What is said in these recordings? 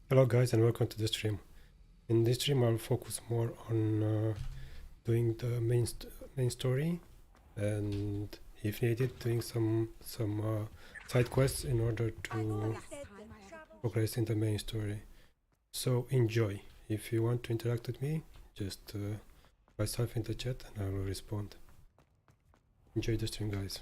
Hello guys and welcome to the stream. In this stream I'll focus more on doing the main story, and if needed doing some side quests in order to progress in the main story. So enjoy. If you want to interact with me, just write stuff in the chat and I will respond. Enjoy the stream, guys.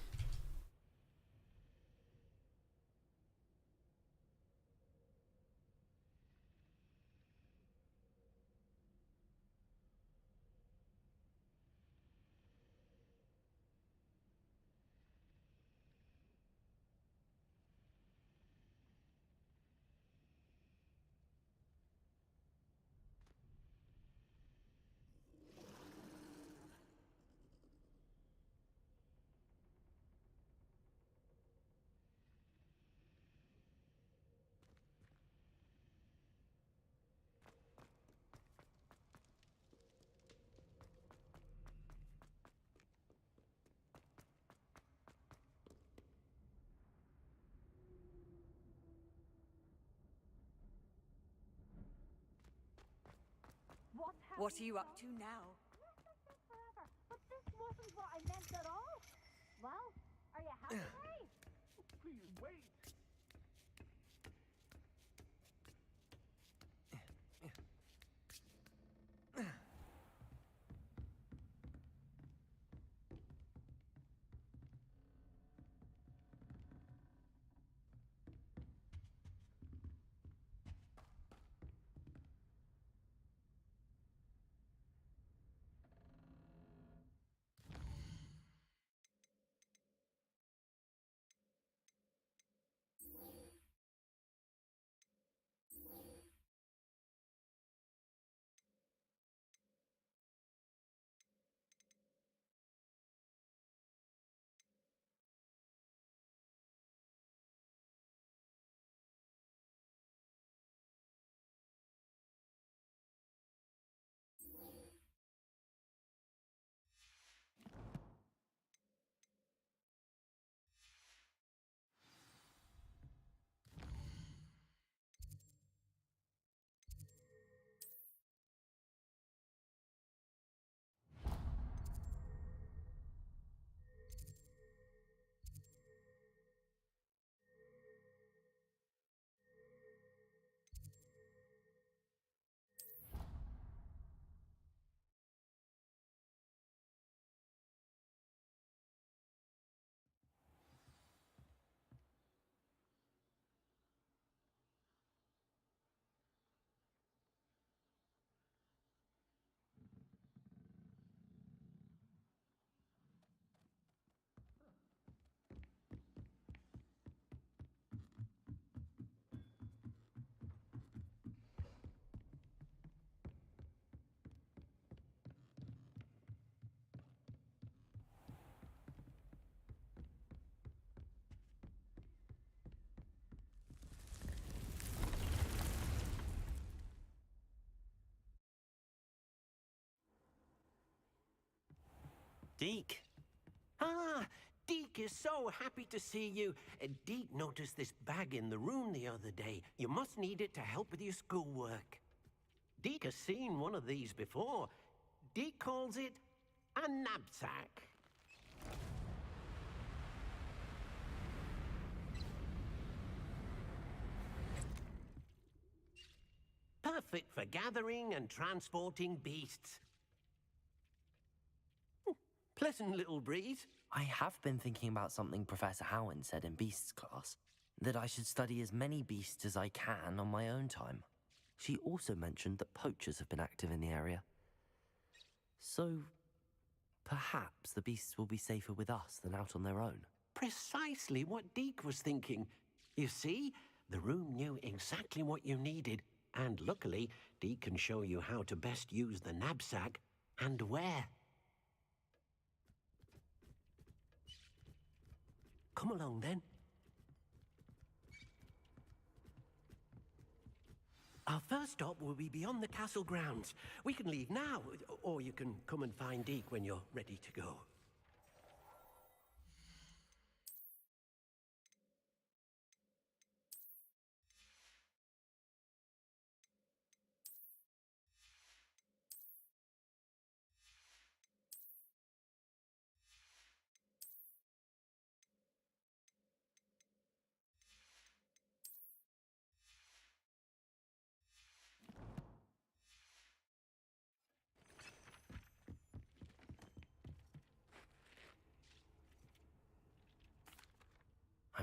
What are you up to now? Forever, but this wasn't what I meant at all. Well, are you happy? Please wait. Deke. Ah, Deke is so happy to see you. Deke noticed this bag in the room the other day. You must need it to help with your schoolwork. Deke has seen one of these before. Deke calls it a knapsack. Perfect for gathering and transporting beasts. Pleasant little breeze. I have been thinking about something Professor Howen said in Beasts class, that I should study as many beasts as I can on my own time. She also mentioned that poachers have been active in the area. So, perhaps the beasts will be safer with us than out on their own. Precisely what Deke was thinking. You see, the room knew exactly what you needed, and luckily, Deke can show you how to best use the knapsack and where. Come along, then. Our first stop will be beyond the castle grounds. We can leave now, or you can come and find Deke when you're ready to go.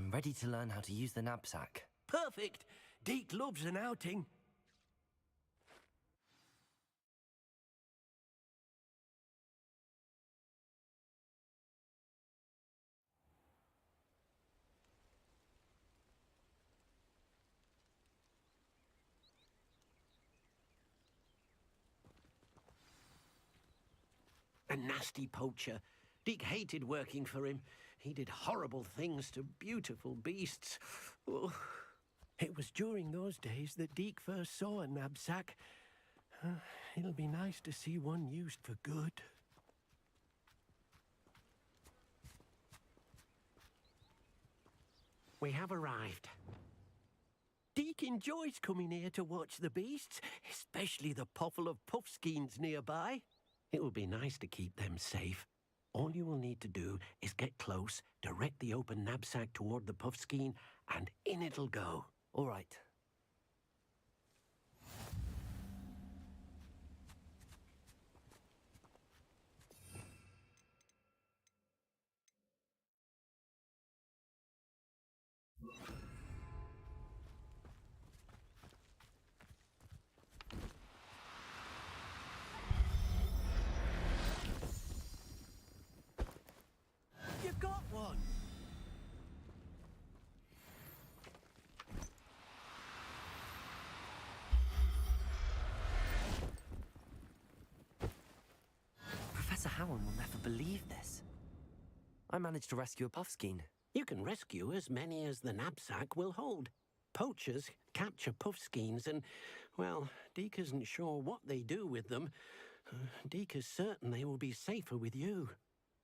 I'm ready to learn how to use the knapsack. Perfect! Deke loves an outing. A nasty poacher. Deke hated working for him. He did horrible things to beautiful beasts. Oh. It was during those days that Deke first saw a knapsack. It'll be nice to see one used for good. We have arrived. Deke enjoys coming here to watch the beasts, especially the potful of puffskeins nearby. It will be nice to keep them safe. All you will need to do is get close, direct the open knapsack toward the puffskein, and in it'll go. All right. You got one! Professor Howard will never believe this. I managed to rescue a puffskein. You can rescue as many as the knapsack will hold. Poachers capture puffskeins and, well, Deke isn't sure what they do with them. Deke is certain they will be safer with you.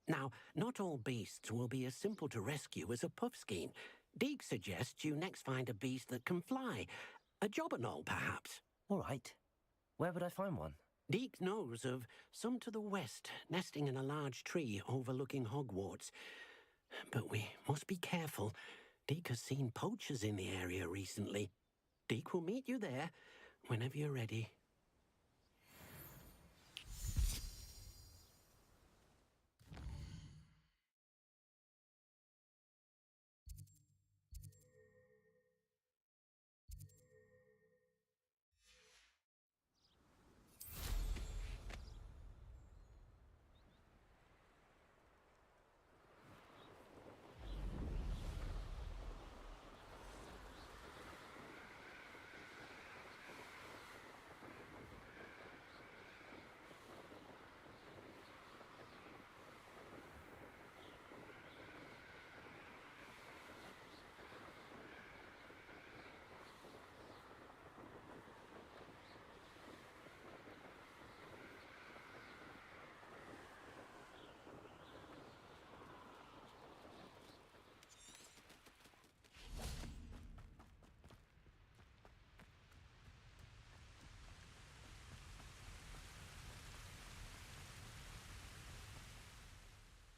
Now, not all beasts will be as simple to rescue as a puffskein. Deke suggests you next find a beast that can fly. A jobberknoll, perhaps. All right. Where would I find one? Deke knows of some to the west, nesting in a large tree overlooking Hogwarts. But we must be careful. Deke has seen poachers in the area recently. Deke will meet you there whenever you're ready.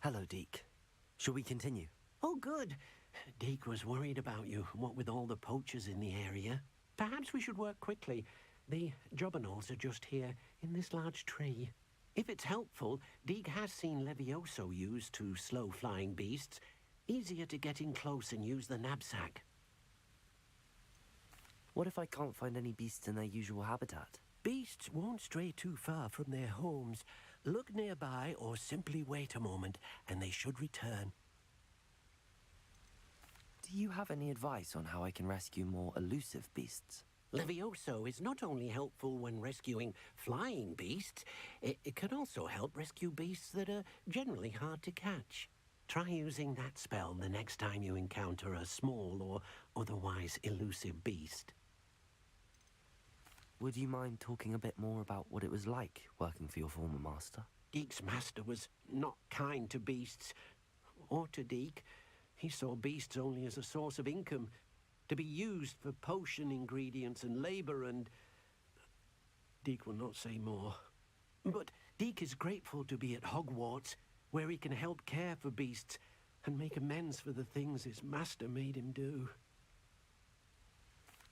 Hello, Deke. Shall we continue? Oh, good. Deke was worried about you, what with all the poachers in the area. Perhaps we should work quickly. The jobberknolls are just here, in this large tree. If it's helpful, Deke has seen Levioso used to slow flying beasts. Easier to get in close and use the knapsack. What if I can't find any beasts in their usual habitat? Beasts won't stray too far from their homes. Look nearby or simply wait a moment, and they should return. Do you have any advice on how I can rescue more elusive beasts? Levioso is not only helpful when rescuing flying beasts, it can also help rescue beasts that are generally hard to catch. Try using that spell the next time you encounter a small or otherwise elusive beast. Would you mind talking a bit more about what it was like working for your former master? Deke's master was not kind to beasts, or to Deke. He saw beasts only as a source of income, to be used for potion ingredients and labor, and Deke will not say more. But Deke is grateful to be at Hogwarts, where he can help care for beasts and make amends for the things his master made him do.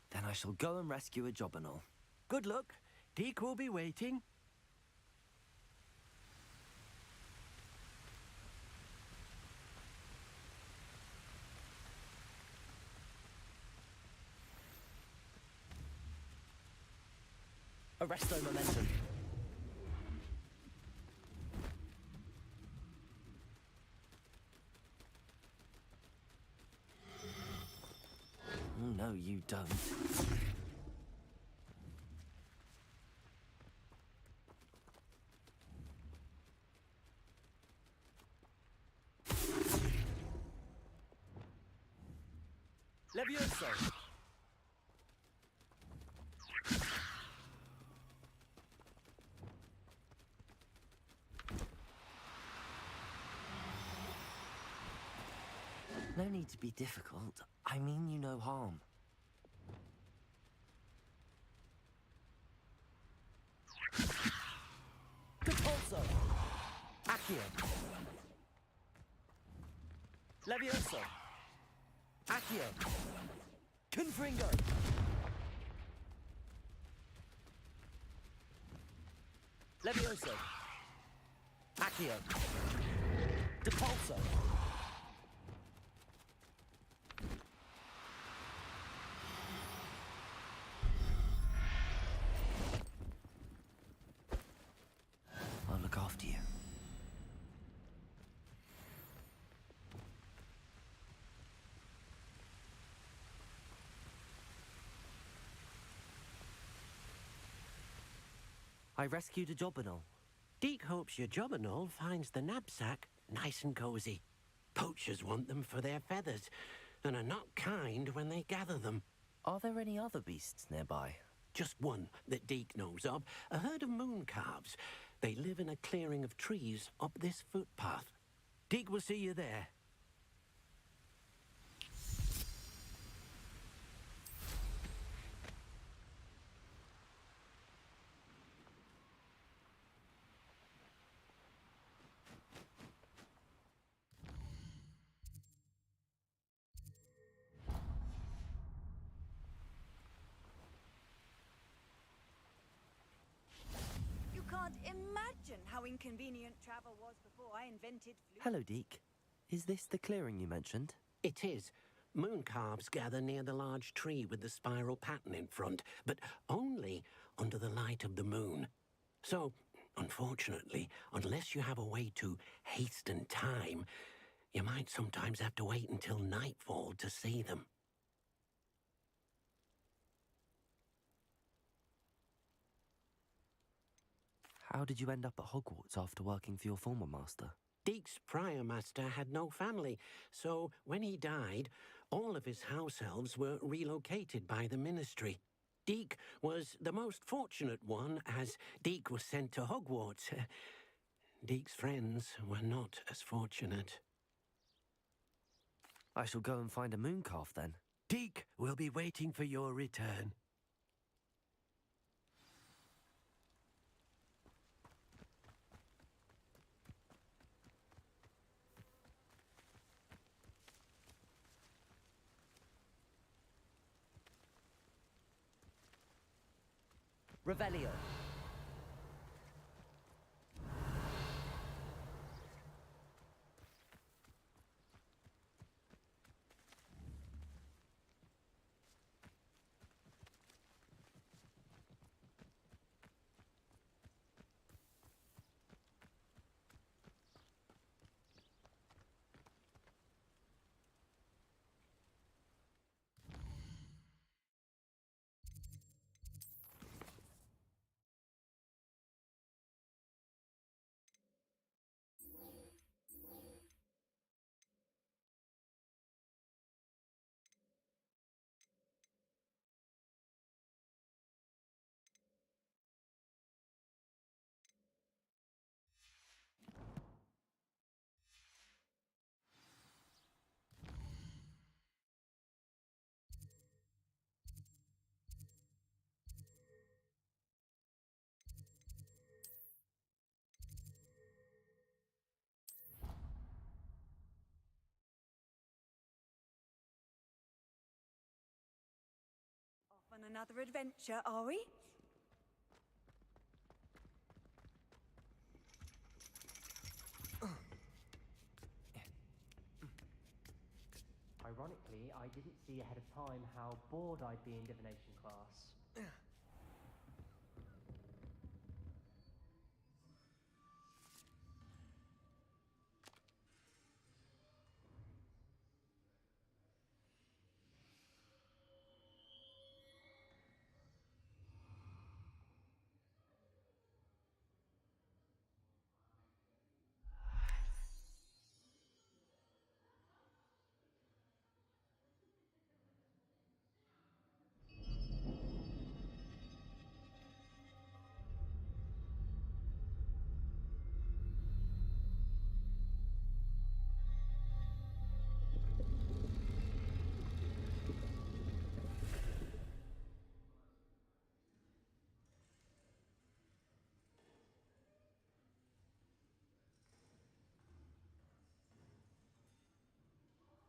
Then I shall go and rescue a jobberknoll. Good luck. Deke will be waiting. Arresto momentum. Oh, no, you don't. Levioso! No need to be difficult. I mean you no harm. Repulso! Accio! Levioso! Accio! Confringo! Levioso! Accio! Depulso! I'll look after you. I rescued a Jobberknoll. Deke hopes your Jobberknoll finds the knapsack nice and cozy. Poachers want them for their feathers, and are not kind when they gather them. Are there any other beasts nearby? Just one that Deke knows of, a herd of moon calves. They live in a clearing of trees up this footpath. Deke will see you there. You can't imagine how inconvenient travel was before I invented flu. Hello, Deke. Is this the clearing you mentioned? It is. Moon calves gather near the large tree with the spiral pattern in front, but only under the light of the moon. So, unfortunately, unless you have a way to hasten time, you might sometimes have to wait until nightfall to see them. How did you end up at Hogwarts after working for your former master? Deke's prior master had no family, so when he died, all of his house elves were relocated by the ministry. Deke was the most fortunate one, as Deke was sent to Hogwarts. Deke's friends were not as fortunate. I shall go and find a moon calf then. Deke will be waiting for your return. Revelio. Off on another adventure, are we? Ironically, I didn't see ahead of time how bored I'd be in divination class.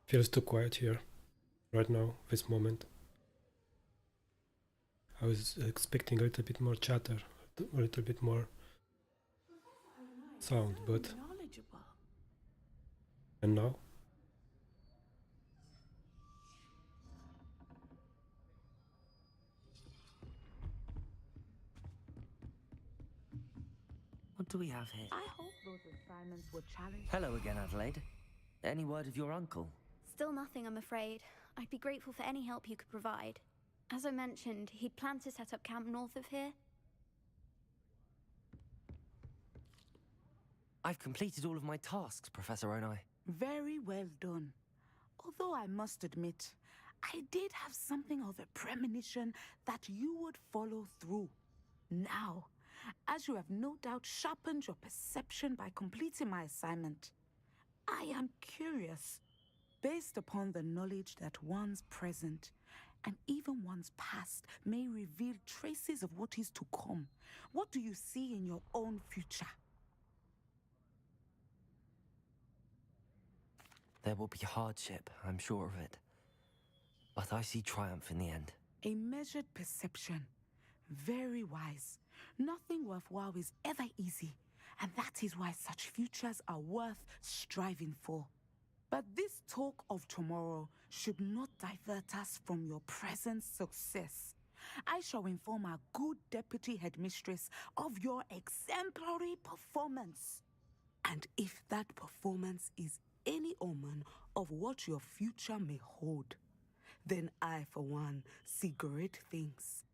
Feels too quiet here right now, this moment. I was expecting a little bit more chatter, a little bit more sound, but and now? What do we have here? I hope those assignments were challenging. Hello again, Adelaide. Any word of your uncle? Still nothing, I'm afraid. I'd be grateful for any help you could provide. As I mentioned, he'd planned to set up camp north of here. I've completed all of my tasks, Professor Onai. Very well done. Although I must admit, I did have something of a premonition that you would follow through. Now, as you have no doubt sharpened your perception by completing my assignment, I am curious, based upon the knowledge that one's present and even one's past may reveal traces of what is to come. What do you see in your own future? There will be hardship, I'm sure of it. But I see triumph in the end. A measured perception. Very wise. Nothing worthwhile is ever easy, and that is why such futures are worth striving for. But this talk of tomorrow should not divert us from your present success. I shall inform our good deputy headmistress of your exemplary performance. And if that performance is any omen of what your future may hold, then I, for one, see great things.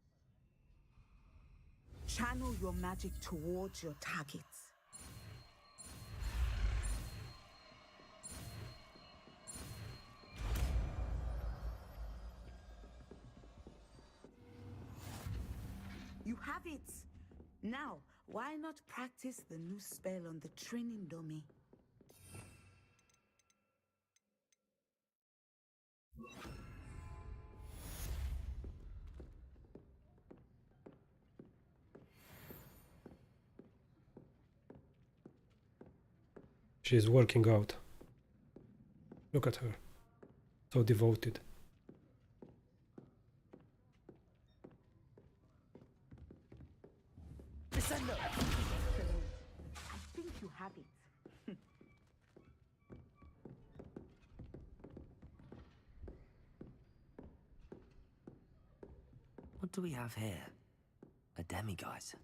Channel your magic towards your targets. You have it! Now, why not practice the new spell on the training dummy? She's working out. Look at her. So devoted. Excellent. I think you have it. What do we have here? A demiguise.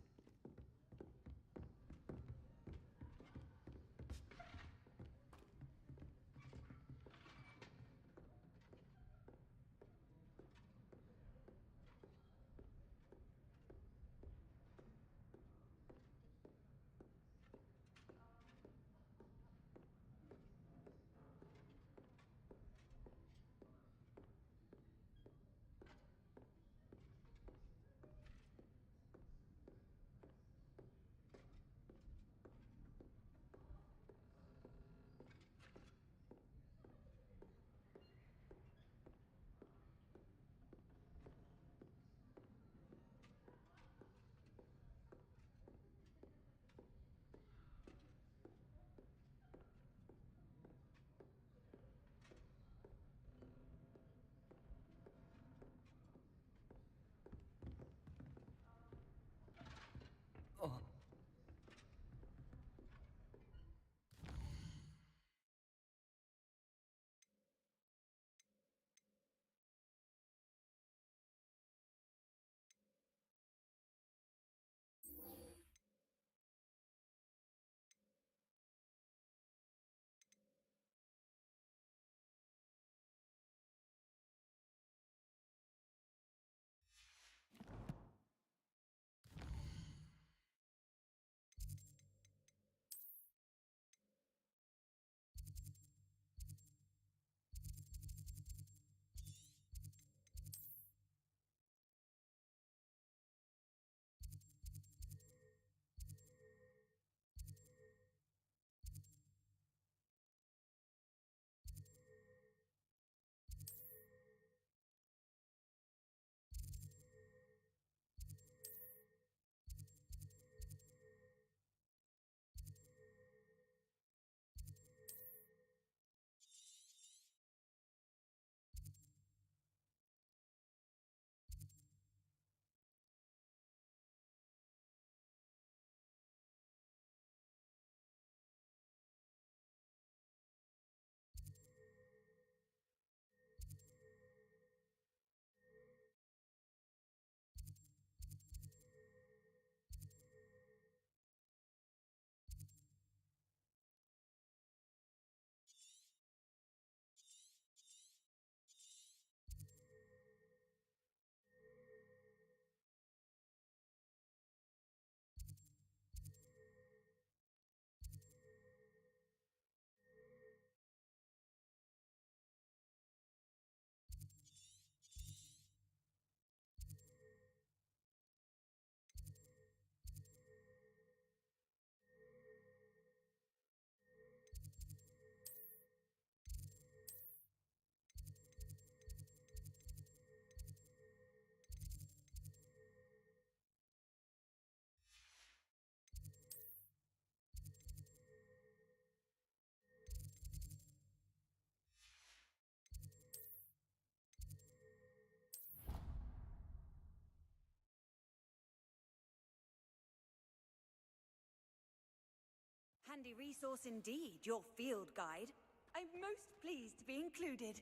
Handy resource indeed, your field guide. I'm most pleased to be included.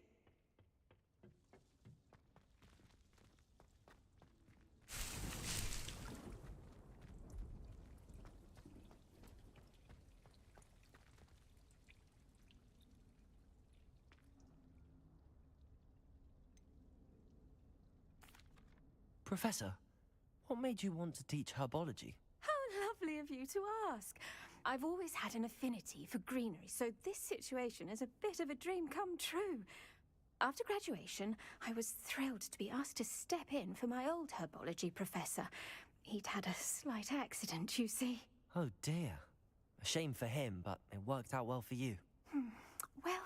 Professor, what made you want to teach herbology? How lovely of you to ask. I've always had an affinity for greenery, so this situation is a bit of a dream come true. After graduation, I was thrilled to be asked to step in for my old herbology professor. He'd had a slight accident, you see. Oh dear. A shame for him, but it worked out well for you. Well,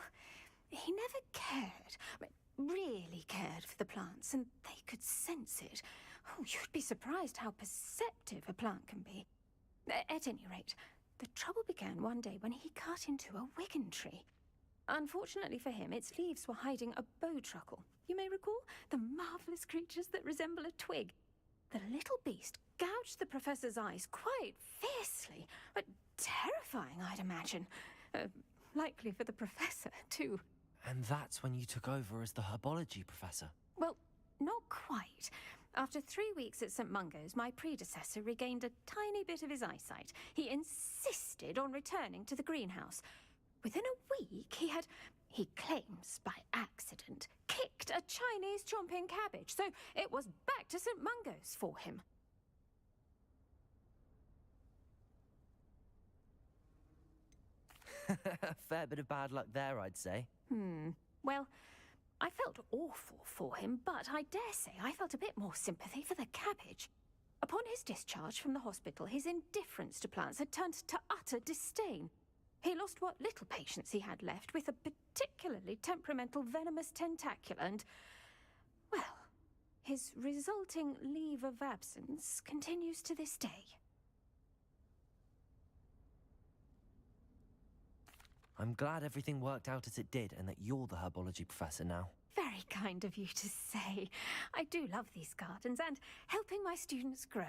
he never really cared for the plants, and they could sense it. Oh, you'd be surprised how perceptive a plant can be. At any rate, the trouble began one day when he cut into a wigan tree. Unfortunately for him, its leaves were hiding a bowtruckle. You may recall the marvellous creatures that resemble a twig. The little beast gouged the professor's eyes quite fiercely, but terrifying, I'd imagine. Likely for the professor, too. And that's when you took over as the herbology professor? Well, not quite. After 3 weeks at St. Mungo's, my predecessor regained a tiny bit of his eyesight. He insisted on returning to the greenhouse. Within a week, he claims by accident, kicked a Chinese chomping cabbage, so it was back to St. Mungo's for him. A fair bit of bad luck there, I'd say. Well, I felt awful for him, but I dare say I felt a bit more sympathy for the cabbage. Upon his discharge from the hospital, his indifference to plants had turned to utter disdain. He lost what little patience he had left with a particularly temperamental venomous tentacula and, well, his resulting leave of absence continues to this day. I'm glad everything worked out as it did and that you're the herbology professor now. Very kind of you to say. I do love these gardens and helping my students grow.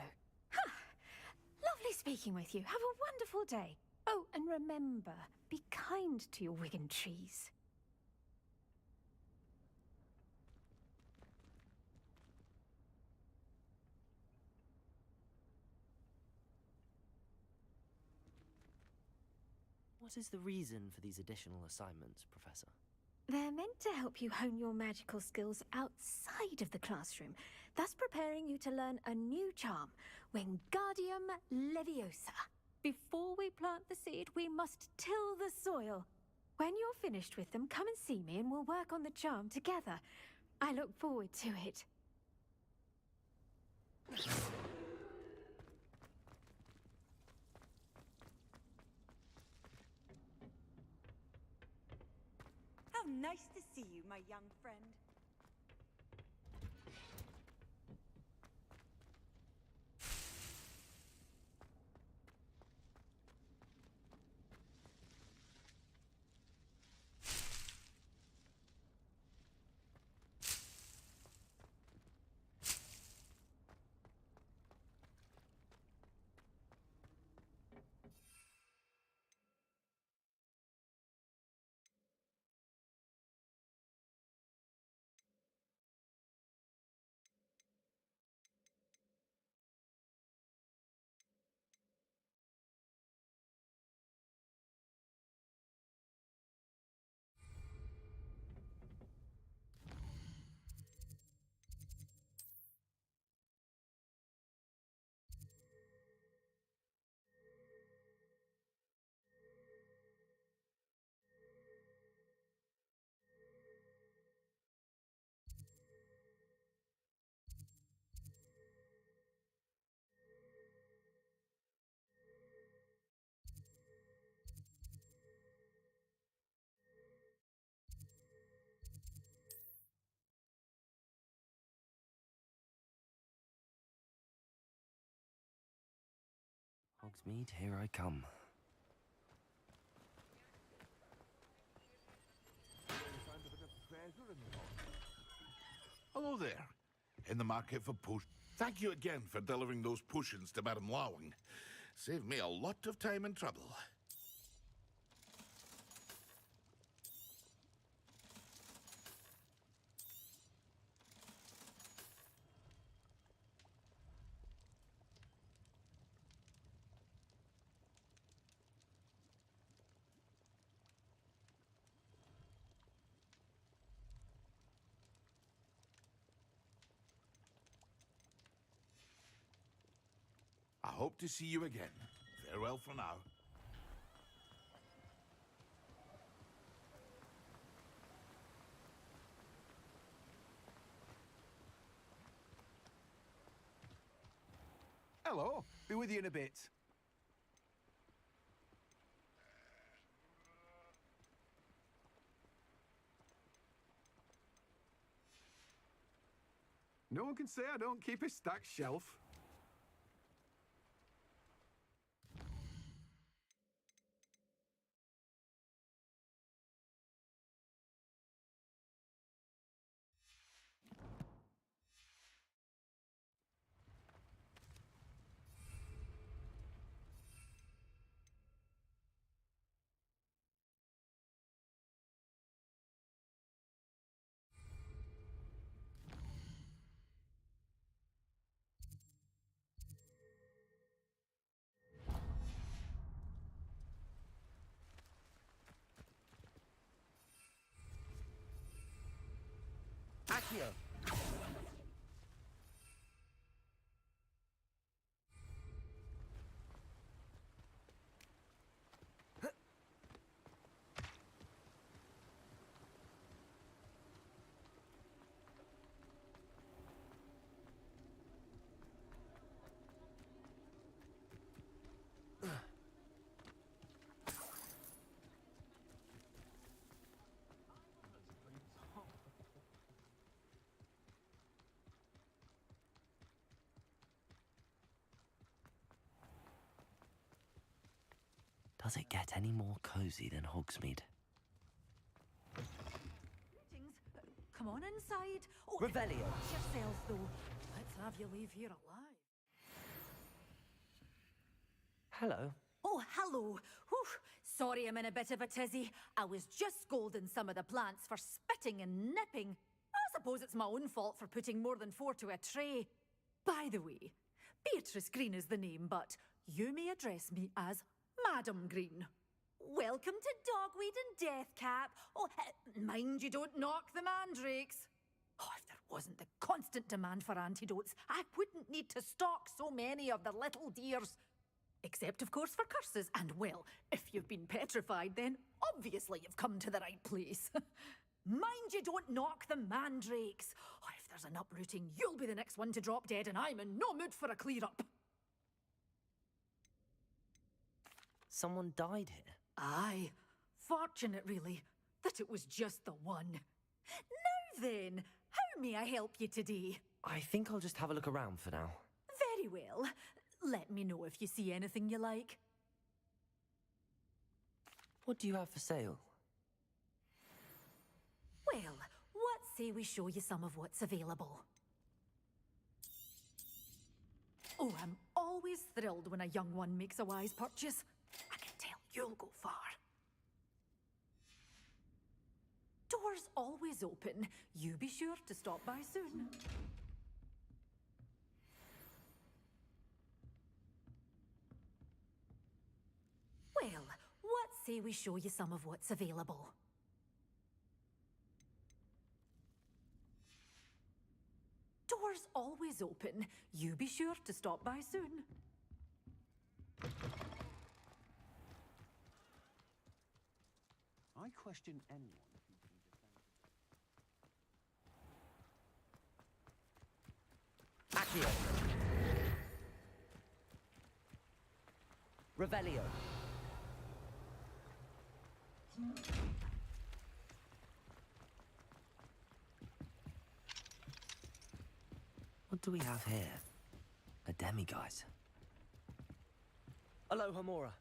Lovely speaking with you. Have a wonderful day. Oh, and remember, be kind to your wigan trees. What is the reason for these additional assignments, Professor? They're meant to help you hone your magical skills outside of the classroom, thus preparing you to learn a new charm, Wingardium Leviosa. Before we plant the seed, we must till the soil. When you're finished with them, come and see me and we'll work on the charm together. I look forward to it. How nice to see you, my young friend. Hogsmeade, here I come. Hello there. In the market for potions. Thank you again for delivering those potions to Madame Lawing. Saved me a lot of time and trouble. hope to see you again. Farewell for now. Hello. Be with you in a bit. No one can say I don't keep a stacked shelf. Accio! Does it get any more cozy than Hogsmeade? Greetings. Come on inside. Oh, Revelio. watch yourselves, though. Let's have you leave here alive. Hello. Oh, hello. Whew. Sorry I'm in a bit of a tizzy. I was just scolding some of the plants for spitting and nipping. I suppose it's my own fault for putting more than 4 to a tray. By the way, Beatrice Green is the name, but you may address me as Madam Green. Welcome to Dogweed and Deathcap. Oh, mind you don't knock the mandrakes. Oh, if there wasn't the constant demand for antidotes, I wouldn't need to stock so many of the little dears. Except, of course, for curses. And, well, if you've been petrified, then obviously you've come to the right place. Mind you don't knock the mandrakes. Oh, if there's an uprooting, you'll be the next one to drop dead, and I'm in no mood for a clear-up. Someone died here. Aye. Fortunate, really, that it was just the one. Now then, how may I help you today? I think I'll just have a look around for now. Very well. Let me know if you see anything you like. What do you have for sale? Well, what say we show you some of what's available? Oh, I'm always thrilled when a young one makes a wise purchase. I can tell you'll go far. Doors always open. You be sure to stop by soon. Well, what say we show you some of what's available? Doors always open. You be sure to stop by soon. I question anyone who can defend. Accio. Revelio. What do we have here? A demiguise. Aloha Mora.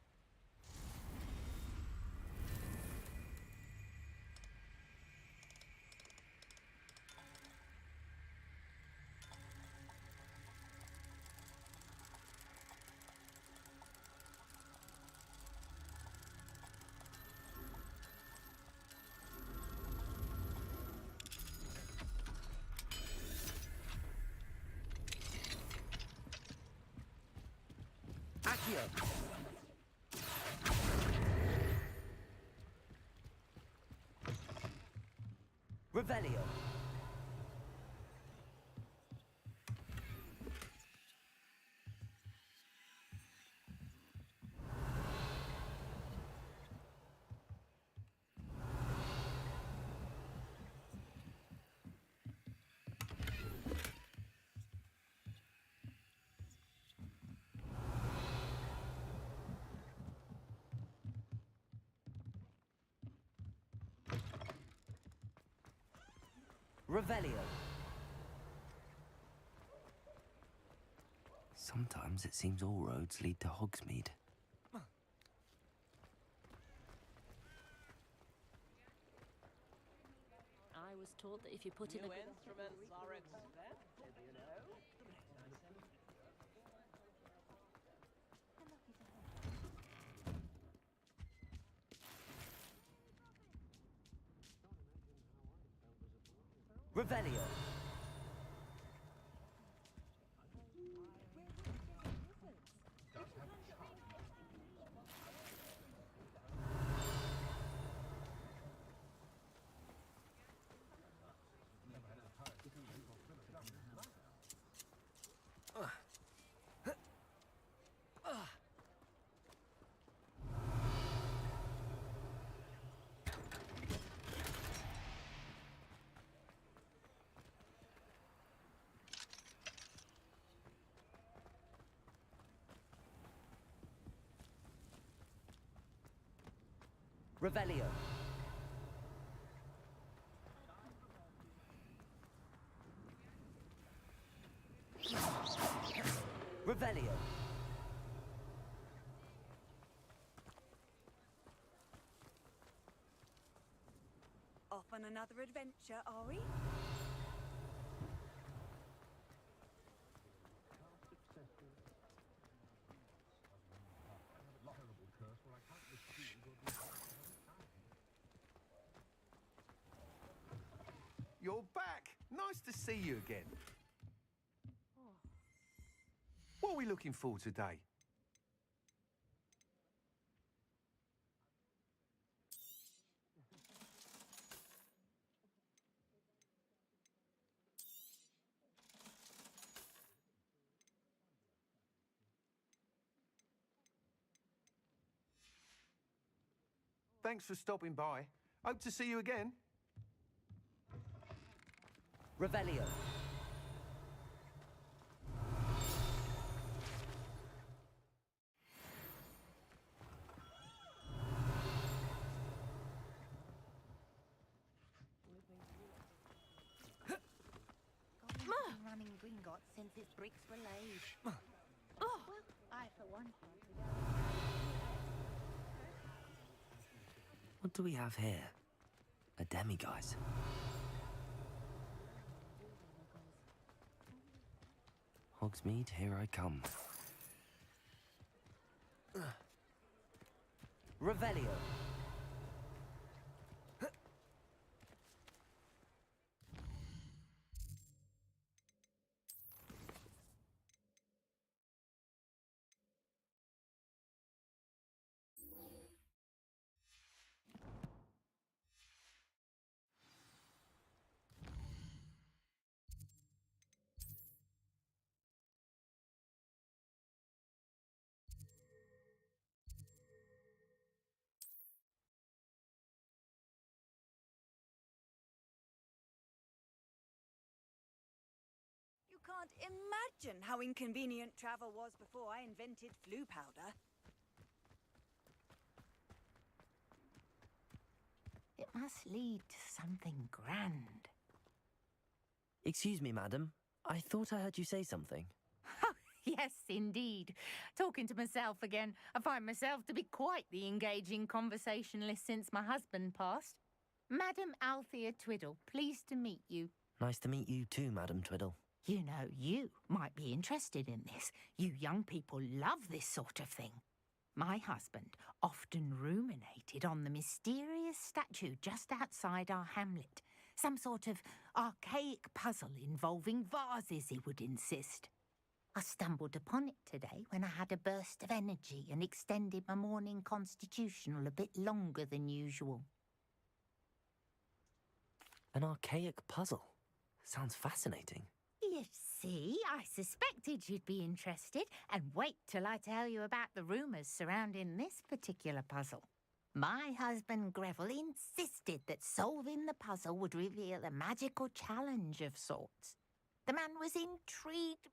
Accio. Revelio. Revelio. Sometimes it seems all roads lead to Hogsmeade. I was told that if you put in a good instruments are expensive, you know. Revelio. Revelio. Revelio. Off on another adventure, are we? You're back. Nice to see you again. What are we looking for today? Thanks for stopping by. Hope to see you again. Revelio. Running Gringotts since its bricks were laid. Oh. Well, I for one thought we'd What do we have here? A demiguise. Hogsmeade, here I come. Revelio. You can't imagine how inconvenient travel was before I invented flu powder. It must lead to something grand. Excuse me, madam. I thought I heard you say something. Yes, indeed. Talking to myself again. I find myself to be quite the engaging conversationalist since my husband passed. Madam Althea Twiddle, pleased to meet you. Nice to meet you too, Madam Twiddle. You know, you might be interested in this. You young people love this sort of thing. My husband often ruminated on the mysterious statue just outside our hamlet. Some sort of archaic puzzle involving vases, he would insist. I stumbled upon it today when I had a burst of energy and extended my morning constitutional a bit longer than usual. An archaic puzzle. Sounds fascinating. You see, I suspected you'd be interested, and wait till I tell you about the rumours surrounding this particular puzzle. My husband Greville insisted that solving the puzzle would reveal a magical challenge of sorts. The man was intrigued.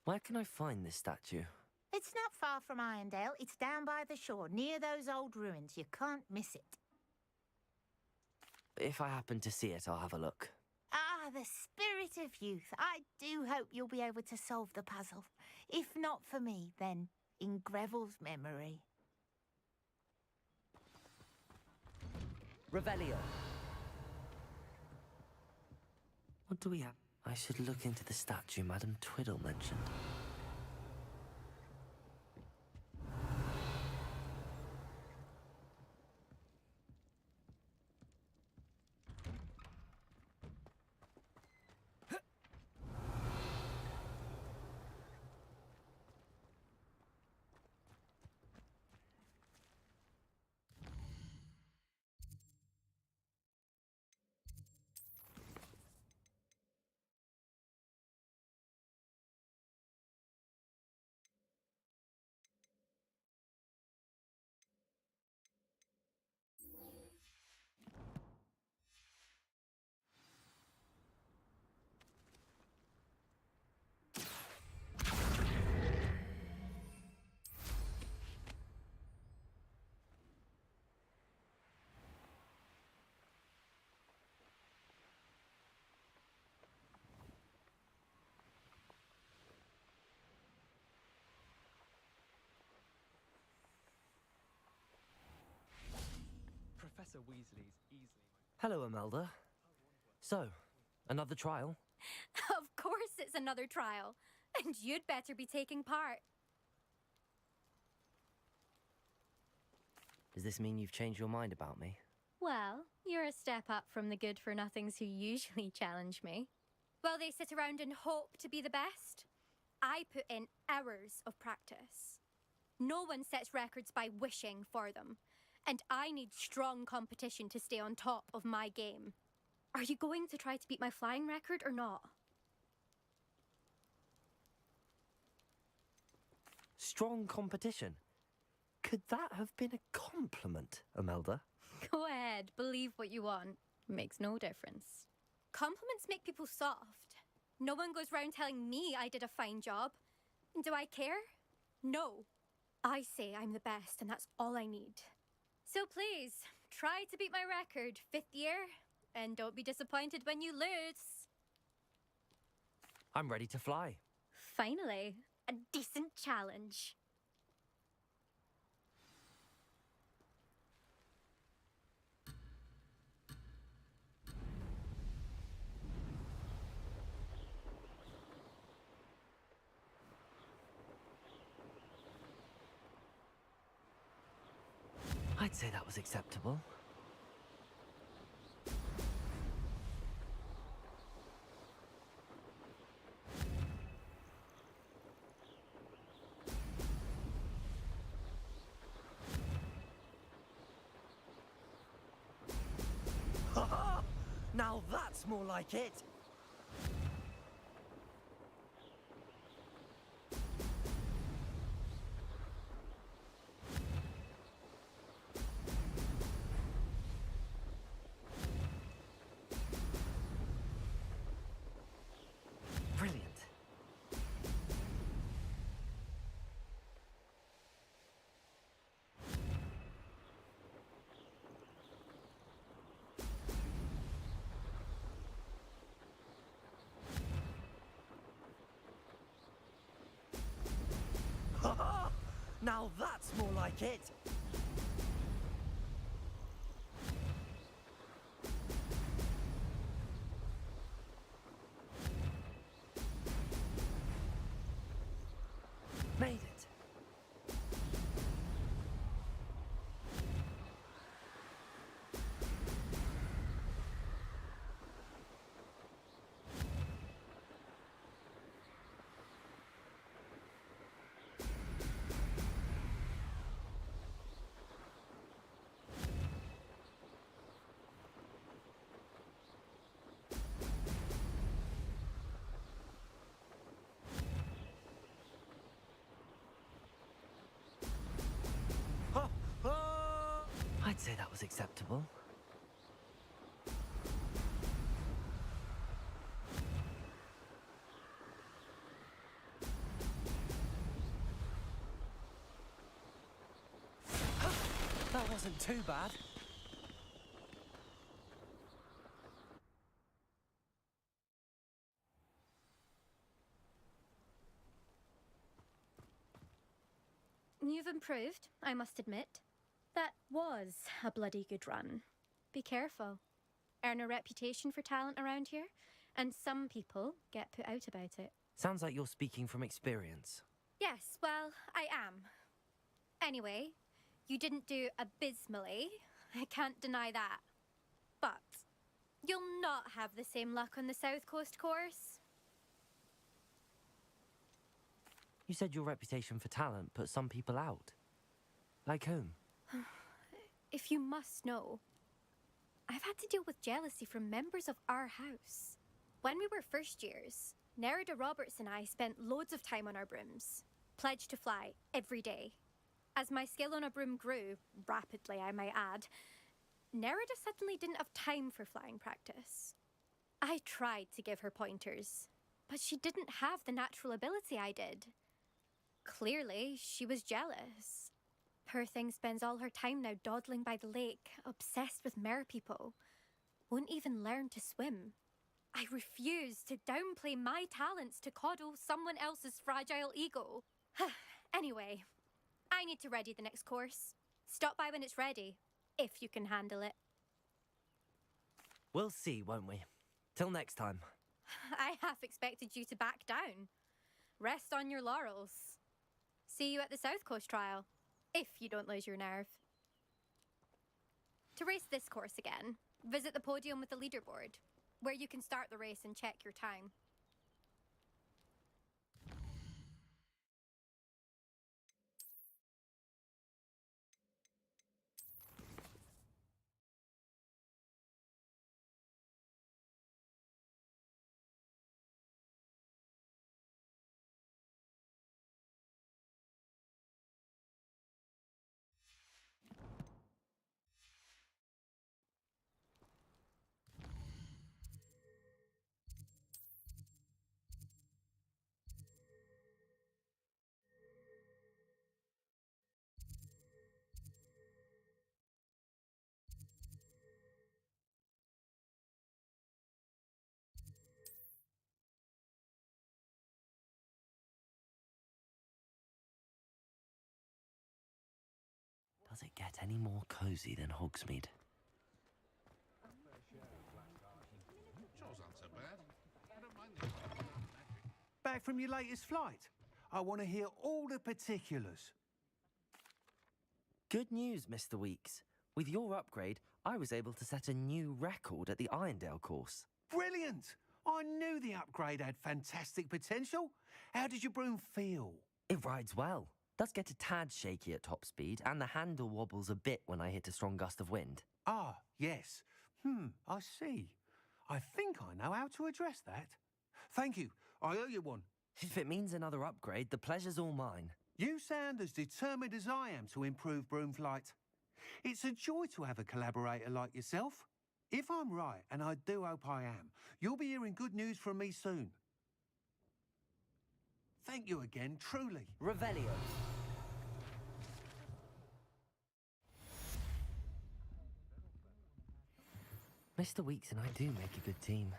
Where can I find this statue? It's not far from Irondale. It's down by the shore, near those old ruins. You can't miss it. if I happen to see it, I'll have a look. Ah, the spirit of youth. I do hope you'll be able to solve the puzzle. If not for me, then in Greville's memory. Revelio. What do we have? I should look into the statue Madame Twiddle mentioned. Professor Weasley's easily... Hello, Imelda. So, another trial? Of course it's another trial. And you'd better be taking part. Does this mean you've changed your mind about me? Well, you're a step up from the good-for-nothings who usually challenge me. While they sit around and hope to be the best, I put in hours of practice. No one sets records by wishing for them. And I need strong competition to stay on top of my game. Are you going to try to beat my flying record or not? Strong competition? Could that have been a compliment, Imelda? Go ahead, believe what you want. Makes no difference. Compliments make people soft. No one goes round telling me I did a fine job. And do I care? No. I say I'm the best and that's all I need. So please, try to beat my record, 5th year, and don't be disappointed when you lose. I'm ready to fly. Finally, a decent challenge. I'd say that was acceptable. Now that's more like it! Brilliant. Now that's more like it! Made it! I'd say that was acceptable. That wasn't too bad. you've improved, I must admit. That was a bloody good run. Be careful. Earn a reputation for talent around here, and some people get put out about it. Sounds like you're speaking from experience. Yes, well, I am. Anyway, you didn't do abysmally. I can't deny that. But you'll not have the same luck on the South Coast course. You said your reputation for talent put some people out. Like whom? If you must know, I've had to deal with jealousy from members of our house. When we were first years, Nerida Roberts and I spent loads of time on our brooms, pledged to fly every day. As my skill on a broom grew, rapidly I might add, Nerida suddenly didn't have time for flying practice. I tried to give her pointers, but she didn't have the natural ability I did. Clearly, she was jealous. Poor thing spends all her time now dawdling by the lake, obsessed with merpeople. Won't even learn to swim. I refuse to downplay my talents to coddle someone else's fragile ego. Anyway, I need to ready the next course. Stop by when it's ready, if you can handle it. We'll see, won't we? Till next time. I half expected you to back down. Rest on your laurels. See you at the South Coast trial, if you don't lose your nerve. To race this course again, visit the podium with the leaderboard, where you can start the race and check your time. Does it get any more cozy than Hogsmeade? Back from your latest flight? I want to hear all the particulars. Good news, Mr. Weeks. With your upgrade, I was able to set a new record at the Irondale course. Brilliant! I knew the upgrade had fantastic potential. How did your broom feel? It rides well. Does get a tad shaky at top speed, and the handle wobbles a bit when I hit a strong gust of wind. Ah, yes. I see. I think I know how to address that. Thank you. I owe you one. If it means another upgrade, the pleasure's all mine. You sound as determined as I am to improve broom flight. It's a joy to have a collaborator like yourself. If I'm right, and I do hope I am, you'll be hearing good news from me soon. Thank you again, truly. Revelio. Mr. Weeks and I do make a good team.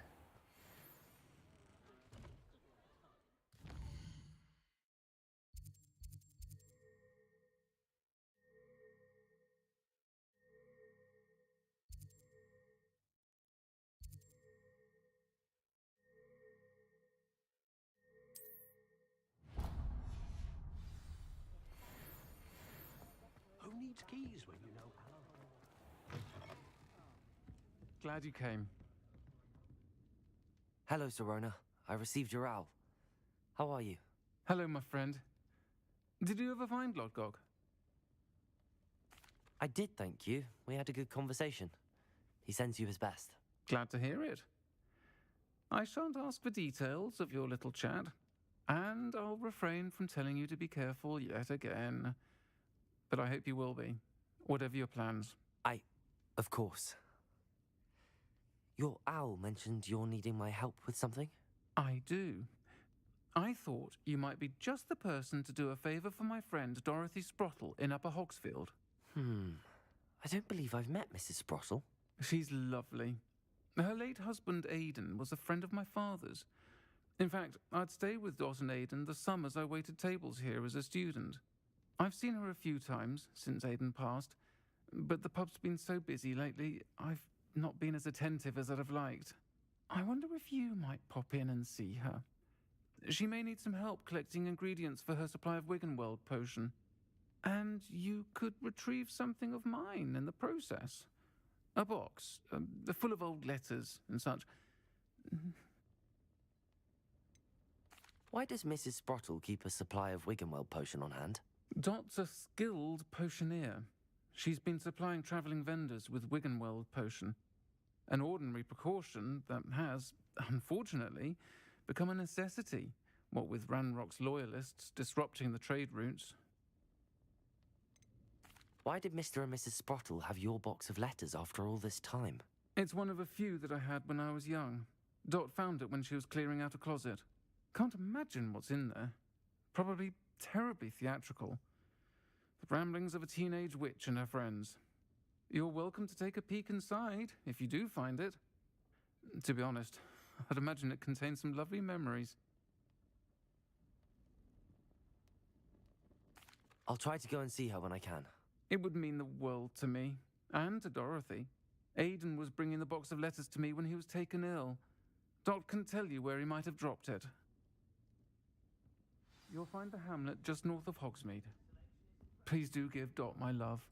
Who needs keys when you know Alan? Glad you came. Hello, Serona. I received your owl. How are you? Hello, my friend. Did you ever find Lodgog? I did, thank you. We had a good conversation. He sends you his best. Glad to hear it. I shan't ask for details of your little chat, and I'll refrain from telling you to be careful yet again. But I hope you will be, whatever your plans. Of course. Your owl mentioned you're needing my help with something? I do. I thought you might be just the person to do a favour for my friend Dorothy Sprottle in Upper Hogsfield. I don't believe I've met Mrs. Sprottle. She's lovely. Her late husband Aidan was a friend of my father's. In fact, I'd stay with Dot and Aidan the summers I waited tables here as a student. I've seen her a few times since Aidan passed, but the pub's been so busy lately, I've not been as attentive as I'd have liked. I wonder if you might pop in and see her. She may need some help collecting ingredients for her supply of Wiggenweld potion. And you could retrieve something of mine in the process. A box, full of old letters and such. Why does Mrs. Sprottle keep a supply of Wiggenweld potion on hand? Dot's a skilled potioneer. She's been supplying travelling vendors with Wiggenweld potion. An ordinary precaution that has, unfortunately, become a necessity, what with Ranrock's loyalists disrupting the trade routes. Why did Mr. and Mrs. Sprottle have your box of letters after all this time? It's one of a few that I had when I was young. Dot found it when she was clearing out a closet. Can't imagine what's in there. Probably terribly theatrical. The ramblings of a teenage witch and her friends. You're welcome to take a peek inside, if you do find it. To be honest, I'd imagine it contains some lovely memories. I'll try to go and see her when I can. It would mean the world to me, and to Dorothy. Aidan was bringing the box of letters to me when he was taken ill. Dot can tell you where he might have dropped it. You'll find the hamlet just north of Hogsmeade. Please do give Dot my love.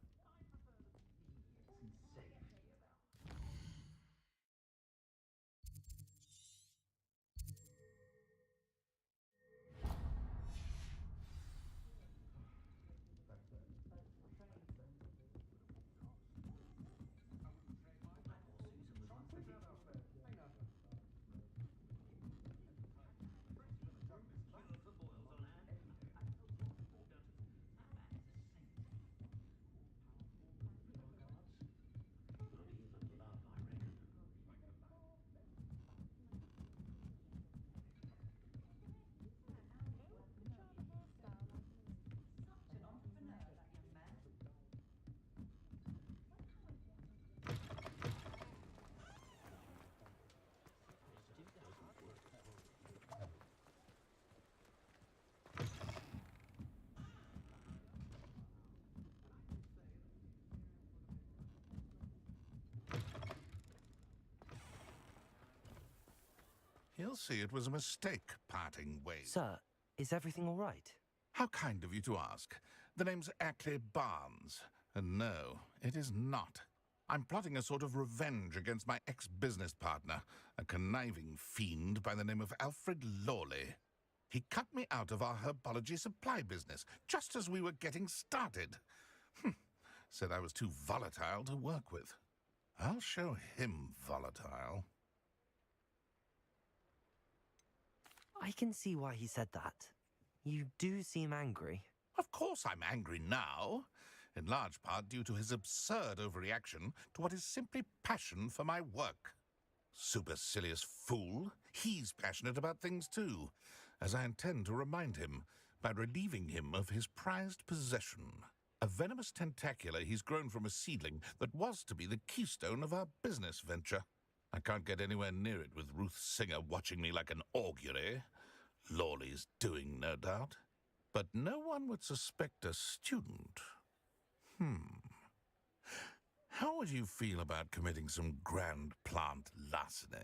He'll see it was a mistake parting ways. Sir, is everything all right? How kind of you to ask. The name's Ackley Barnes. And no, it is not. I'm plotting a sort of revenge against my ex-business partner, a conniving fiend by the name of Alfred Lawley. He cut me out of our herbology supply business, just as we were getting started. Said I was too volatile to work with. I'll show him volatile. I can see why he said that. You do seem angry. Of course I'm angry now, in large part due to his absurd overreaction to what is simply passion for my work. Supercilious fool, he's passionate about things too, as I intend to remind him by relieving him of his prized possession. A venomous tentacula he's grown from a seedling that was to be the keystone of our business venture. I can't get anywhere near it with Ruth Singer watching me like an augury. Lawley's doing, no doubt. But no one would suspect a student. How would you feel about committing some grand plant larceny?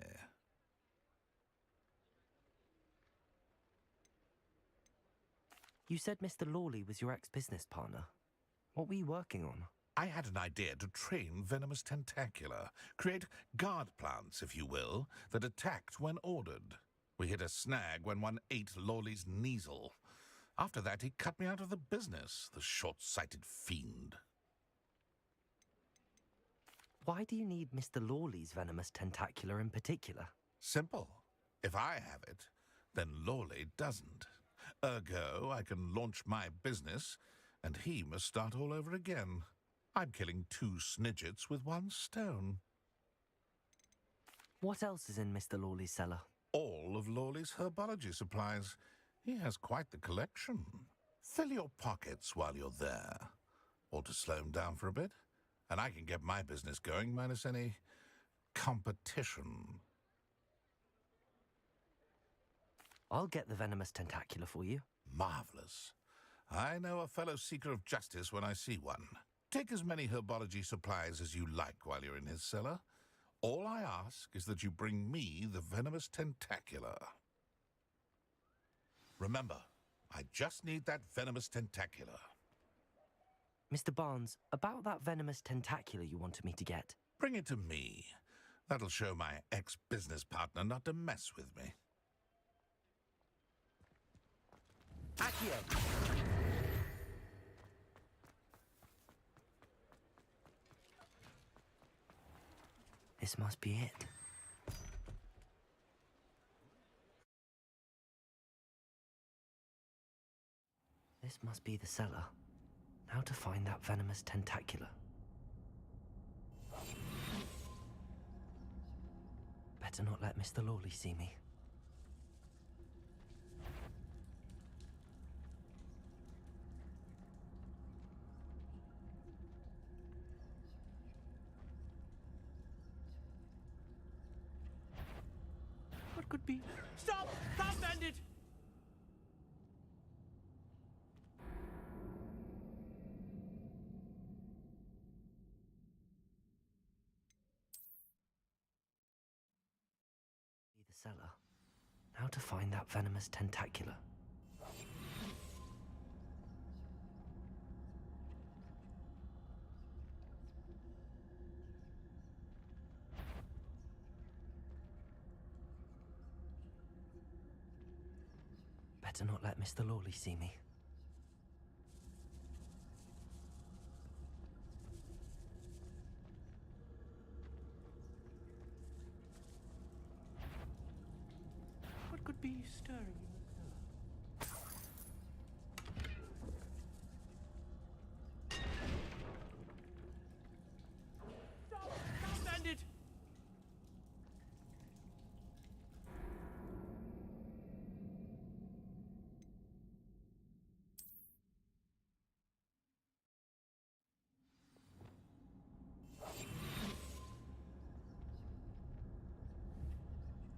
You said Mr. Lawley was your ex-business partner. What were you working on? I had an idea to train venomous tentacula, create guard plants, if you will, that attacked when ordered. We hit a snag when one ate Lawley's Kneasel. After that, he cut me out of the business, the short-sighted fiend. Why do you need Mr. Lawley's venomous tentacula in particular? Simple. If I have it, then Lawley doesn't. Ergo, I can launch my business, and he must start all over again. I'm killing 2 snidgets with 1 stone. What else is in Mr. Lawley's cellar? All of Lawley's herbology supplies. He has quite the collection. Fill your pockets while you're there. Or to slow him down for a bit, and I can get my business going minus any competition. I'll get the venomous tentacula for you. Marvelous. I know a fellow seeker of justice when I see one. Take as many herbology supplies as you like while you're in his cellar. All I ask is that you bring me the venomous tentacular. Remember, I just need that venomous tentacular. Mr. Barnes, about that venomous tentacular you wanted me to get. Bring it to me. That'll show my ex-business partner not to mess with me. Accio! This must be it. This must be the cellar. How to find that venomous tentacular. Better not let Mr. Lawley see me. What could be? Stop! Stop, bandit! The cellar. How to find that venomous tentacular. Better not let Mr. Lawley see me. What could be stirring in the cellar? Stop! Stop, bandit!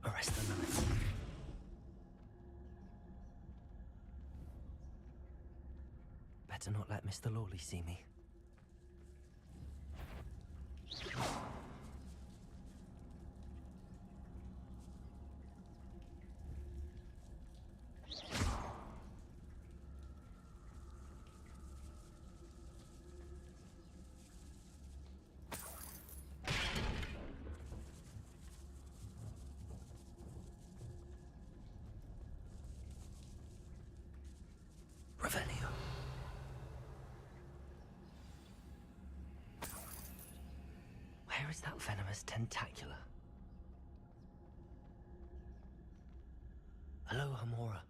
Arrest the knife. Better not let Mr. Lawley see me. Revelio. Where is that venomous tentacular? Aloha Mora.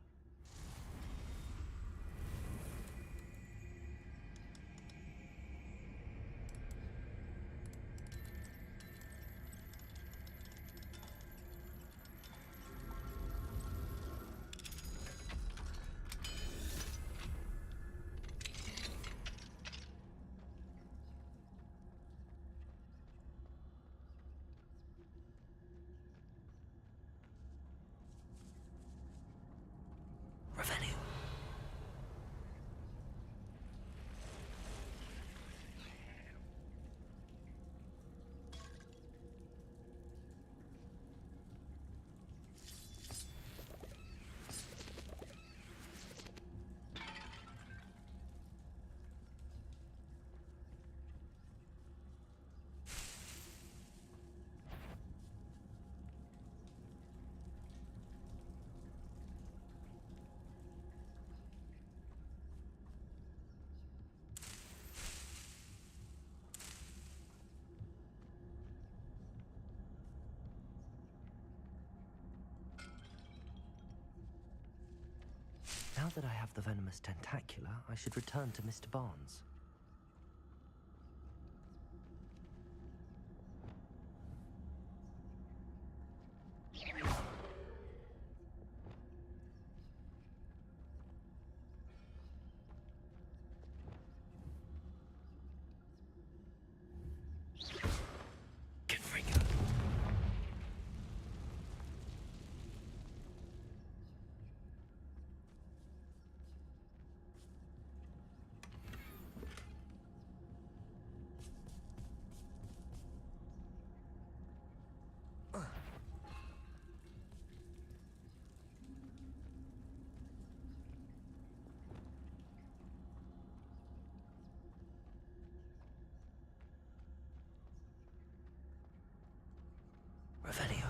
Revelio. Now that I have the venomous tentacular, I should return to Mr. Barnes. Revelio.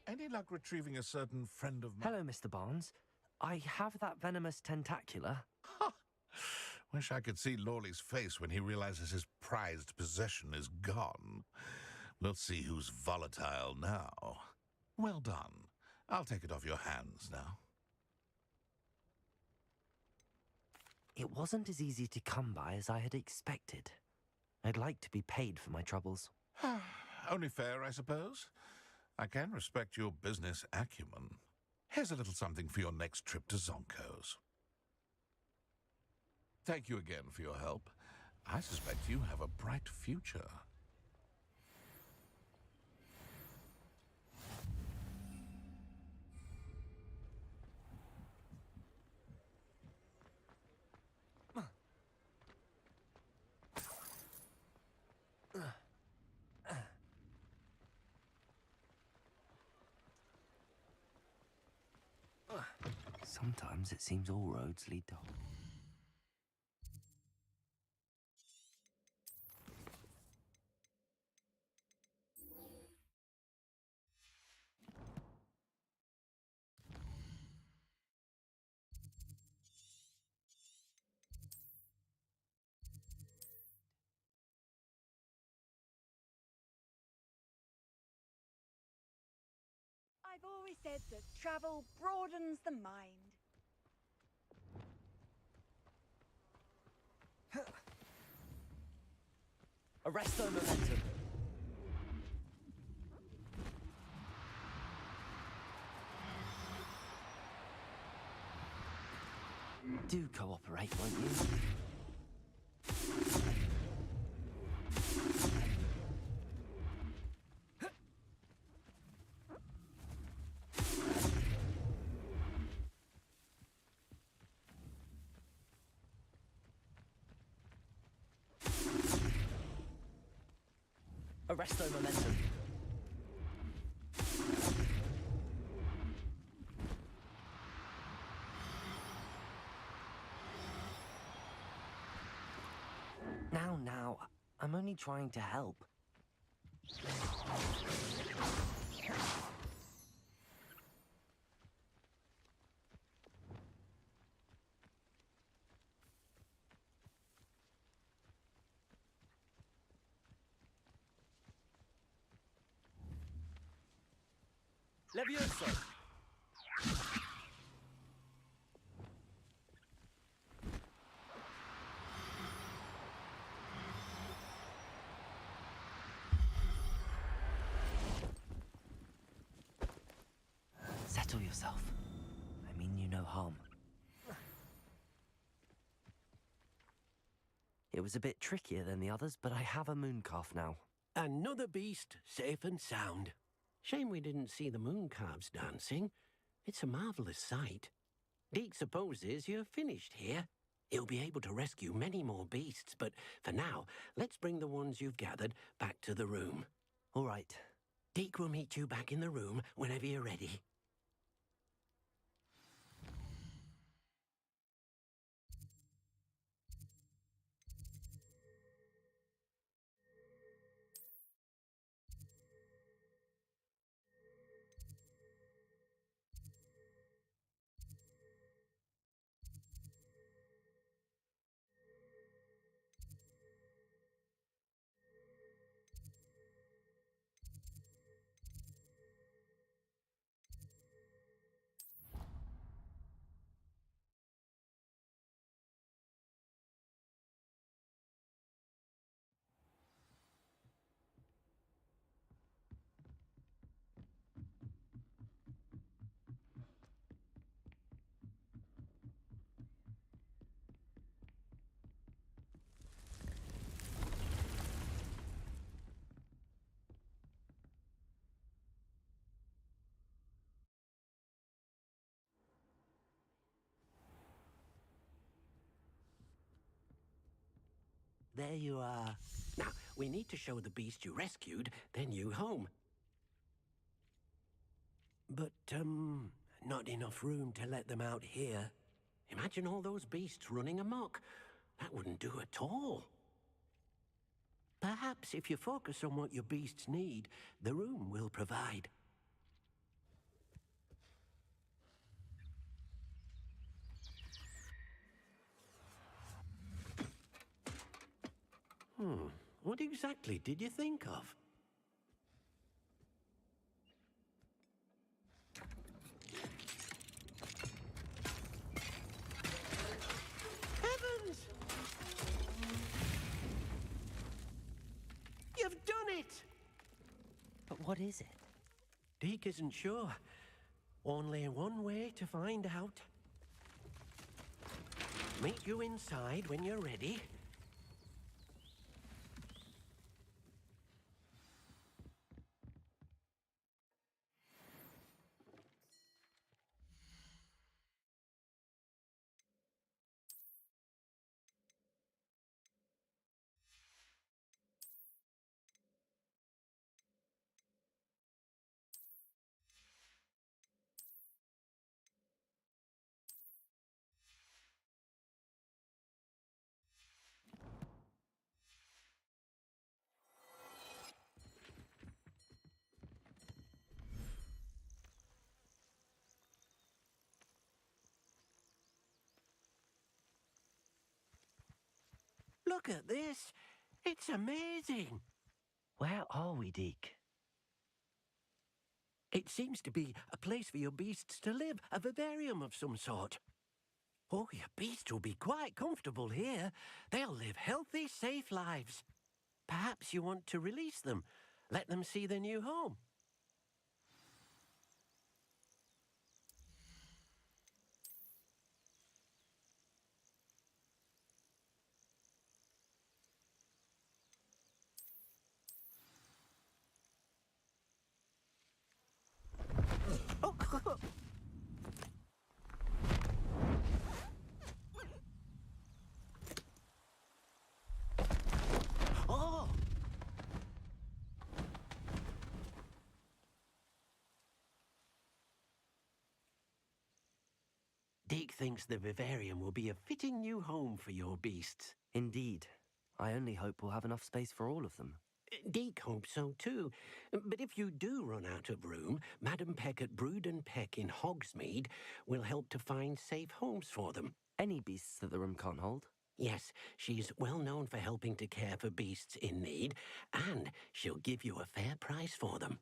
Any luck retrieving a certain friend of mine? Hello, Mr. Barnes. I have that venomous tentacula. Wish I could see Lawley's face when he realizes his prized possession is gone. Let's see who's volatile now. Well done. I'll take it off your hands now. It wasn't as easy to come by as I had expected. I'd like to be paid for my troubles. Only fair, I suppose. I can respect your business acumen. Here's a little something for your next trip to Zonko's. Thank you again for your help. I suspect you have a bright future. Sometimes it seems all roads lead to... I've always said that travel broadens the mind. Arresto momentum. Do cooperate, won't you? Arresto momentum. Now, I'm only trying to help. Levioso! Settle yourself. I mean you no harm. It was a bit trickier than the others, but I have a moon calf now. Another beast, safe and sound. Shame we didn't see the moon calves dancing. It's a marvelous sight. Deke supposes you're finished here. He'll be able to rescue many more beasts, but for now, let's bring the ones you've gathered back to the room. All right. Deke will meet you back in the room whenever you're ready. There you are. Now, we need to show the beast you rescued their new home. But, not enough room to let them out here. Imagine all those beasts running amok. That wouldn't do at all. Perhaps if you focus on what your beasts need, the room will provide. What exactly did you think of? Heavens! You've done it! But what is it? Deke isn't sure. Only one way to find out. Meet you inside when you're ready. Look at this. It's amazing. Where are we, Deke? It seems to be a place for your beasts to live, a vivarium of some sort. Oh, your beasts will be quite comfortable here. They'll live healthy, safe lives. Perhaps you want to release them, let them see their new home. Oh! Deke thinks the vivarium will be a fitting new home for your beasts. Indeed. I only hope we'll have enough space for all of them. Deke hopes so too. But if you do run out of room, Madam Peck at Brood and Peck in Hogsmeade will help to find safe homes for them. Any beasts that the room can't hold? Yes, she's well known for helping to care for beasts in need, and she'll give you a fair price for them.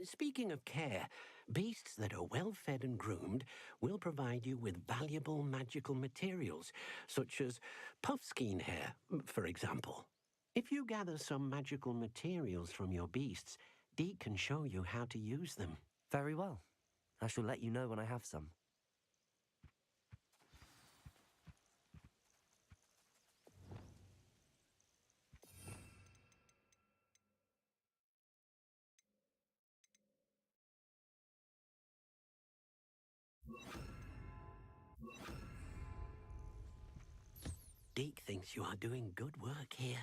Speaking of care, beasts that are well fed and groomed will provide you with valuable magical materials, such as puffskein hair, for example. If you gather some magical materials from your beasts, Deke can show you how to use them. Very well. I shall let you know when I have some. Deke thinks you are doing good work here.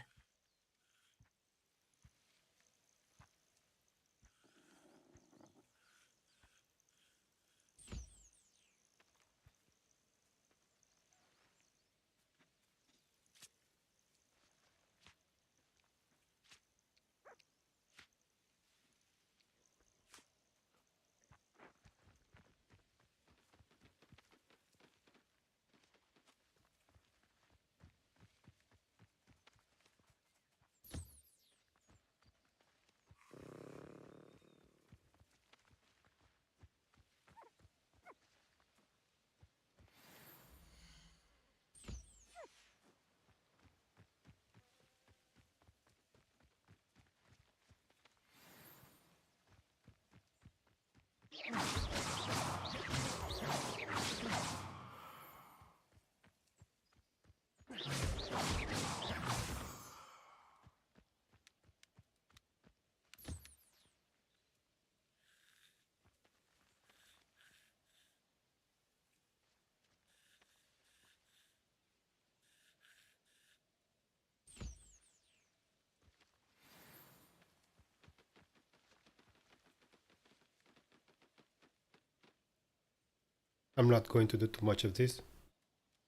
I'm not going to do too much of this.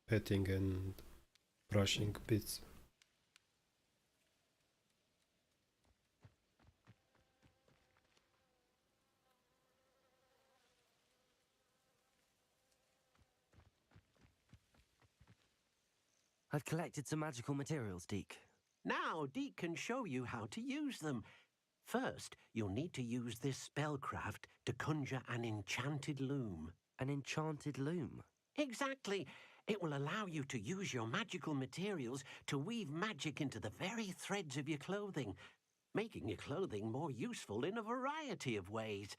Petting and brushing bits. I've collected some magical materials, Deke. Now, Deke can show you how to use them. First, you'll need to use this spellcraft to conjure an enchanted loom. An enchanted loom? Exactly. It will allow you to use your magical materials to weave magic into the very threads of your clothing, making your clothing more useful in a variety of ways.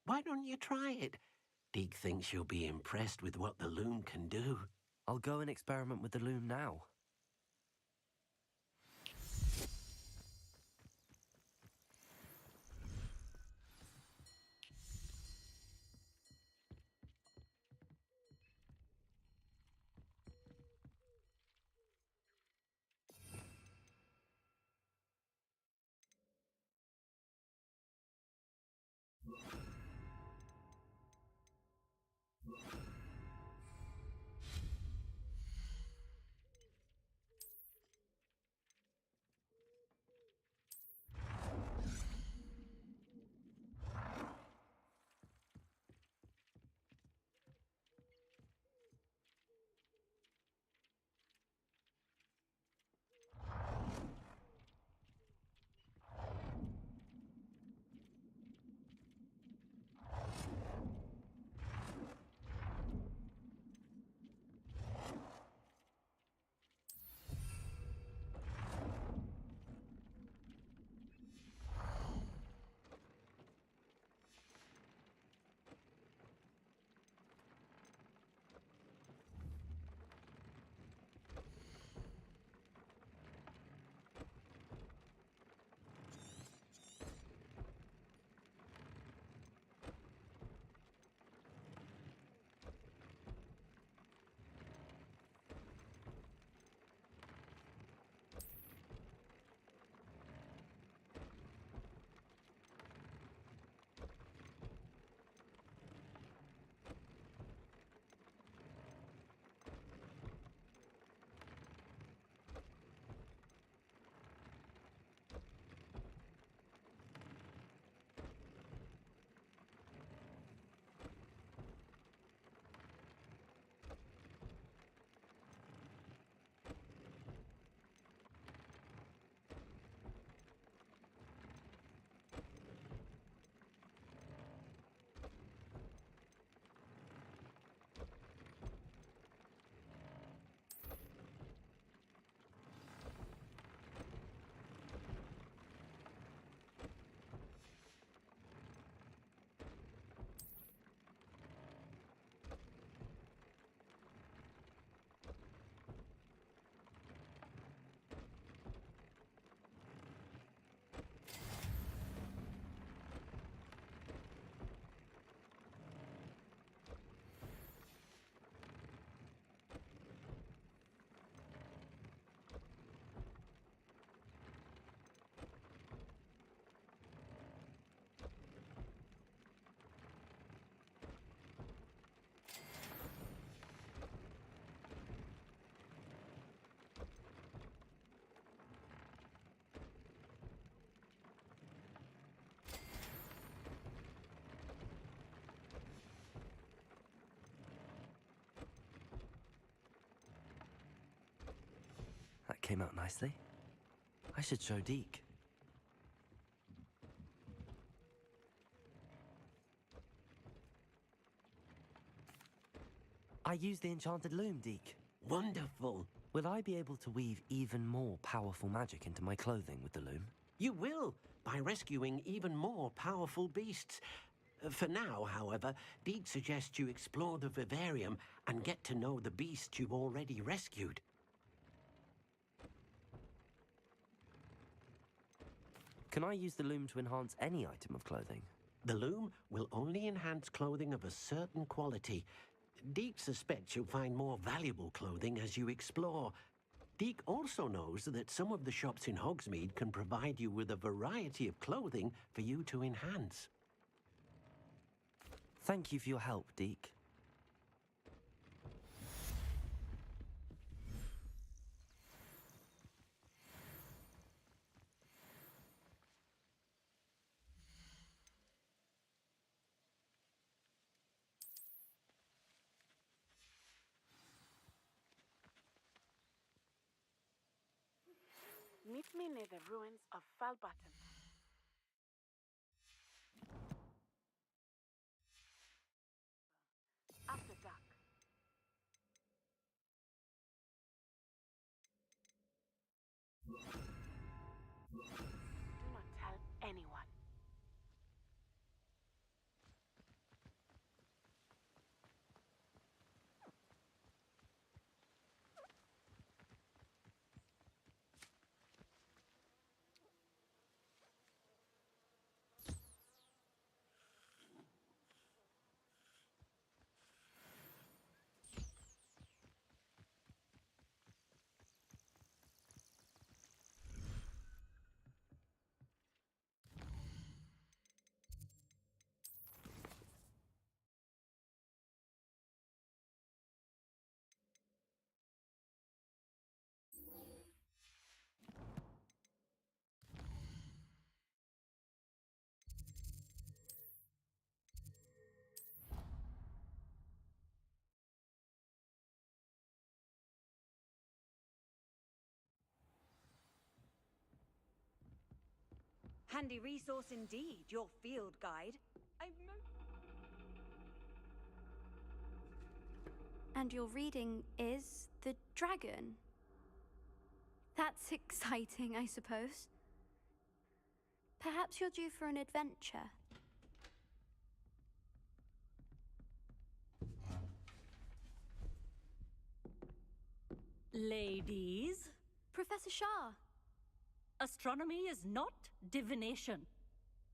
Why don't you try it? Deke thinks you'll be impressed with what the loom can do. I'll go and experiment with the loom now. That came out nicely. I should show Deke. I used the enchanted loom, Deke. Wonderful. Will I be able to weave even more powerful magic into my clothing with the loom? You will, by rescuing even more powerful beasts. For now, however, Deke suggests you explore the vivarium and get to know the beasts you've already rescued. Can I use the loom to enhance any item of clothing? The loom will only enhance clothing of a certain quality. Deke suspects you'll find more valuable clothing as you explore. Deke also knows that some of the shops in Hogsmeade can provide you with a variety of clothing for you to enhance. Thank you for your help, Deke. Meet me near the ruins of Falbutton. After dark. Do not tell anyone. Handy resource indeed, your field guide. And your reading is the dragon. That's exciting, I suppose. Perhaps you're due for an adventure. Ladies, Professor Shah. astronomy is not divination.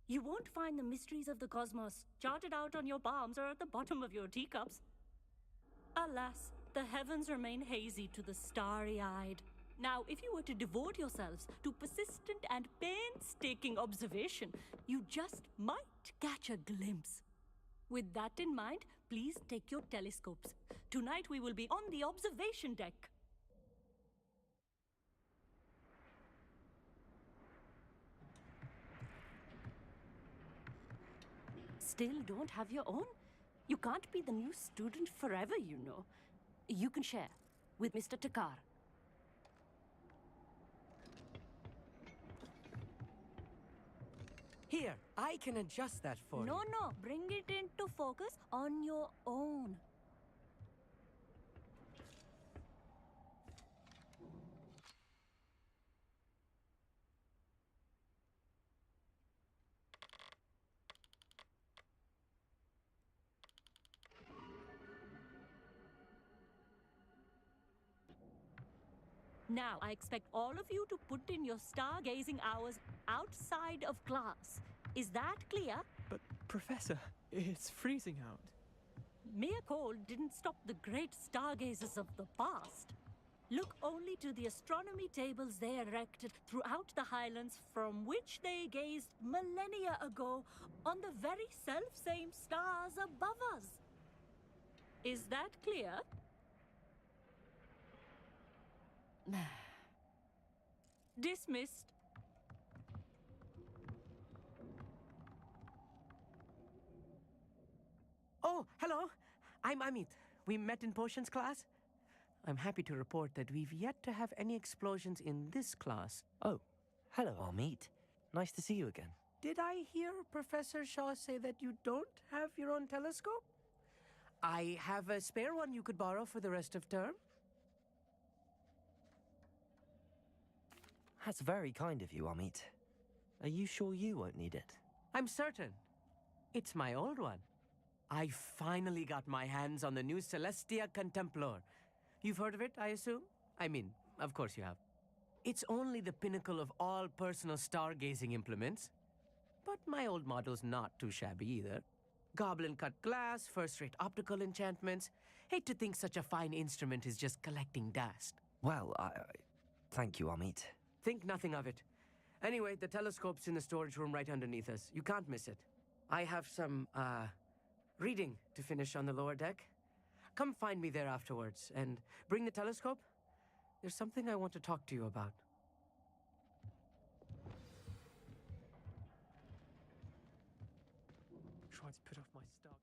You won't find the mysteries of the cosmos charted out on your palms or at the bottom of your teacups. Alas, the heavens remain hazy to the starry-eyed. Now, if you were to devote yourselves to persistent and painstaking observation, you just might catch a glimpse. With that in mind, please take your telescopes. Tonight we will be on the observation deck. Still don't have your own? You can't be the new student forever, you know. You can share with Mr. Takar. Here, I can adjust that for you. No, bring it into focus on your own. Now, I expect all of you to put in your stargazing hours outside of class. Is that clear? But, Professor, it's freezing out. Mere cold didn't stop the great stargazers of the past. Look only to the astronomy tables they erected throughout the highlands from which they gazed millennia ago on the very self-same stars above us. Is that clear? Dismissed. Oh, hello. I'm Amit. We met in potions class. I'm happy to report that we've yet to have any explosions in this class. Oh, hello, Amit. Nice to see you again. Did I hear Professor Shaw say that you don't have your own telescope? I have a spare one you could borrow for the rest of term. That's very kind of you, Amit. Are you sure you won't need it? I'm certain. It's my old one. I finally got my hands on the new Celestia Contemplar. You've heard of it, I assume? I mean, of course you have. It's only the pinnacle of all personal stargazing implements. But my old model's not too shabby either. Goblin-cut glass, first-rate optical enchantments. Hate to think such a fine instrument is just collecting dust. Well, thank you, Amit. Think nothing of it. Anyway, the telescope's in the storage room right underneath us. You can't miss it. I have some, reading to finish on the lower deck. Come find me there afterwards, and bring the telescope. There's something I want to talk to you about. Try to put off my stargaze.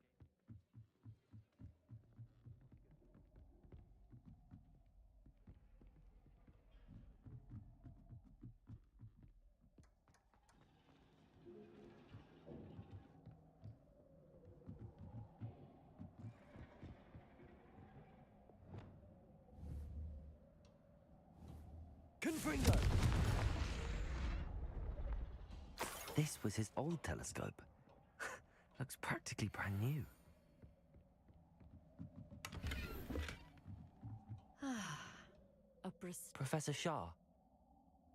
Confringo! This was his old telescope. Looks practically brand new. Professor Shah,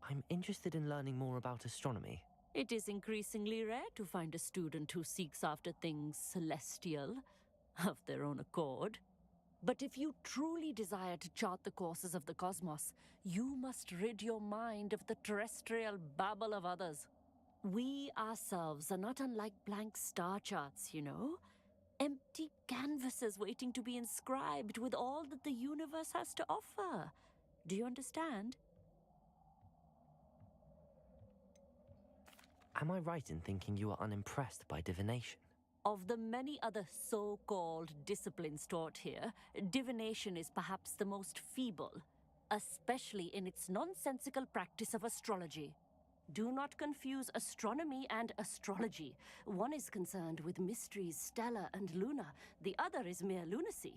I'm interested in learning more about astronomy. It is increasingly rare to find a student who seeks after things celestial, of their own accord. But if you truly desire to chart the courses of the cosmos, you must rid your mind of the terrestrial babble of others. We ourselves are not unlike blank star charts, you know? Empty canvases waiting to be inscribed with all that the universe has to offer. Do you understand? Am I right in thinking you are unimpressed by divination? Of the many other so-called disciplines taught here, divination is perhaps the most feeble, especially in its nonsensical practice of astrology. Do not confuse astronomy and astrology. One is concerned with mysteries stellar and lunar, the other is mere lunacy.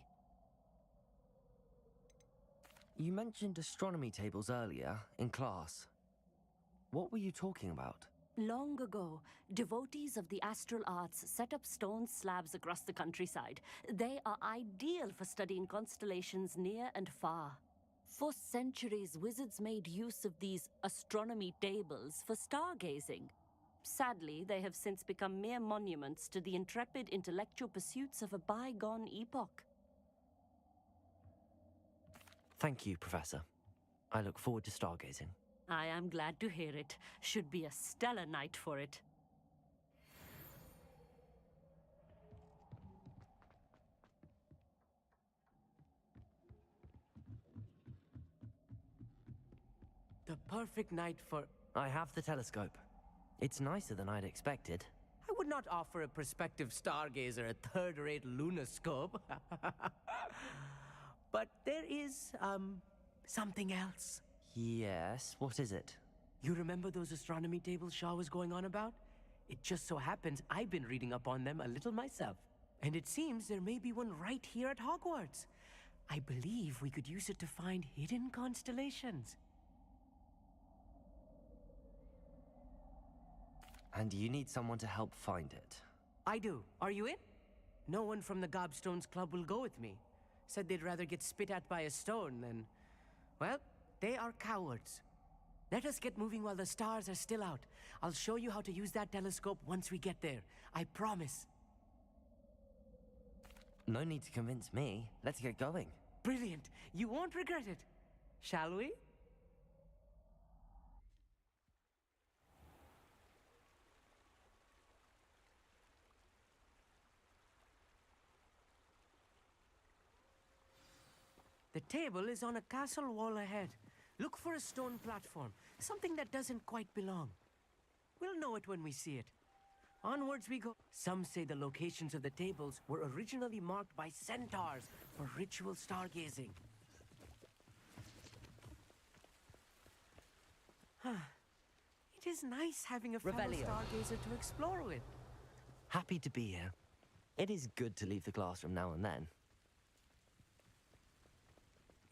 You mentioned astronomy tables earlier, in class. What were you talking about? Long ago, devotees of the astral arts set up stone slabs across the countryside. They are ideal for studying constellations near and far. For centuries, wizards made use of these astronomy tables for stargazing. Sadly, they have since become mere monuments to the intrepid intellectual pursuits of a bygone epoch. Thank you, Professor. I look forward to stargazing. I am glad to hear it. Should be a stellar night for it. The perfect night for... I have the telescope. It's nicer than I'd expected. I would not offer a prospective stargazer a third-rate lunoscope. But there is, something else. Yes, what is it? You remember those astronomy tables Shaw was going on about? It just so happens I've been reading up on them a little myself. And it seems there may be one right here at Hogwarts. I believe we could use it to find hidden constellations. And you need someone to help find it. I do. Are you in? No one from the Gobstones Club will go with me. Said they'd rather get spit at by a stone than... Well, they are cowards. Let us get moving while the stars are still out. I'll show you how to use that telescope once we get there. I promise. No need to convince me. Let's get going. Brilliant. You won't regret it. Shall we? The table is on a castle wall ahead. Look for a stone platform, something that doesn't quite belong. We'll know it when we see it. Onwards we go. Some say the locations of the tables were originally marked by centaurs for ritual stargazing. It is nice having a fellow Revelio. stargazer to explore with. Happy to be here. It is good to leave the classroom now and then.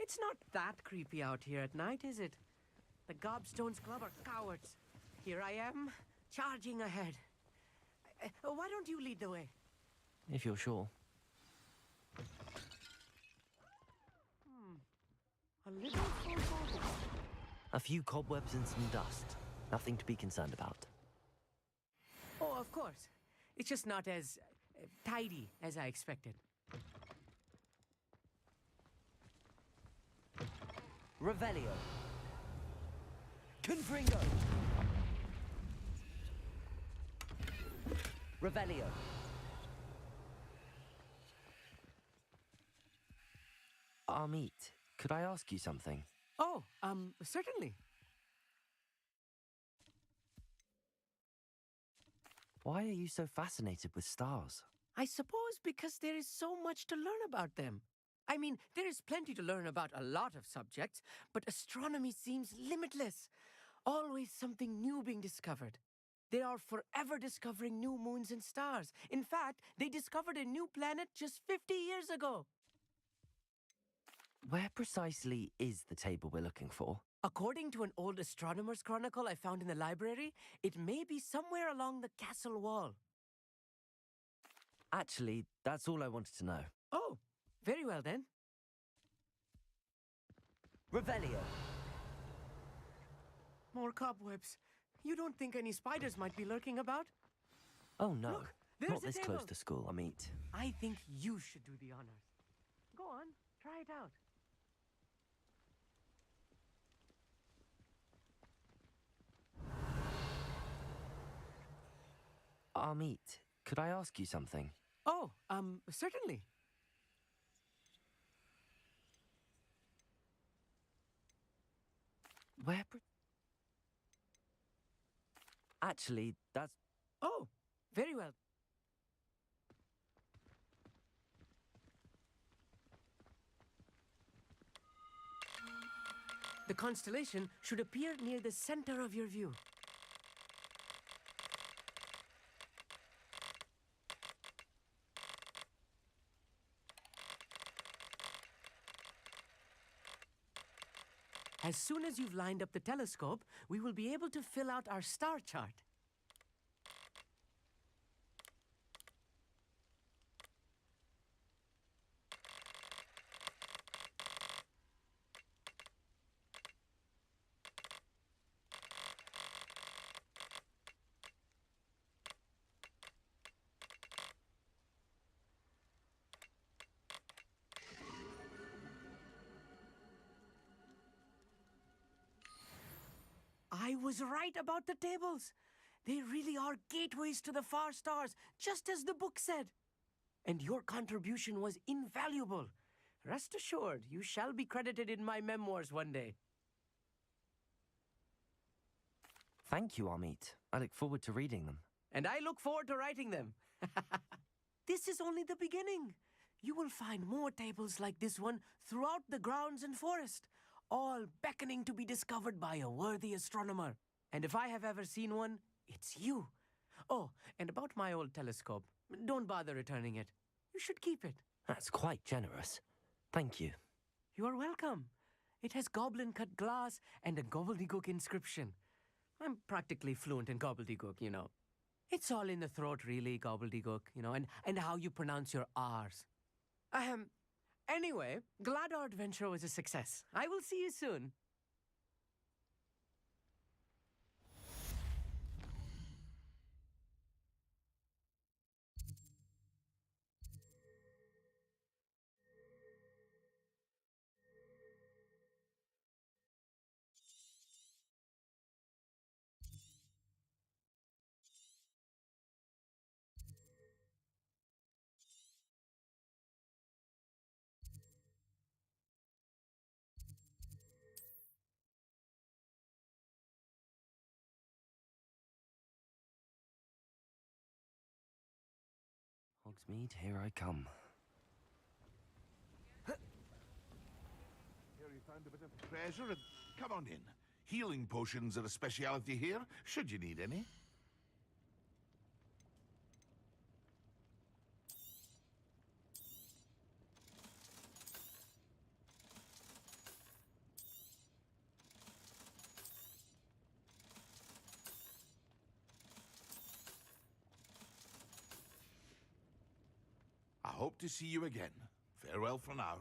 It's not that creepy out here at night, is it? The Gobstones Club are cowards. Here I am, charging ahead. Why don't you lead the way? If you're sure. A little foreboding. A few cobwebs and some dust. Nothing to be concerned about. Oh, of course. It's just not as tidy as I expected. Revelio. Confringo. Revelio. Amit, could I ask you something? Oh, certainly. Why are you so fascinated with stars? I suppose because there is so much to learn about them. I mean, there is plenty to learn about a lot of subjects, but astronomy seems limitless. Always something new being discovered. They are forever discovering new moons and stars. In fact, they discovered a new planet just 50 years ago. Where precisely is the table we're looking for? According to an old astronomer's chronicle I found in the library, it may be somewhere along the castle wall. Actually, that's all I wanted to know. Oh, very well then. Revelio. More cobwebs. You don't think any spiders might be lurking about? Oh no, Look, there's not a this table. close to school, Amit. I think you should do the honors. Go on, try it out. Amit, could I ask you something? Oh, certainly. Where... Actually, that's... Oh, very well. The constellation should appear near the center of your view. As soon as you've lined up the telescope, we will be able to fill out our star chart. I was right about the tables. They really are gateways to the far stars, just as the book said. And your contribution was invaluable. Rest assured, you shall be credited in my memoirs one day. Thank you, Amit. I look forward to reading them. And I look forward to writing them. This is only the beginning. You will find more tables like this one throughout the grounds and forest, all beckoning to be discovered by a worthy astronomer. And if I have ever seen one, it's you. Oh, and about my old telescope, don't bother returning it. You should keep it. That's quite generous. Thank you. You are welcome. It has goblin-cut glass and a gobbledygook inscription. I'm practically fluent in gobbledygook, you know. It's all in the throat, really, gobbledygook, you know, and how you pronounce your R's. Anyway, glad our adventure was a success. I will see you soon. Hogsmeade, here I come. Here you found a bit of treasure, and come on in. Healing potions are a speciality here, should you need any. I hope to see you again. Farewell for now.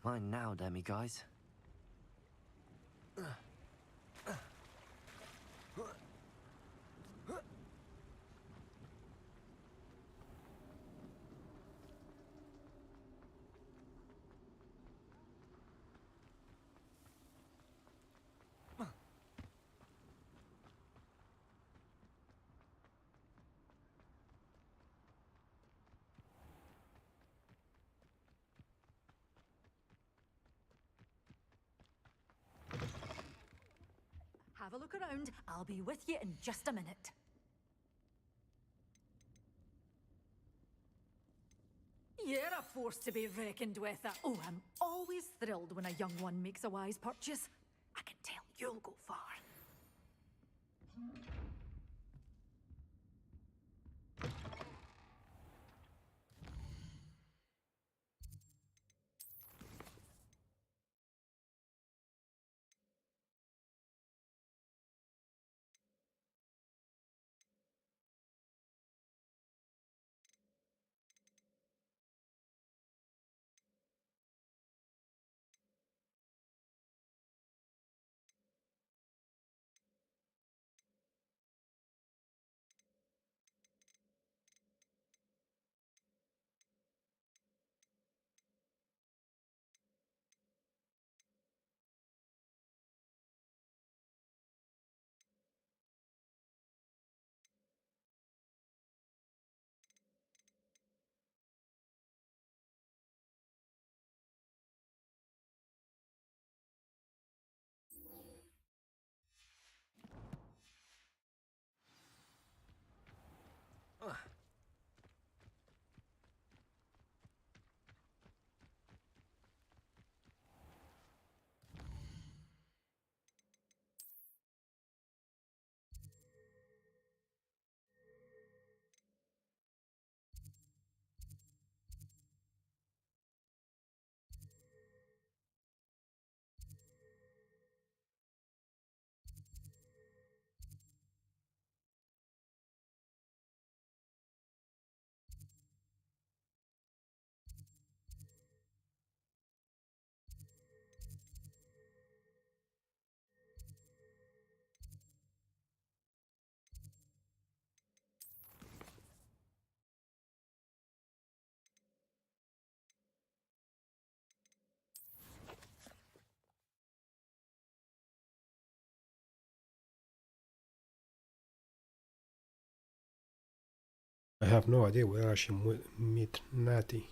Mine now, demi guys. Have a look around. I'll be with you in just a minute. You're a force to be reckoned with. Oh, I'm always thrilled when a young one makes a wise purchase. I can tell you'll go far. I have no idea where I should meet Natty.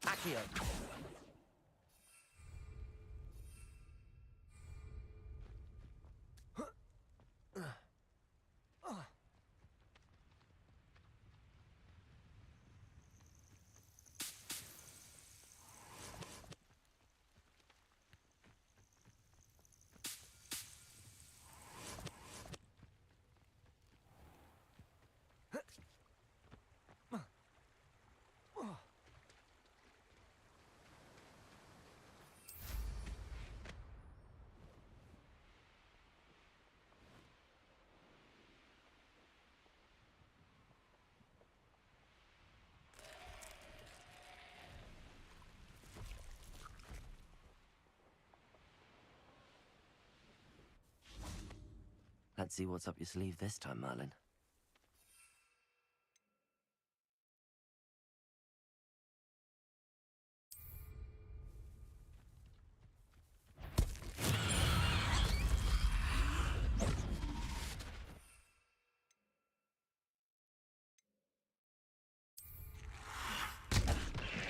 Accio. Let's see what's up your sleeve this time, Merlin.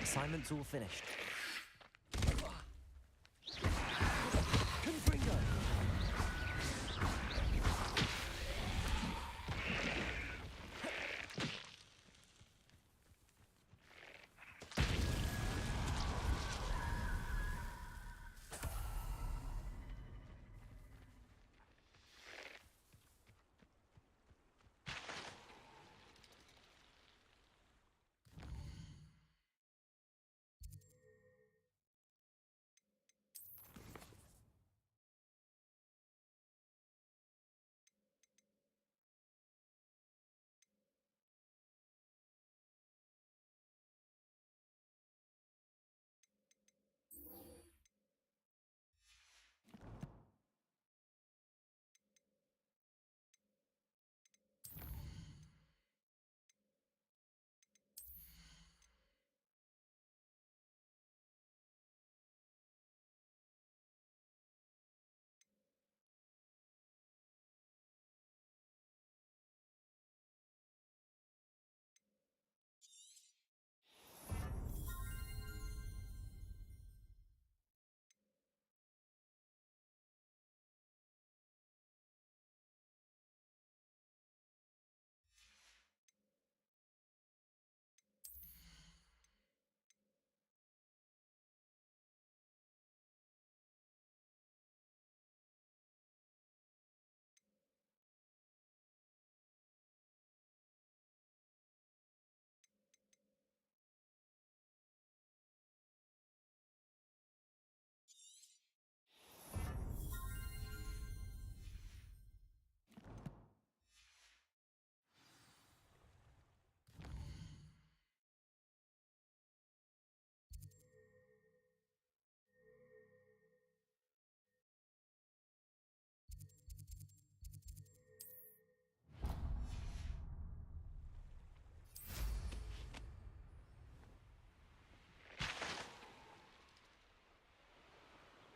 Assignment's all finished.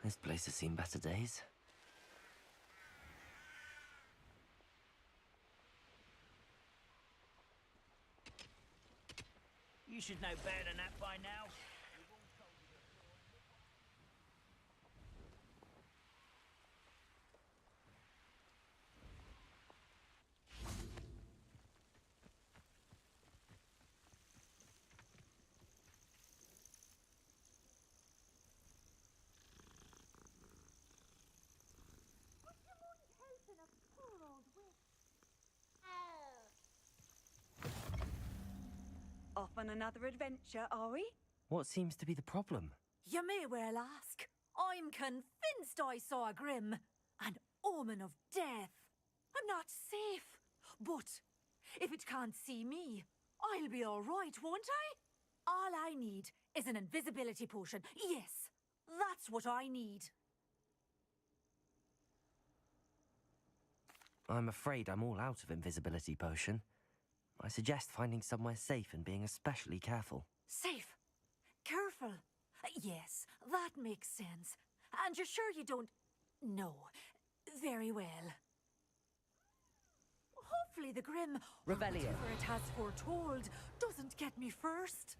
This place has seen better days. You should know better than that by now. Off on another adventure, are we? What seems to be the problem? You may well ask. I'm convinced I saw a Grim, an omen of death. I'm not safe. But if it can't see me, I'll be all right, won't I? All I need is an invisibility potion. Yes, that's what I need. I'm afraid I'm all out of invisibility potion. I suggest finding somewhere safe and being especially careful. Safe? Careful? Yes, that makes sense. And you're sure you don't... No. Very well. Hopefully the Grim, Revelio. whatever it has foretold, doesn't get me first.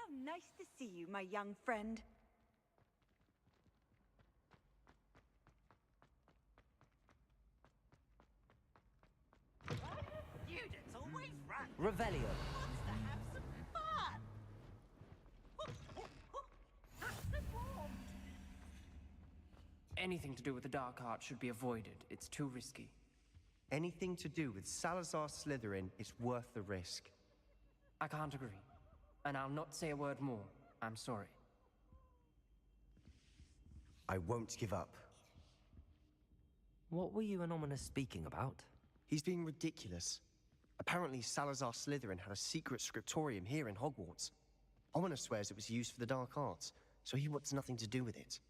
How nice to see you, my young friend. Students always run. Revelio. Wants to have some fun. Transformed. Anything to do with the dark art should be avoided. It's too risky. Anything to do with Salazar Slytherin is worth the risk. I can't agree. And I'll not say a word more. I'm sorry. I won't give up. What were you and Ominous speaking about? He's being ridiculous. Apparently Salazar Slytherin had a secret scriptorium here in Hogwarts. Ominous swears it was used for the dark arts, so he wants nothing to do with it.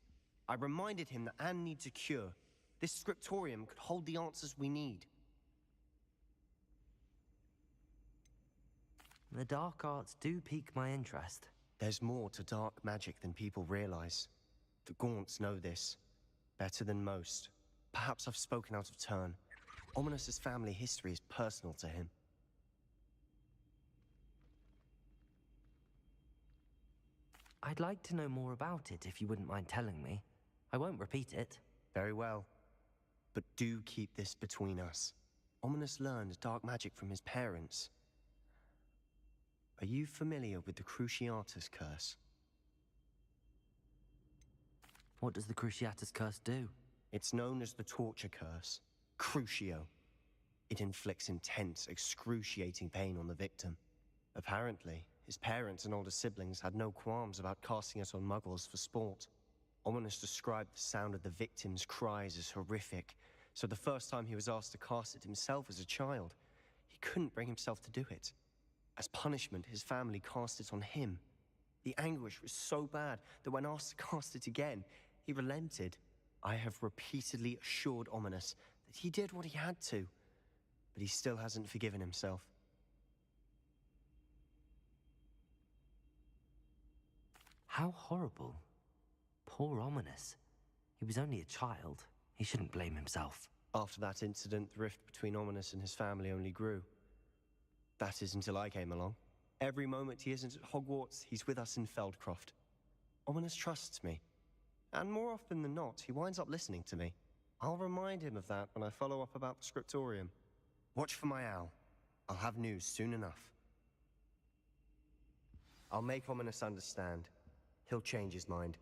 I reminded him that Anne needs a cure. This scriptorium could hold the answers we need. The dark arts do pique my interest. There's more to dark magic than people realize. The Gaunts know this. Better than most. Perhaps I've spoken out of turn. Ominous's family history is personal to him. I'd like to know more about it if you wouldn't mind telling me. I won't repeat it. Very well. But do keep this between us. Ominous learned dark magic from his parents. Are you familiar with the Cruciatus Curse? What does the Cruciatus Curse do? It's known as the Torture Curse. Crucio. It inflicts intense, excruciating pain on the victim. Apparently, his parents and older siblings had no qualms about casting it on muggles for sport. Ominous described the sound of the victim's cries as horrific, so the first time he was asked to cast it himself as a child, he couldn't bring himself to do it. As punishment, his family cast it on him. The anguish was so bad that when asked to cast it again, he relented. I have repeatedly assured Ominous that he did what he had to, but he still hasn't forgiven himself. How horrible. Poor Ominous. He was only a child. He shouldn't blame himself. After that incident, the rift between Ominous and his family only grew. That is until I came along. Every moment he isn't at Hogwarts, he's with us in Feldcroft. Ominous trusts me. And more often than not, he winds up listening to me. I'll remind him of that when I follow up about the scriptorium. Watch for my owl. I'll have news soon enough. I'll make Ominous understand. He'll change his mind.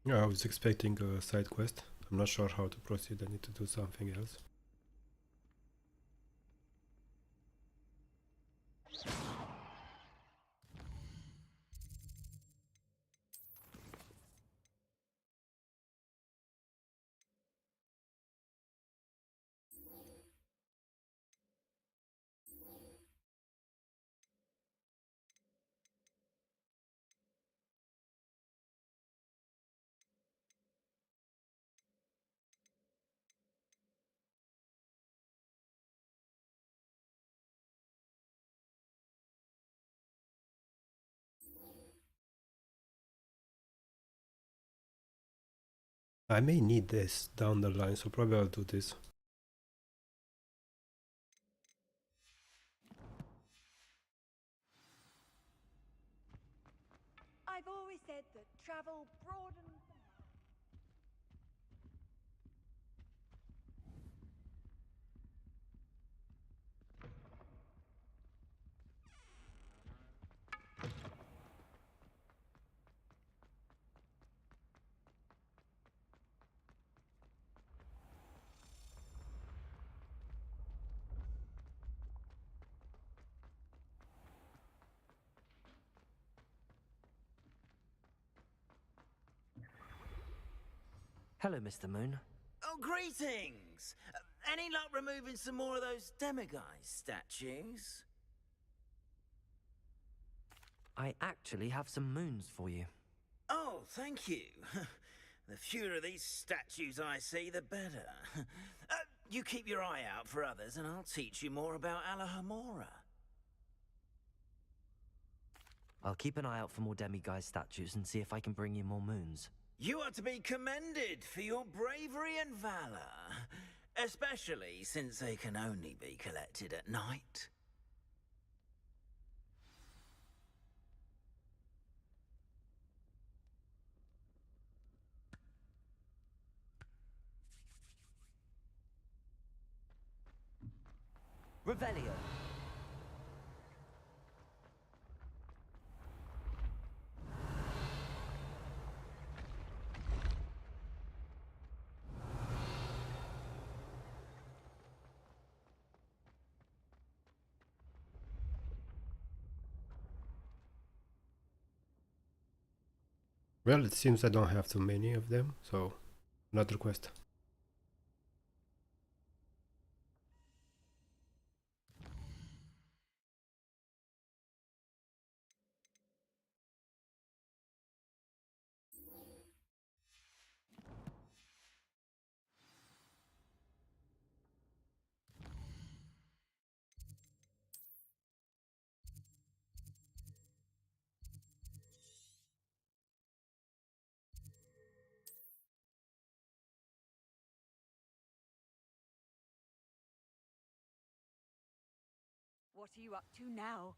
Yeah, I was expecting a side quest. I'm not sure how to proceed. I need to do something else. I may need this down the line, so probably I'll do this. I've always said that travel broadens the mind. Hello, Mr. Moon. Oh, greetings! Any luck removing some more of those demiguise statues? I actually have some moons for you. Oh, thank you. The fewer of these statues I see, the better. You keep your eye out for others, and I'll teach you more about Alohomora. I'll keep an eye out for more demiguise statues and see if I can bring you more moons. You are to be commended for your bravery and valor, especially since they can only be collected at night. Revelio. Well, it seems I don't have too many of them, so another quest. What are you up to now?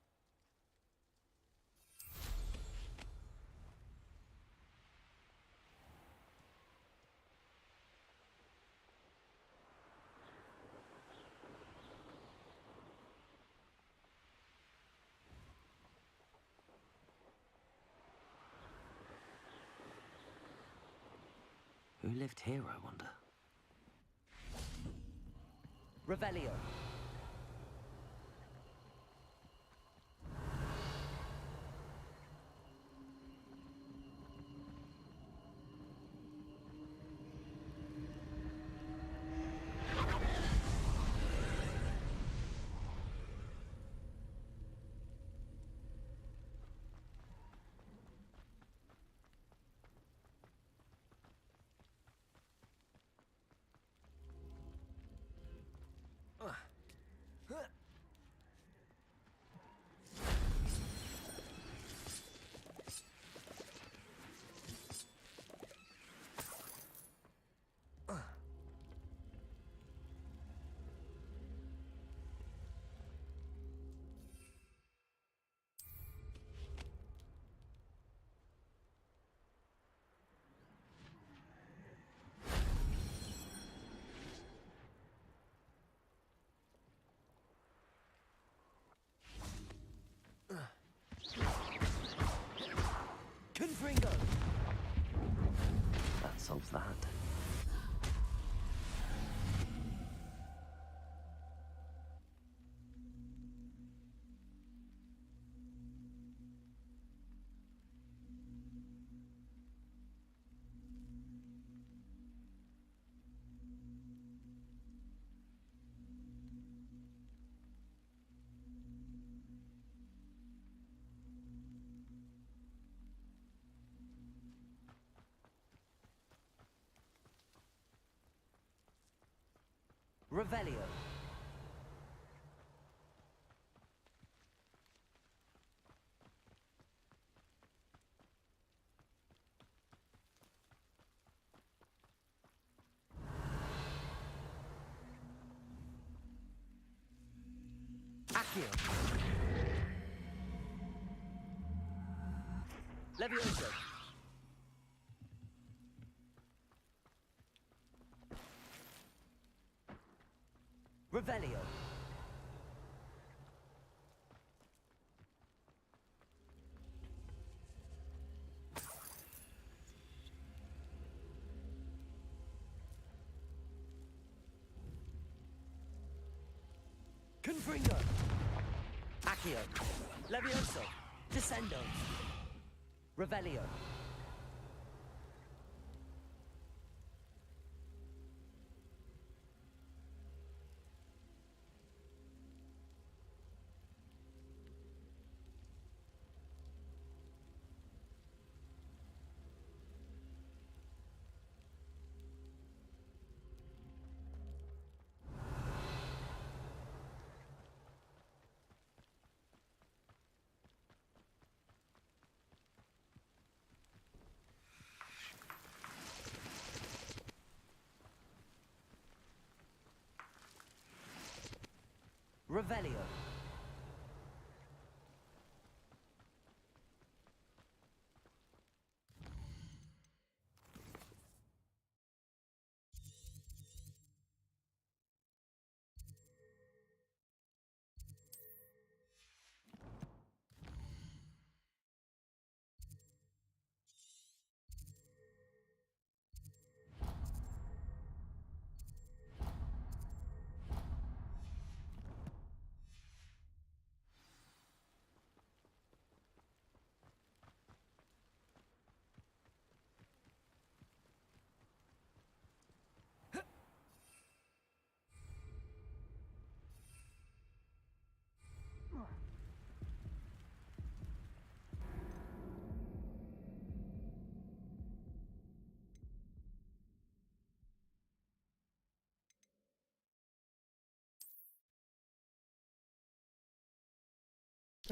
Who lived here, I wonder? Revelio. that. Revelio. Accio. Levioso. Revelio. Confringo. Accio. Levioso. Descendo. Revelio. Revelio.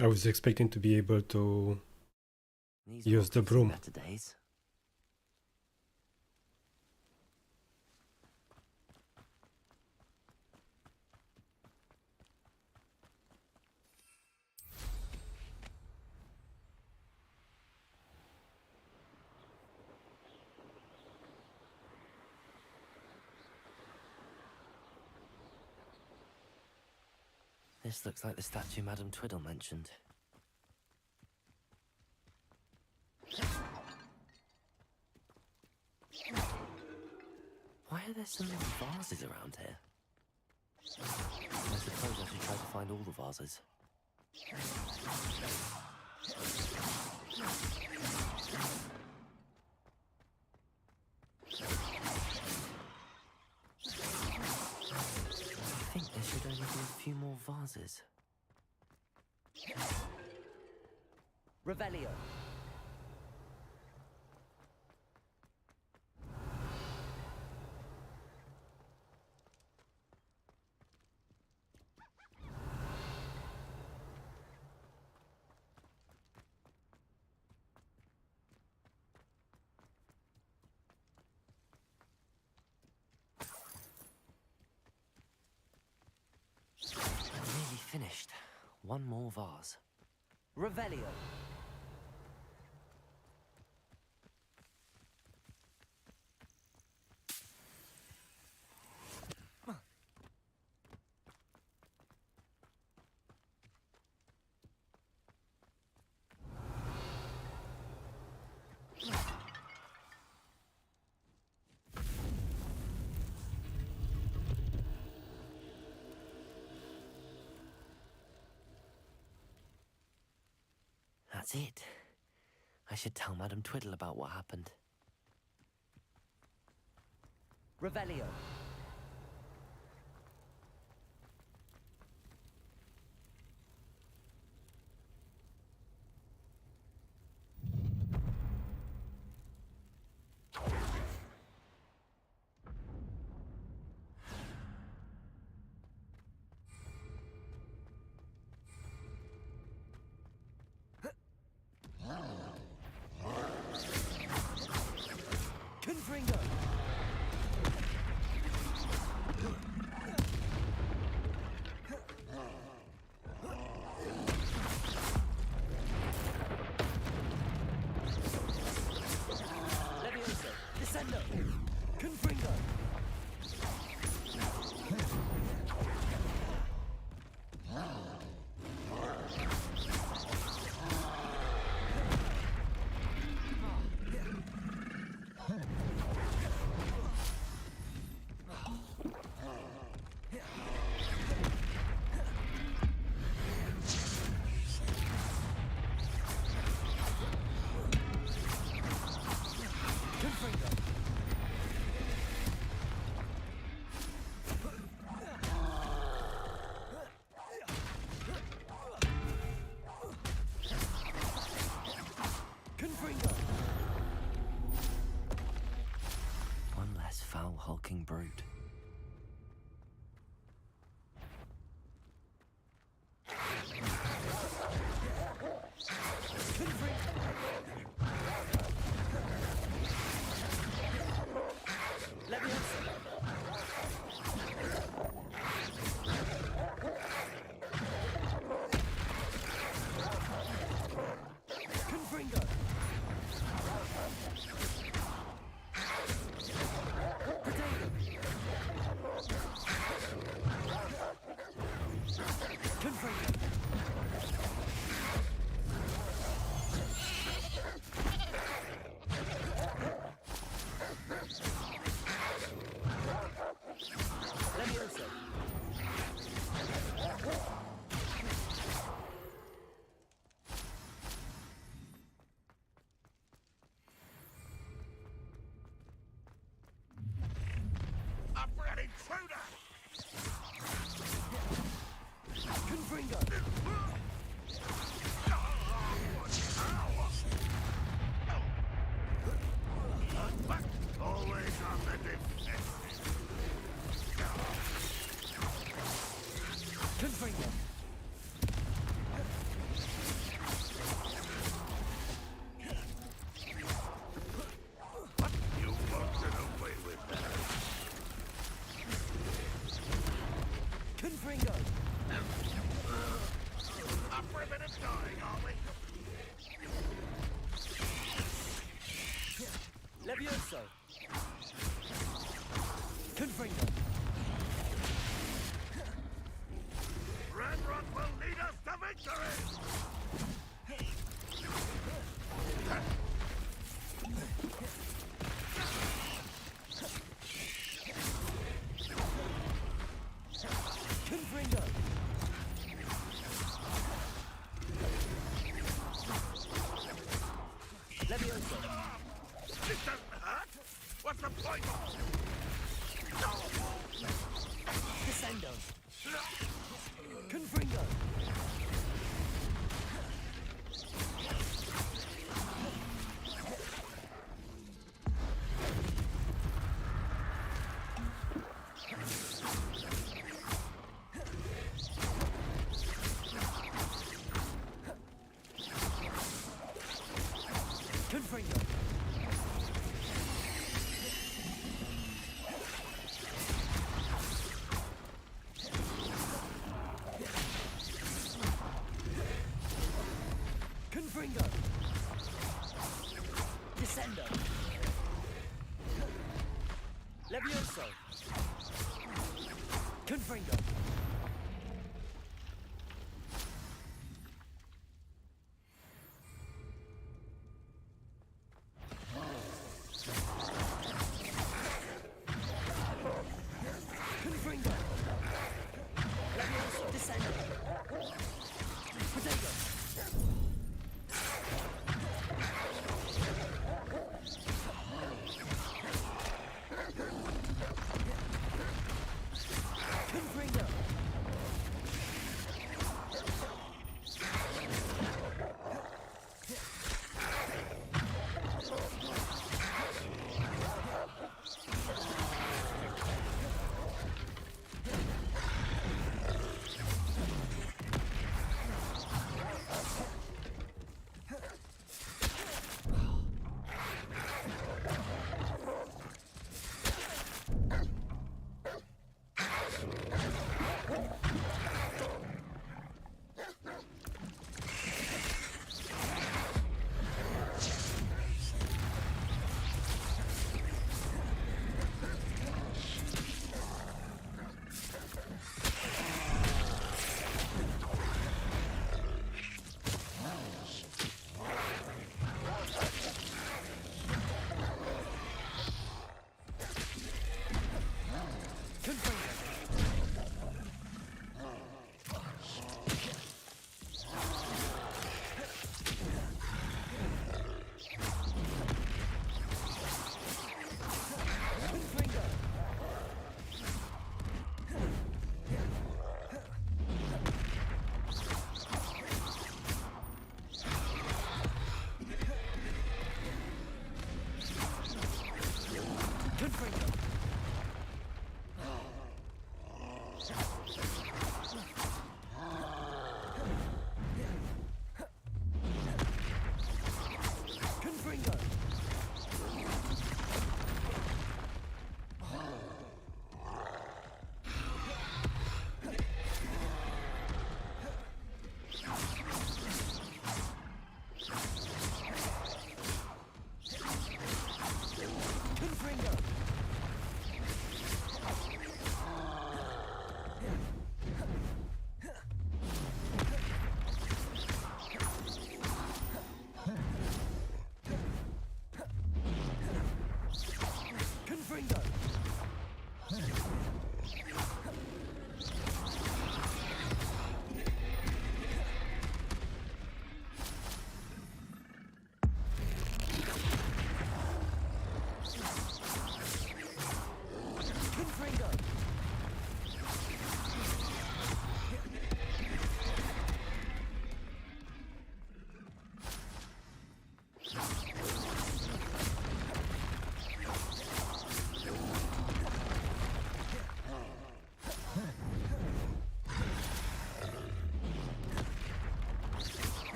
I was expecting to be able to use the broom. Better days. This looks like the statue Madame Twiddle mentioned. Why are there so many vases around here? I suppose I should try to find all the vases. I think there should only be a few more vases. Revelio. I'm nearly finished. One more vase. Revelio. that's it. I should tell Madame Twiddle about what happened. Revelio. Confringo. Levioso. Descendo. Confringo. One less foul hulking brute. Levioso. Confringo. Renrod will lead us to victory! Confringo. Levioso. This doesn't hurt! What's the point? Descendo. Confringo. Confringo.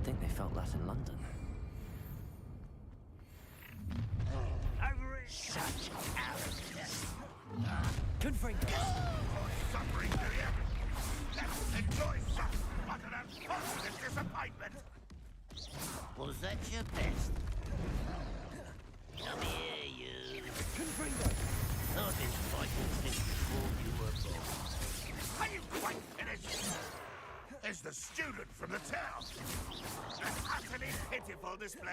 think they felt that in London. Over it! Such arrogance! Confringo! Suffering, do you? Let's enjoy some mutton and positive disappointment. Was that your best? Come here, you. Confringo! I've been fighting since before you were born. Are you quite finished? There's the student from the town. An utterly pitiful display.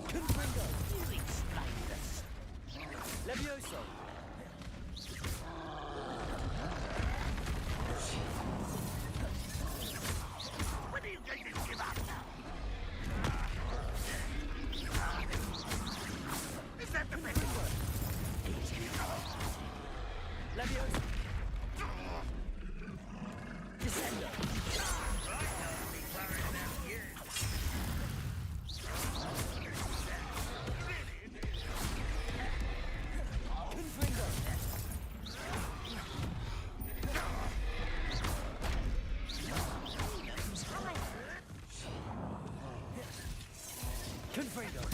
Confringo! You explain this. Levioso! When are you going to give up? Is that the best? Levioso! Descendo! Confringo!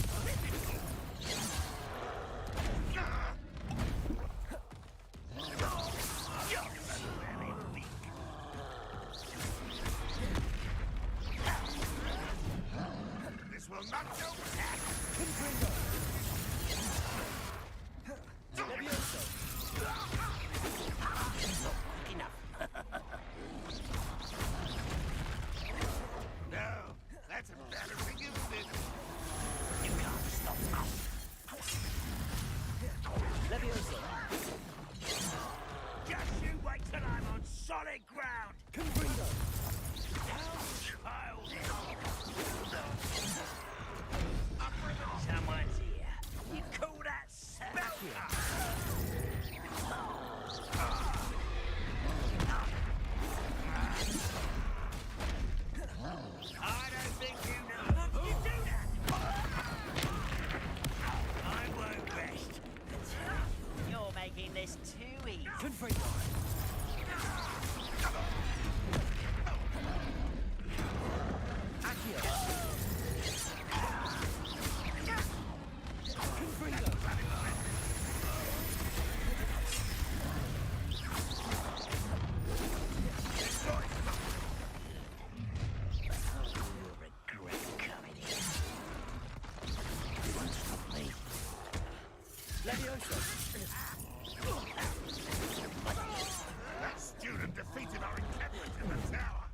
This will not do. Confringo! Levioso! Not quick enough. No, that's embarrassing, isn't it? You can't stop us. Levioso! Just you wait till I'm on solid ground. Confringo! How childish. Someone's here. You call that spell? I don't think you know. You do that. I won't rest. You're making this too easy. Confringo! Accio! Confringo! You'll regret coming here. You won't stop me. Levioso! That student defeated our encampment in the tower.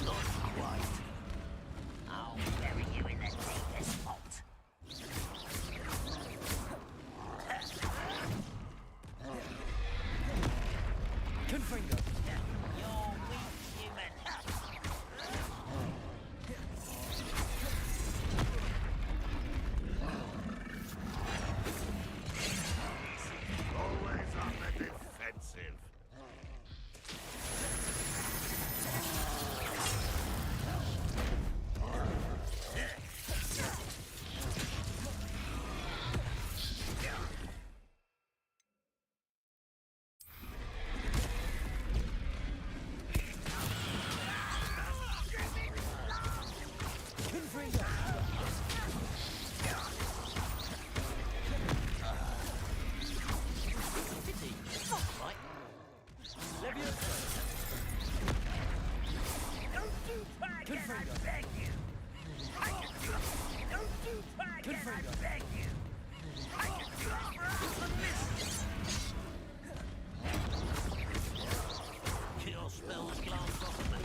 Not quite. I'll bury you in the deepest spot. Confringo! You're weak, human. Always on the defensive. Confringo! Pity. Not quite. Levioso! Don't you try again, I Confringo! beg you. Don't you try again, I Confringo! beg you. I can do it for us. Your spells glance off of me.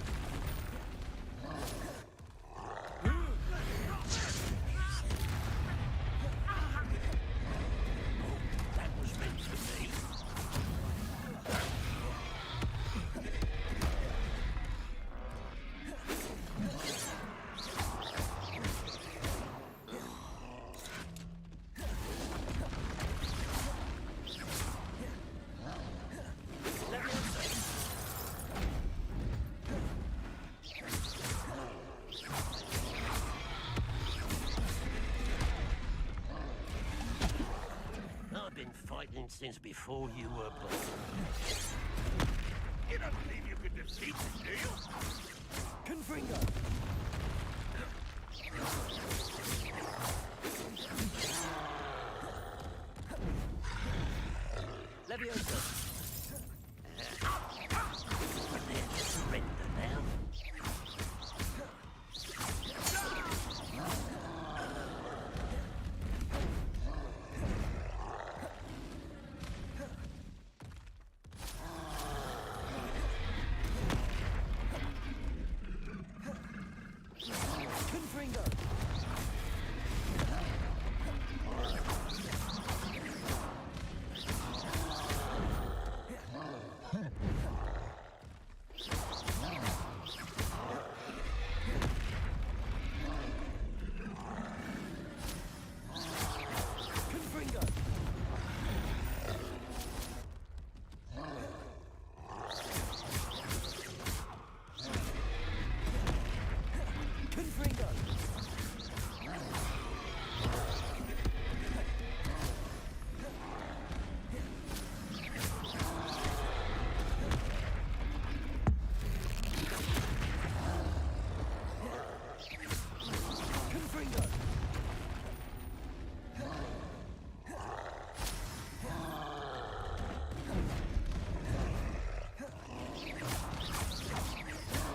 That was meant to be. since before you were born. You don't believe you can defeat me, do you? Confringo! Leviosa! Surrender now. Confringo! Confringo! Confringo!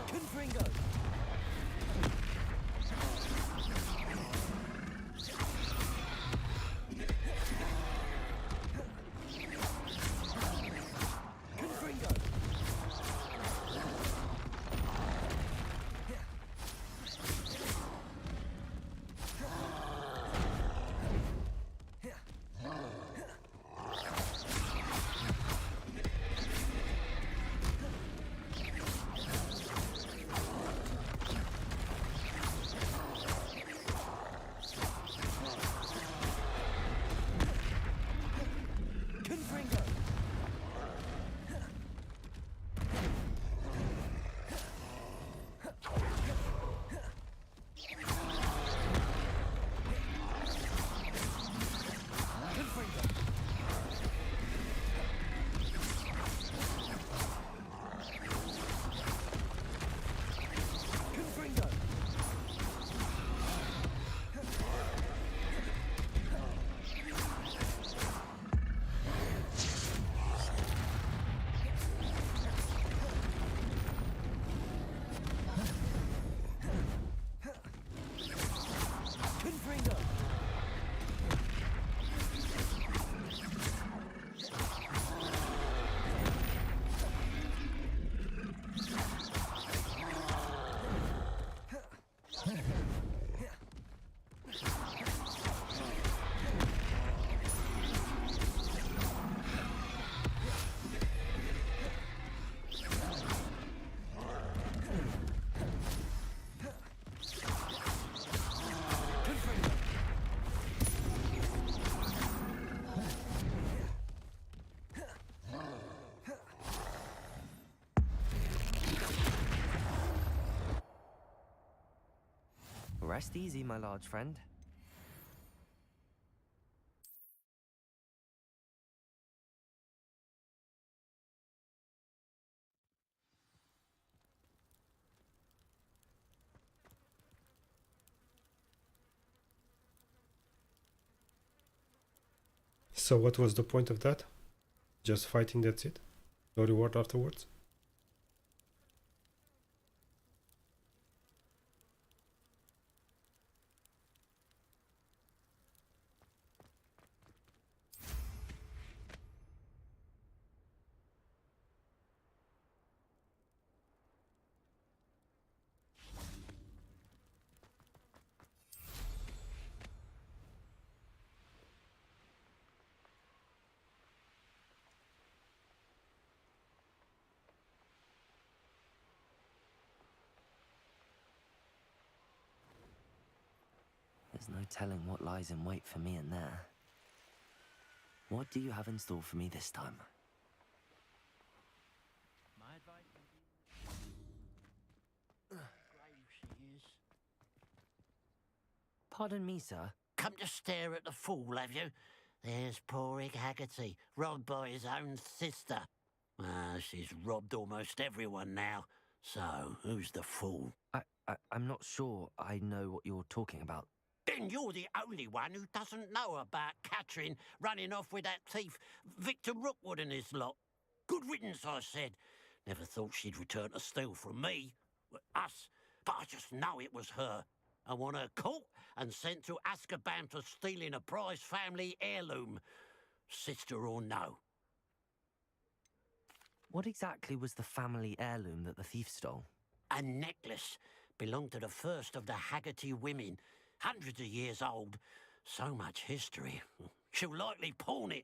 Confringo! Confringo! Confringo! Confringo! Confringo! Confringo! Confringo! Rest easy, my large friend. So what was the point of that? Just fighting, that's it? No reward afterwards? There's no telling what lies in wait for me in there. What do you have in store for me this time? My advice she is. Pardon me, sir. Come to stare at the fool, have you? There's poor Ig Haggerty, robbed by his own sister. She's robbed almost everyone now. So, who's the fool? I'm not sure I know what you're talking about. Then you're the only one who doesn't know about Catherine running off with that thief, Victor Rookwood and his lot. Good riddance, I said. Never thought she'd return to steal from me. Us. But I just know it was her. I want her caught and sent to Azkaban for stealing a prize family heirloom. Sister or no. What exactly was the family heirloom that the thief stole? A necklace. Belonged to the first of the Haggerty women. Hundreds of years old. So much history. She'll likely pawn it.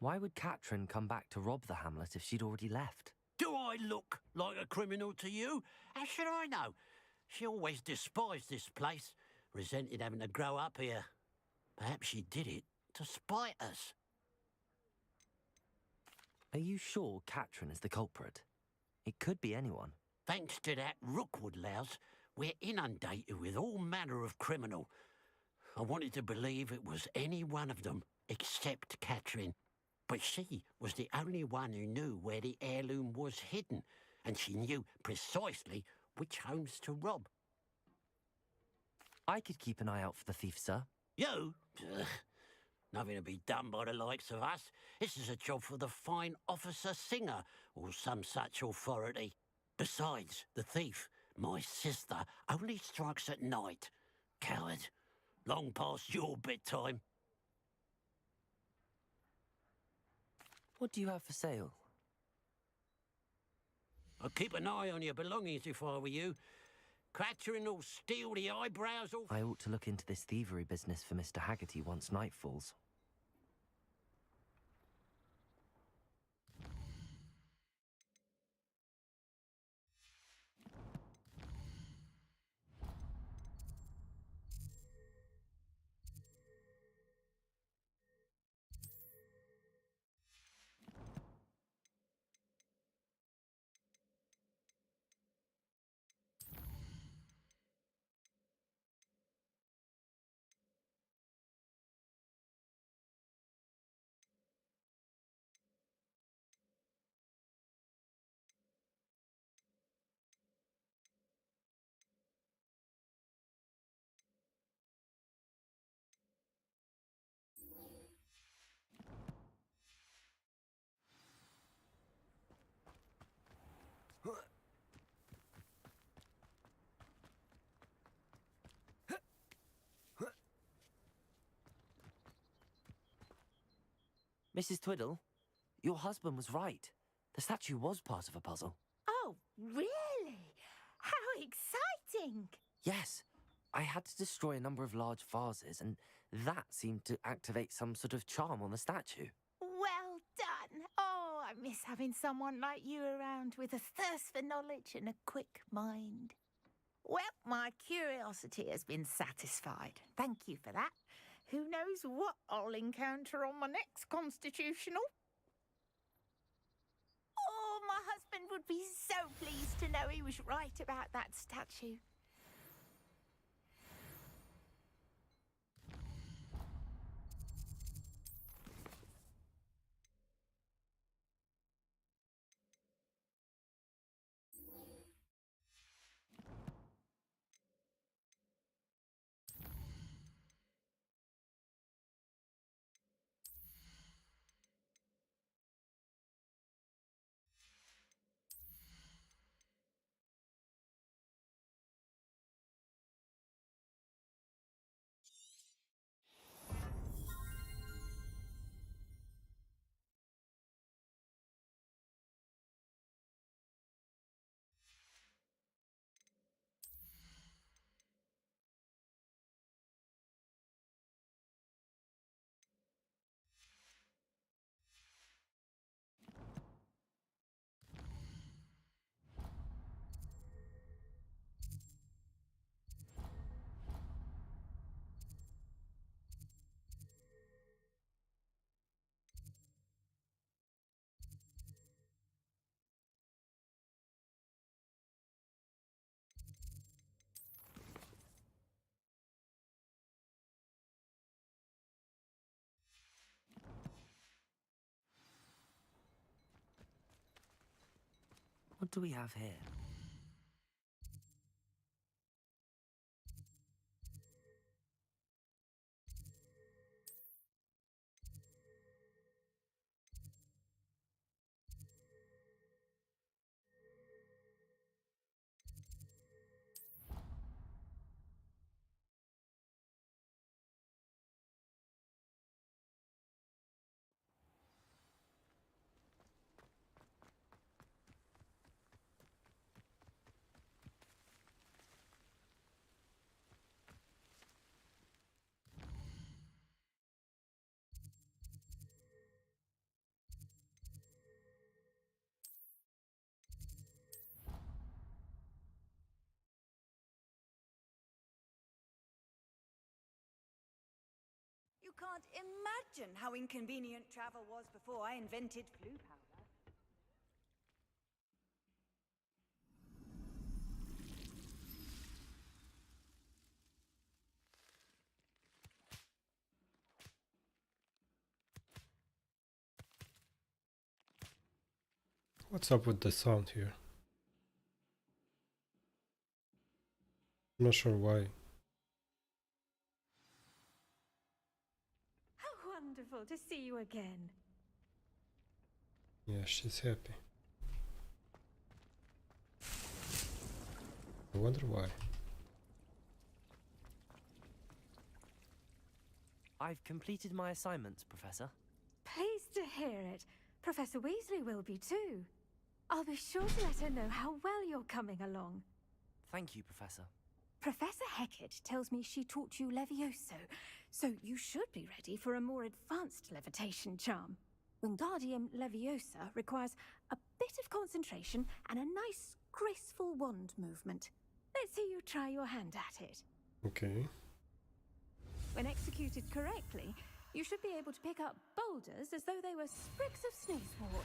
Why would Catherine come back to rob the hamlet if she'd already left? Do I look like a criminal to you? How should I know? She always despised this place, resented having to grow up here. Perhaps she did it to spite us. Are you sure Catherine is the culprit? It could be anyone. Thanks to that Rookwood louse, we're inundated with all manner of criminal. I wanted to believe it was any one of them, except Catherine. But she was the only one who knew where the heirloom was hidden, and she knew precisely which homes to rob. I could keep an eye out for the thief, sir. You? Ugh. Nothing to be done by the likes of us. This is a job for the fine officer Singer, or some such authority. Besides, the thief, my sister, only strikes at night. Coward. Long past your bedtime. What do you have for sale? I'd keep an eye on your belongings if I were you. Catherine will steal the eyebrows off. I ought to look into this thievery business for Mr. Haggerty once night falls. Mrs. Twiddle, your husband was right. The statue was part of a puzzle. Oh, really? How exciting! Yes, I had to destroy a number of large vases, and that seemed to activate some sort of charm on the statue. Well done. Oh, I miss having someone like you around with a thirst for knowledge and a quick mind. Well, my curiosity has been satisfied. Thank you for that. Who knows what I'll encounter on my next constitutional? Oh, my husband would be so pleased to know he was right about that statue. What do we have here? You can't imagine how inconvenient travel was before I invented flu powder. What's up with the sound here? I'm not sure why. How wonderful to see you again. Yeah, she's happy. I wonder why. I've completed my assignments, Professor. Pleased to hear it. Professor Weasley will be too. I'll be sure to let her know how well you're coming along. Thank you, Professor. Professor Hecat tells me she taught you Levioso, so you should be ready for a more advanced levitation charm. Wingardium Leviosa requires a bit of concentration and a nice, graceful wand movement. Let's see you try your hand at it. Okay. When executed correctly, you should be able to pick up boulders as though they were sprigs of sneezewort.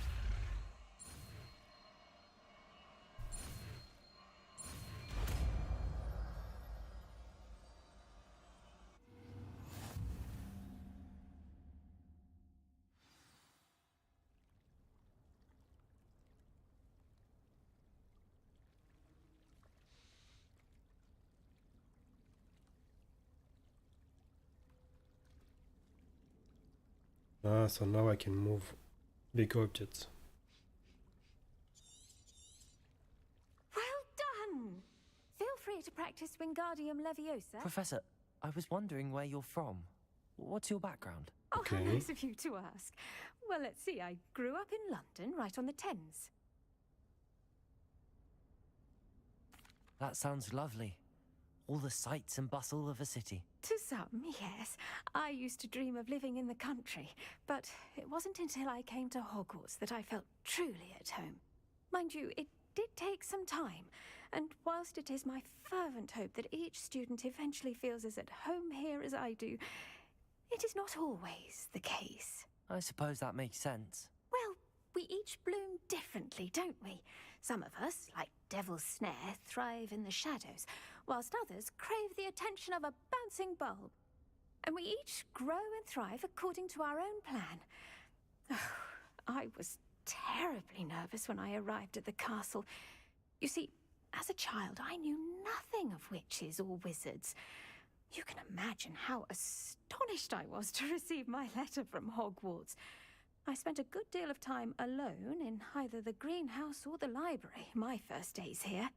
Ah, so now I can move big objects. Well done! Feel free to practice Wingardium Leviosa. Professor, I was wondering where you're from. What's your background? Oh, how nice of you to ask. Well, let's see. I grew up in London, right on the Thames. That sounds lovely. All the sights and bustle of a city. To some, yes. I used to dream of living in the country, but it wasn't until I came to Hogwarts that I felt truly at home. Mind you, it did take some time, and whilst it is my fervent hope that each student eventually feels as at home here as I do, it is not always the case. I suppose that makes sense. Well, we each bloom differently, don't we? Some of us, like Devil's Snare, thrive in the shadows, whilst others crave the attention of a bouncing bulb. And we each grow and thrive according to our own plan. Oh, I was terribly nervous when I arrived at the castle. You see, as a child, I knew nothing of witches or wizards. You can imagine how astonished I was to receive my letter from Hogwarts. I spent a good deal of time alone in either the greenhouse or the library my first days here.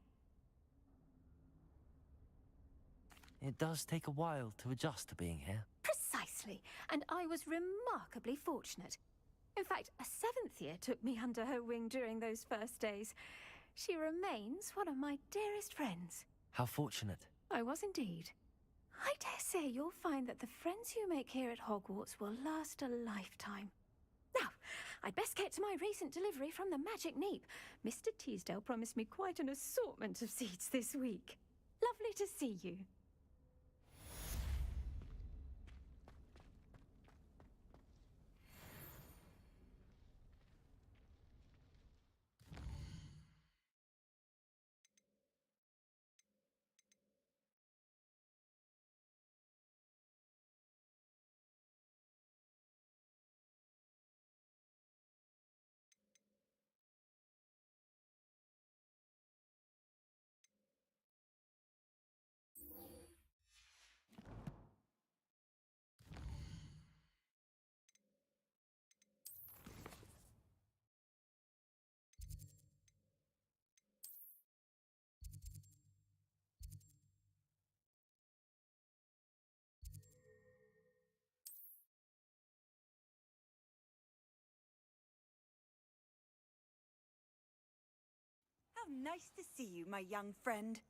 It does take a while to adjust to being here. Precisely, and I was remarkably fortunate. In fact, a seventh year took me under her wing during those first days. She remains one of my dearest friends. How fortunate. I was indeed. I dare say you'll find that the friends you make here at Hogwarts will last a lifetime. Now, I'd best get to my recent delivery from the Magic Neep. Mr. Teasdale promised me quite an assortment of seeds this week. Lovely to see you. How nice to see you, my young friend.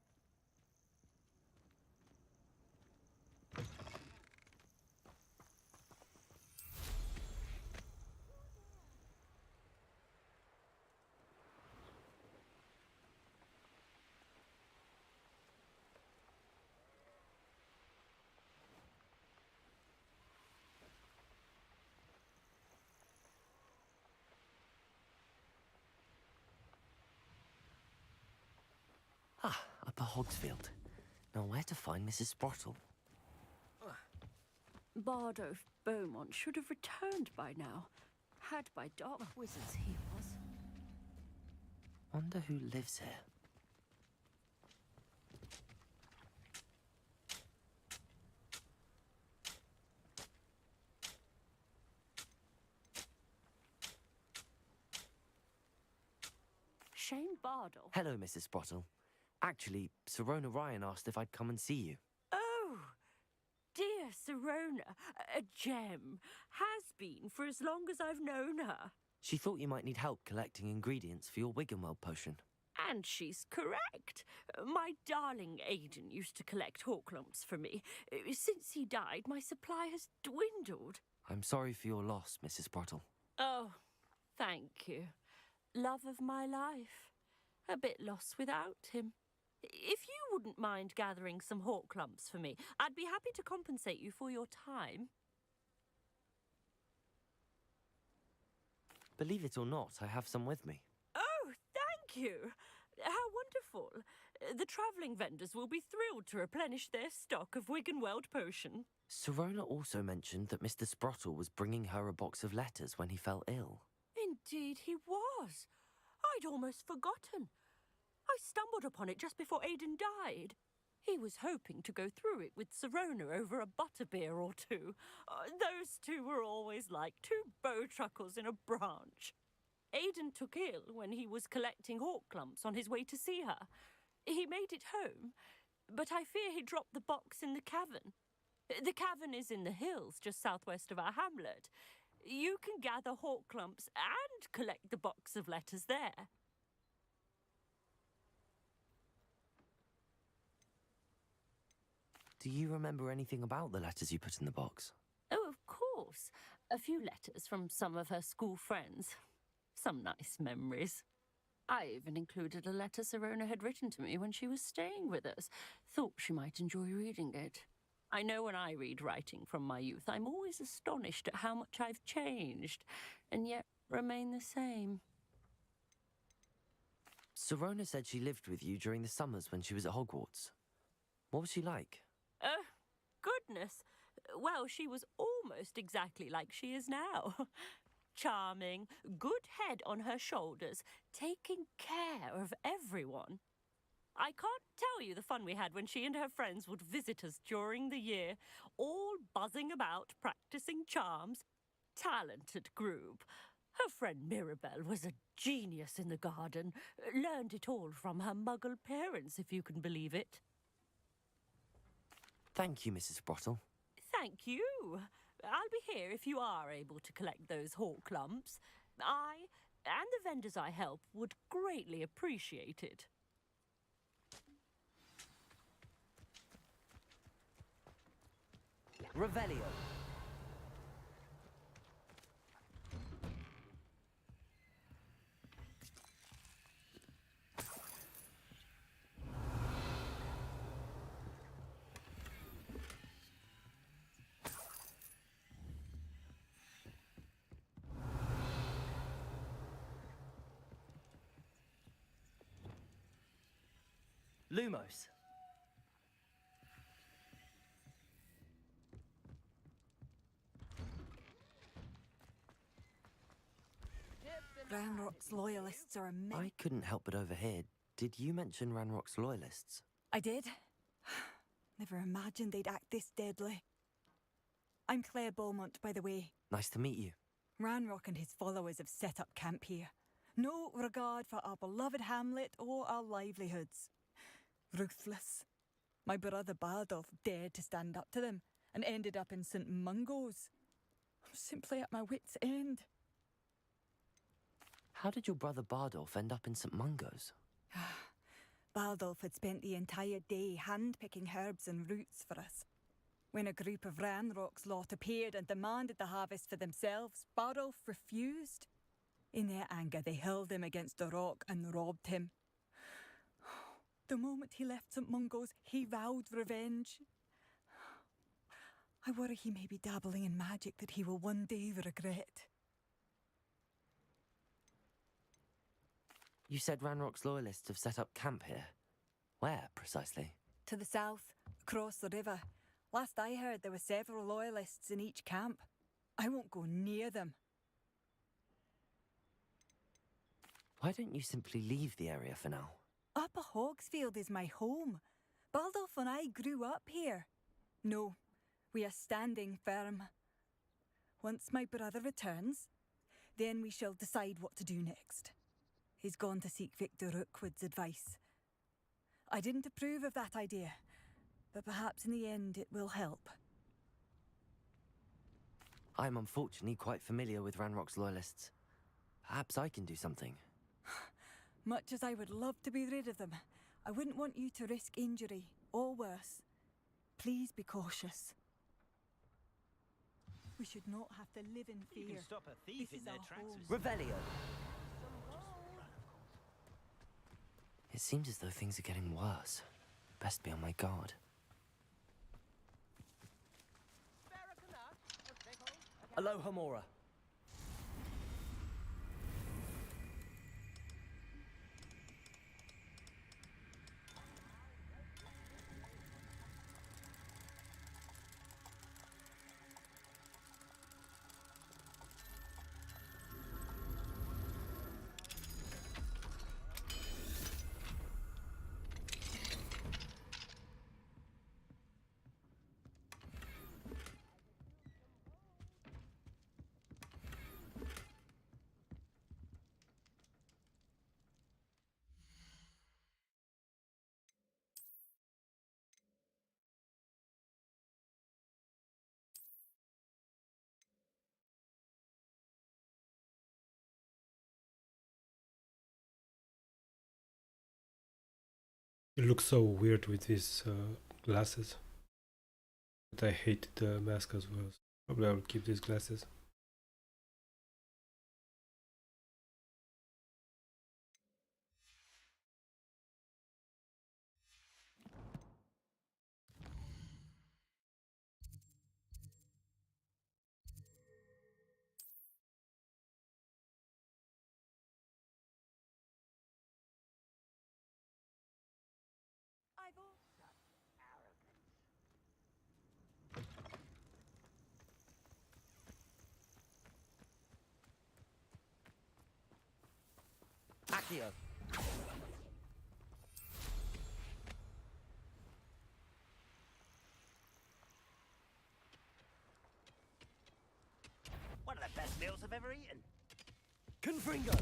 Ah, Upper Hogsfield. Now where to find Mrs. Sprottle? Bardolph Beaumont should have returned by now. Had by dark wizards he was. Wonder who lives here. Shane Bardolph. Hello, Mrs. Sprottle. Actually, Sirona Ryan asked if I'd come and see you. Oh, dear Sirona, a gem. Has been for as long as I've known her. She thought you might need help collecting ingredients for your Wiggenweld potion. And she's correct. My darling Aidan used to collect hawk lumps for me. Since he died, my supply has dwindled. I'm sorry for your loss, Mrs. Sprottle. Oh, thank you. Love of my life. A bit lost without him. If you wouldn't mind gathering some hawk lumps for me, I'd be happy to compensate you for your time. Believe it or not, I have some with me. Oh, thank you. How wonderful. The travelling vendors will be thrilled to replenish their stock of Wiggenweld potion. Sirona also mentioned that Mr. Sprottle was bringing her a box of letters when he fell ill. Indeed he was. I'd almost forgotten. I stumbled upon it just before Aidan died. He was hoping to go through it with Sirona over a butterbeer or two. Those two were always like two bowtruckles in a branch. Aidan took ill when he was collecting hawk lumps on his way to see her. He made it home, but I fear he dropped the box in the cavern. The cavern is in the hills just southwest of our hamlet. You can gather hawk lumps and collect the box of letters there. Do you remember anything about the letters you put in the box? Oh, of course. A few letters from some of her school friends. Some nice memories. I even included a letter Sirona had written to me when she was staying with us. Thought she might enjoy reading it. I know when I read writing from my youth, I'm always astonished at how much I've changed, and yet remain the same. Sirona said she lived with you during the summers when she was at Hogwarts. What was she like? Goodness. Well, she was almost exactly like she is now. Charming, good head on her shoulders, taking care of everyone. I can't tell you the fun we had when she and her friends would visit us during the year, all buzzing about, practicing charms. Talented group. Her friend Mirabelle was a genius in the garden. Learned it all from her muggle parents, if you can believe it. Thank you, Mrs. Sprottle. Thank you. I'll be here if you are able to collect those hawk lumps. I and the vendors I help would greatly appreciate it. Revelio. Lumos. Ranrock's loyalists are immense. I couldn't help but overhear. Did you mention Ranrock's loyalists? I did. Never imagined they'd act this deadly. I'm Claire Beaumont, by the way. Nice to meet you. Ranrock and his followers have set up camp here. No regard for our beloved hamlet or our livelihoods. Ruthless. My brother Bardolph dared to stand up to them and ended up in St. Mungo's. I'm simply at my wit's end. How did your brother Bardolph end up in St. Mungo's? Baldolf had spent the entire day hand-picking herbs and roots for us. When a group of Ranrock's lot appeared and demanded the harvest for themselves, Baldolf refused. In their anger, they hurled him against a rock and robbed him. The moment he left St. Mungo's, he vowed revenge. I worry he may be dabbling in magic that he will one day regret. You said Ranrock's loyalists have set up camp here. Where, precisely? To the south, across the river. Last I heard, there were several loyalists in each camp. I won't go near them. Why don't you simply leave the area for now? Upper Hogsfield is my home. Baldolf and I grew up here. No, we are standing firm. Once my brother returns, then we shall decide what to do next. He's gone to seek Victor Rookwood's advice. I didn't approve of that idea, but perhaps in the end it will help. I'm unfortunately quite familiar with Ranrock's loyalists. Perhaps I can do something. Much as I would love to be rid of them, I wouldn't want you to risk injury, or worse. Please be cautious. We should not have to live in fear. You can stop a thief in their tracks. Revelio! It seems as though things are getting worse. Best be on my guard. Alohomora. It looks so weird with these glasses. But I hate the mask as well. So probably I'll keep these glasses. Accio. One of the best meals I've ever eaten. Confringo.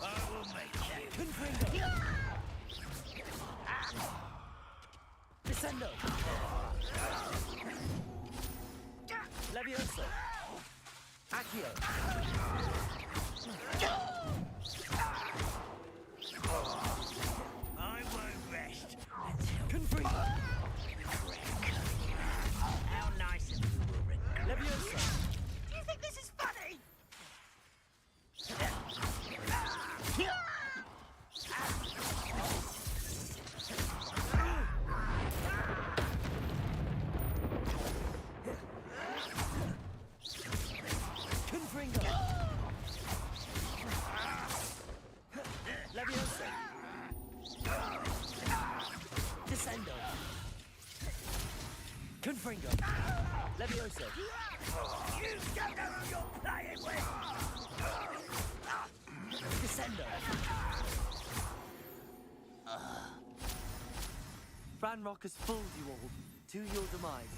I will make you. Confringo. Descendo. Levioso. Accio. I won't rest until Confringo. How nice of you, Ulrich. Levioso. Do you think this is funny? Confringo. Levioso. Descendo. Confringo. Levioso. You don't know who you're playing with! Descendo. Ranrock has fooled you all to your demise.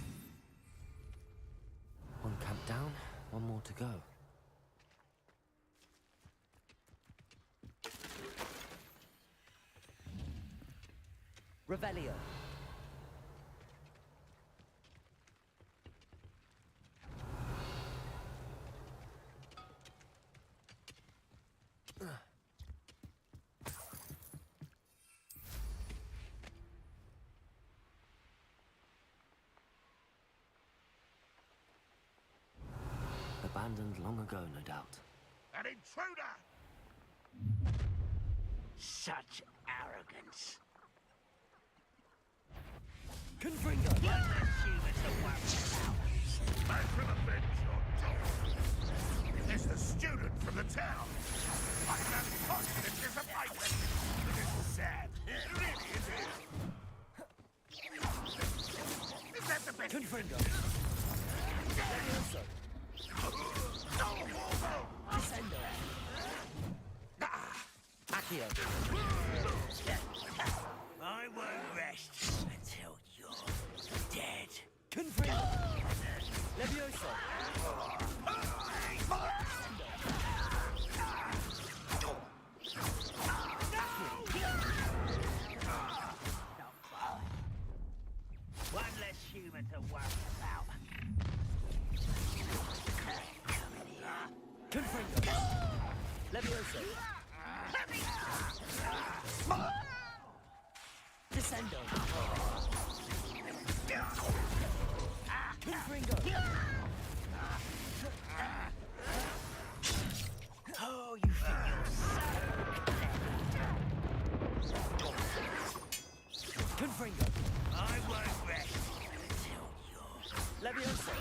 One camp down, one more to go. Revelio. Long ago, no doubt. An intruder! Such arrogance. Confringo! One less human to worry about. Back from the bench, your dog. It's the student from the town. I can have confidence as a fighter. But it's sad. Really, it is. Is that the best? Confringo! Descendo! Accio! I won't rest until you're dead. Confringo! Levioso! One less human to worry about. Confringo! Levioso! Descendo! Confringo! Oh, you think you're so Confringo! I won't rest until you're... Levioso!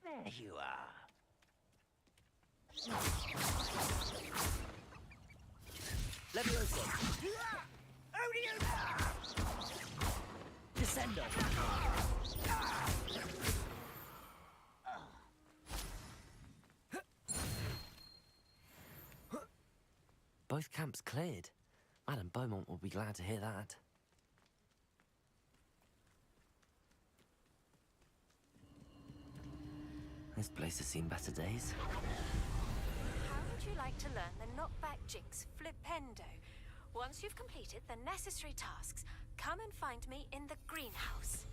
There you are. Levioso! Descendo! Both camps cleared. Madame Beaumont will be glad to hear that. This place has seen better days. How would you like to learn the knockback jinx flipendo? Once you've completed the necessary tasks, come and find me in the greenhouse.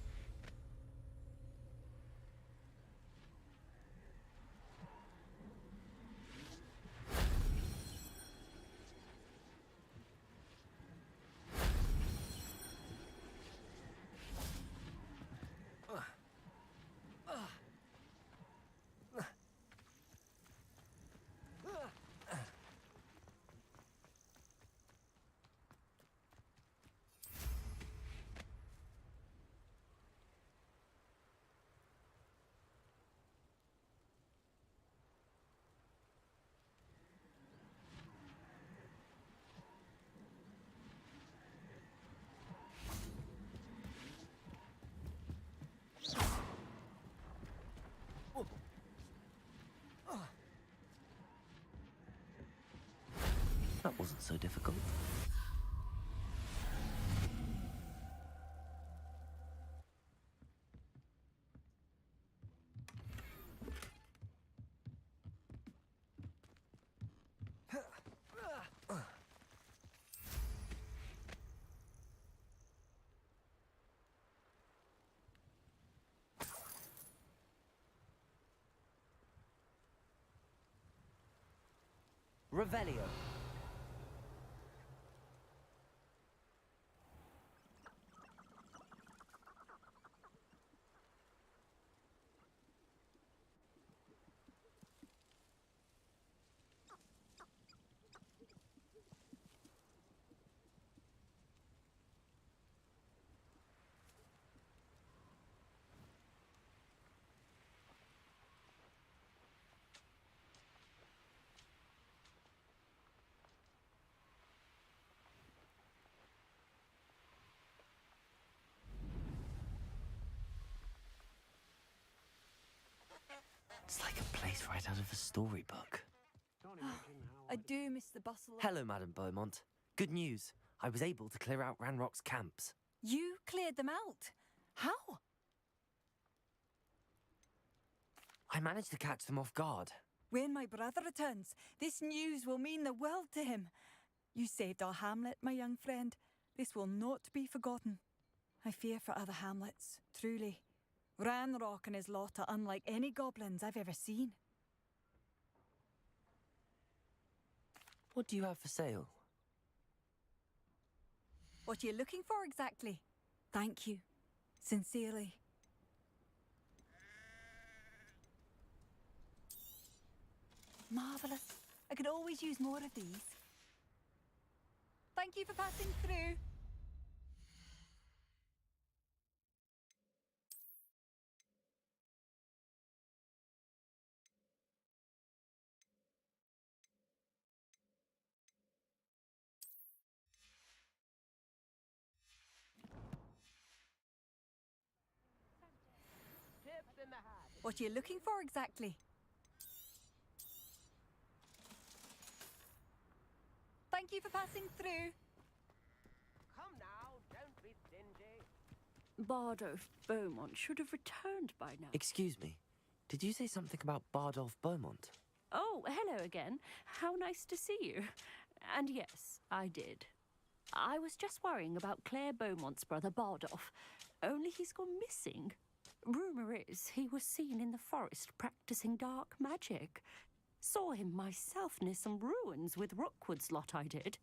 That wasn't so difficult. Revelio. It's like a place right out of a storybook. I do miss the bustle. Hello, Madame Beaumont. Good news. I was able to clear out Ranrock's camps. You cleared them out? How? I managed to catch them off guard. When my brother returns, this news will mean the world to him. You saved our hamlet, my young friend. This will not be forgotten. I fear for other hamlets, truly. Ranrock and his lot are unlike any goblins I've ever seen. What do you have for sale? What are you looking for exactly? Thank you. Sincerely. Marvellous. I could always use more of these. Thank you for passing through. What are you looking for exactly? Thank you for passing through. Come now, don't be stingy. Bardolph Beaumont should have returned by now. Excuse me. Did you say something about Bardolph Beaumont? Oh, hello again. How nice to see you. And yes, I did. I was just worrying about Claire Beaumont's brother Bardolph. Only he's gone missing. Rumour is he was seen in the forest practicing dark magic. Saw him myself near some ruins with Rookwood's lot I did.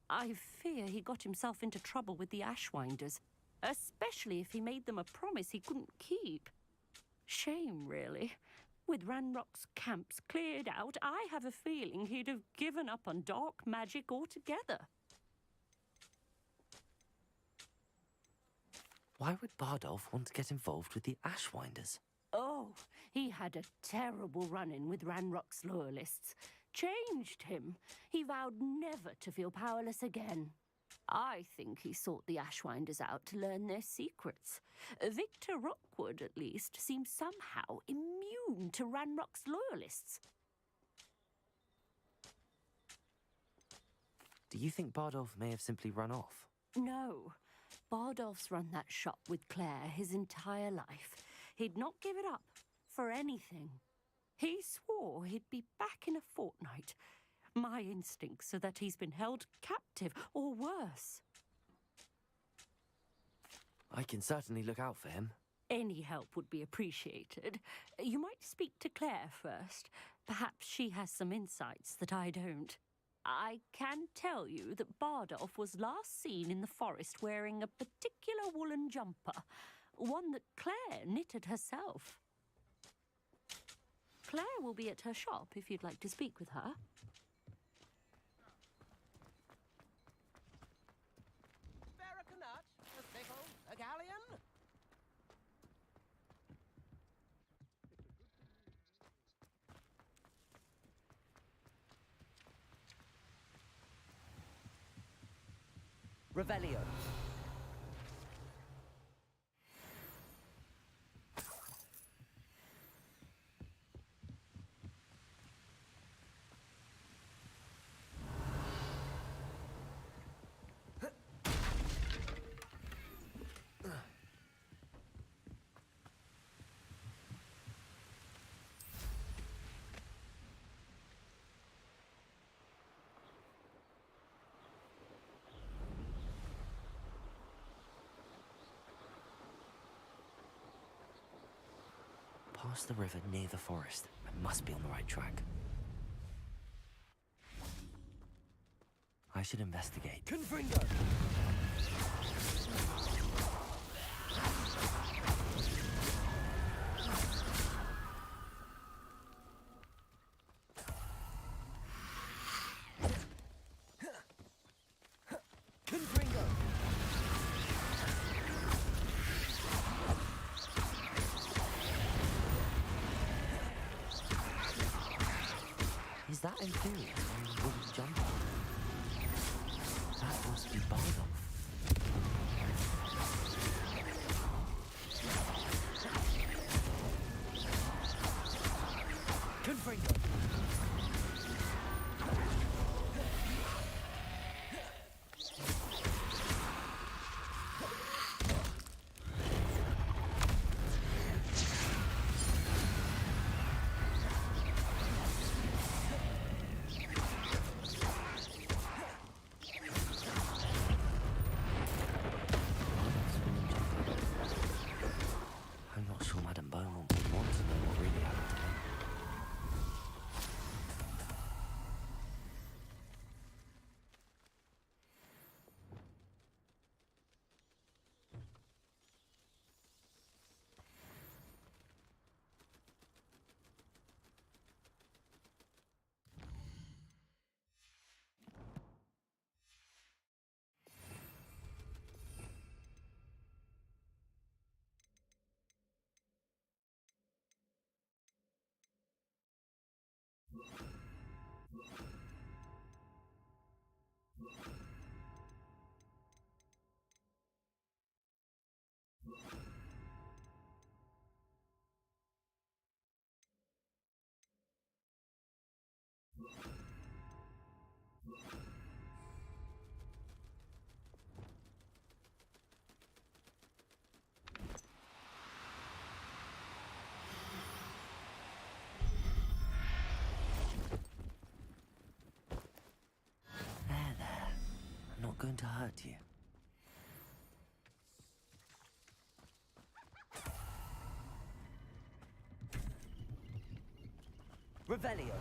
I fear he got himself into trouble with the Ashwinders, especially if he made them a promise he couldn't keep. Shame, really. With Ranrock's camps cleared out, I have a feeling he'd have given up on dark magic altogether. Why would Bardolph want to get involved with the Ashwinders? Oh, he had a terrible run-in with Ranrock's loyalists. Changed him. He vowed never to feel powerless again. I think he sought the Ashwinders out to learn their secrets. Victor Rookwood, at least, seems somehow immune to Ranrock's loyalists. Do you think Bardolph may have simply run off? No. Bardolph's run that shop with Claire his entire life. He'd not give it up for anything. He swore he'd be back in a fortnight. My instincts are that he's been held captive, or worse. I can certainly look out for him. Any help would be appreciated. You might speak to Claire first. Perhaps she has some insights that I don't. I can tell you that Bardolph was last seen in the forest wearing a particular woolen jumper, one that Claire knitted herself. Claire will be at her shop if you'd like to speak with her. Barracanut, a sickle, a galleon. Revelio. Past the river near the forest. I must be on the right track. I should investigate. Confringo! Is that Imperial wearing a wooden jumper? That must be Bardolph. Confringo! There. I'm not going to hurt you. Revelio.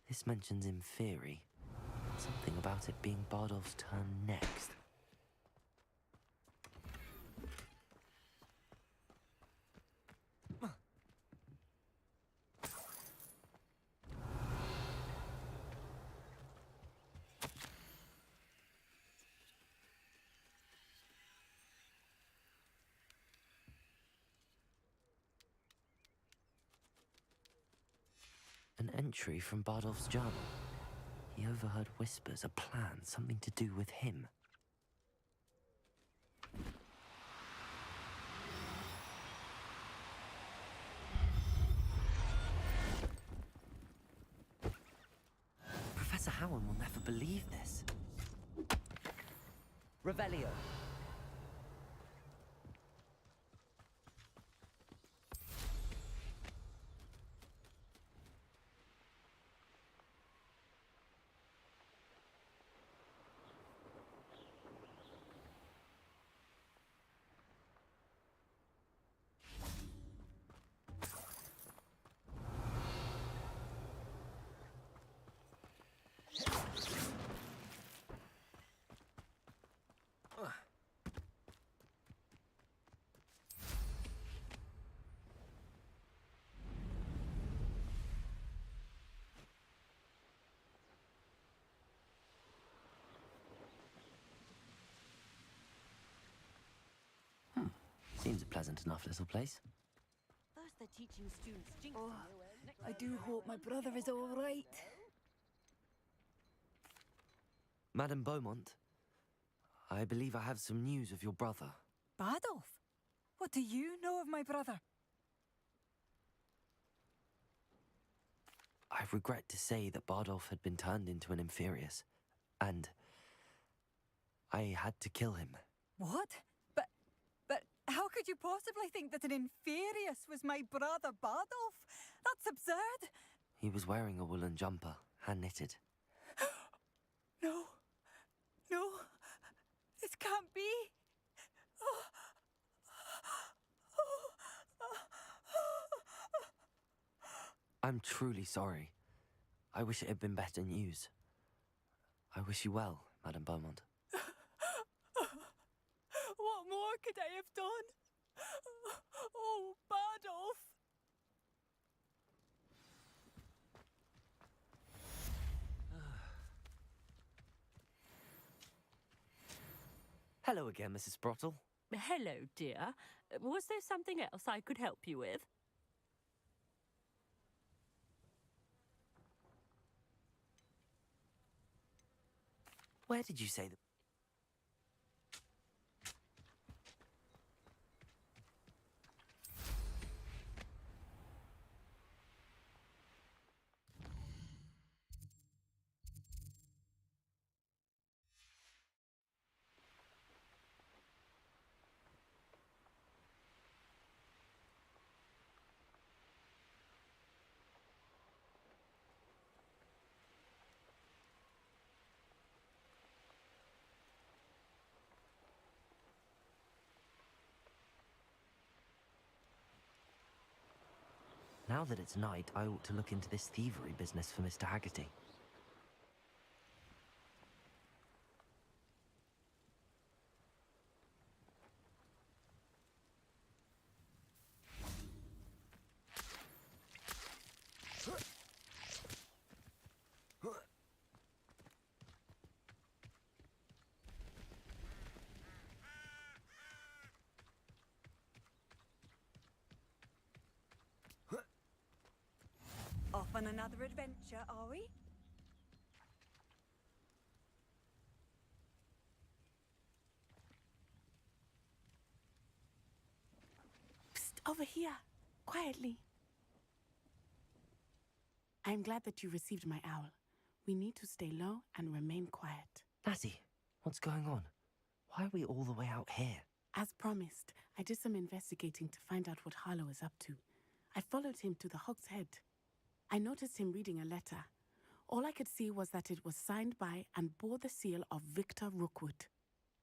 This mentions Inferi. Something about it being Bardolph's turn next. An entry from Bardolph's journal. He overheard whispers, a plan, something to do with him. Professor Howard will never believe this. Revelio. Seems a pleasant enough little place. First they're teaching students jinx. I do hope my brother is all right. Madame Beaumont, I believe I have some news of your brother. Bardolph? What do you know of my brother? I regret to say that Bardolph had been turned into an Inferius, and I had to kill him. What? But how could you possibly think that an Inferius was my brother Bardolph? That's absurd. He was wearing a woolen jumper, hand-knitted. No, this can't be. I'm truly sorry. I wish it had been better news. I wish you well, Madame Beaumont. What more could I have done? Oh, Bardolph! Hello again, Mrs. Sprottle. Hello, dear. Was there something else I could help you with? Where did you say that? Now that it's night, I ought to look into this thievery business for Mr. Haggerty. On another adventure, are we? Psst, over here. Quietly. I'm glad that you received my owl. We need to stay low and remain quiet. Natty, what's going on? Why are we all the way out here? As promised, I did some investigating to find out what Harlow is up to. I followed him to the Hog's Head. I noticed him reading a letter. All I could see was that it was signed by and bore the seal of Victor Rookwood.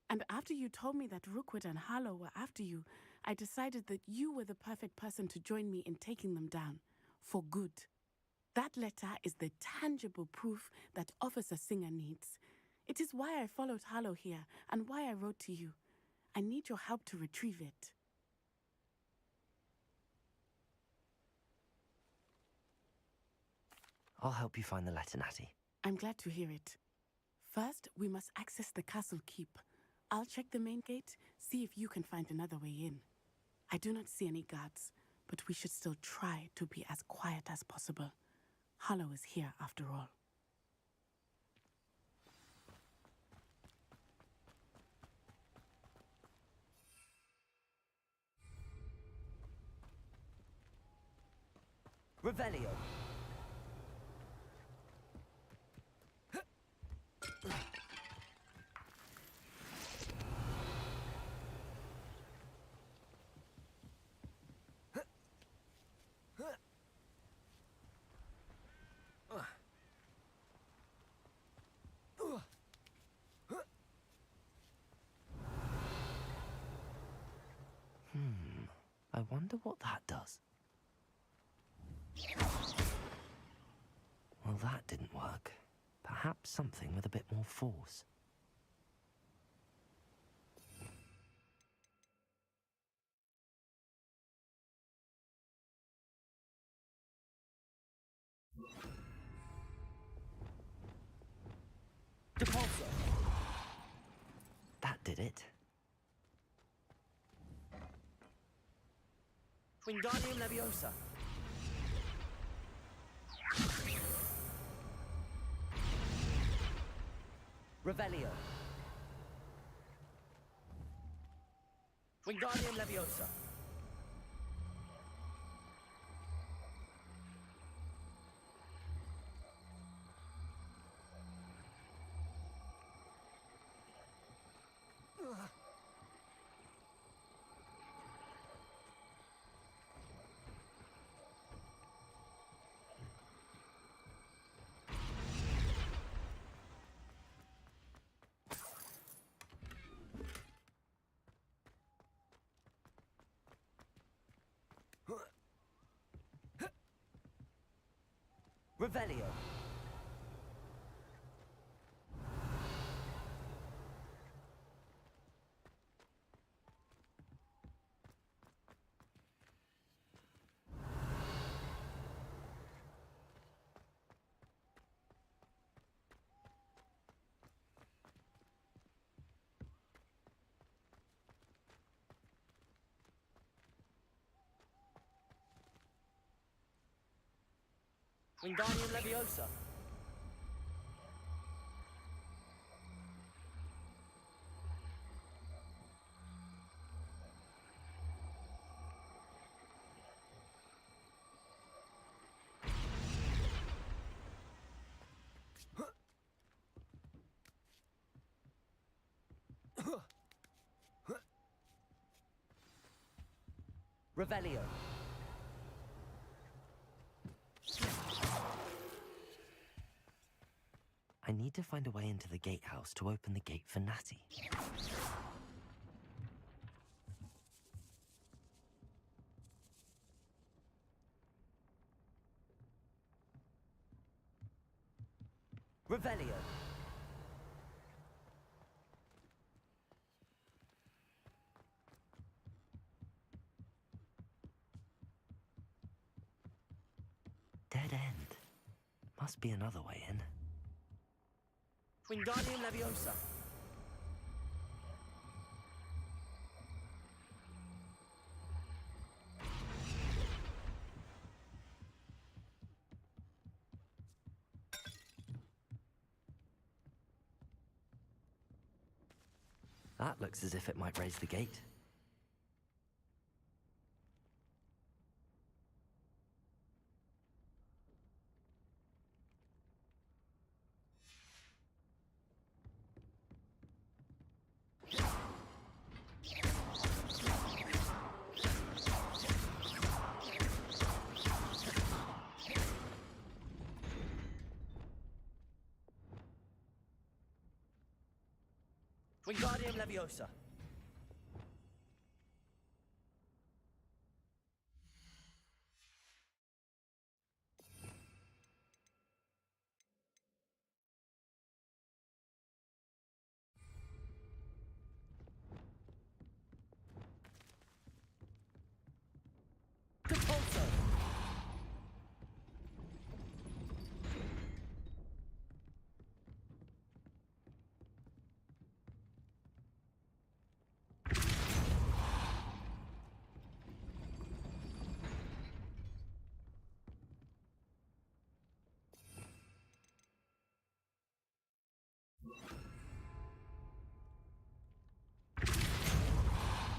And after you told me that Rookwood and Harlow were after you, I decided that you were the perfect person to join me in taking them down. For good. That letter is the tangible proof that Officer Singer needs. It is why I followed Harlow here and why I wrote to you. I need your help to retrieve it. I'll help you find the letter, Natty. I'm glad to hear it. First, we must access the castle keep. I'll check the main gate, see if you can find another way in. I do not see any guards, but we should still try to be as quiet as possible. Harlow is here after all. Revelio. I wonder what that does. Well, that didn't work. Perhaps something with a bit more force. Depulso. That did it. Wingardium Leviosa. Revelio. Wingardium Leviosa. Revelio. Wingardium Leviosa. Revelio. I need to find a way into the gatehouse to open the gate for Natty. Revelio. Dead end. Must be another way in. Wingardium Leviosa. That looks as if it might raise the gate. Wingardium Leviosa. Depulso.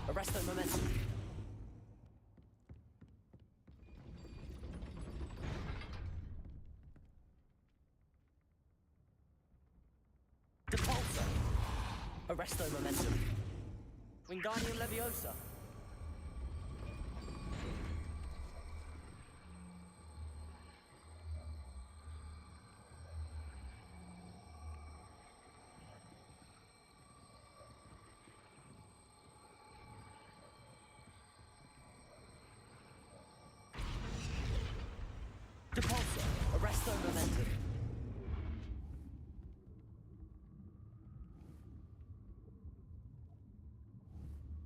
Arresto momentum. Depulso. Arresto momentum. Wingardium Leviosa. Depulso. Arresto momentum.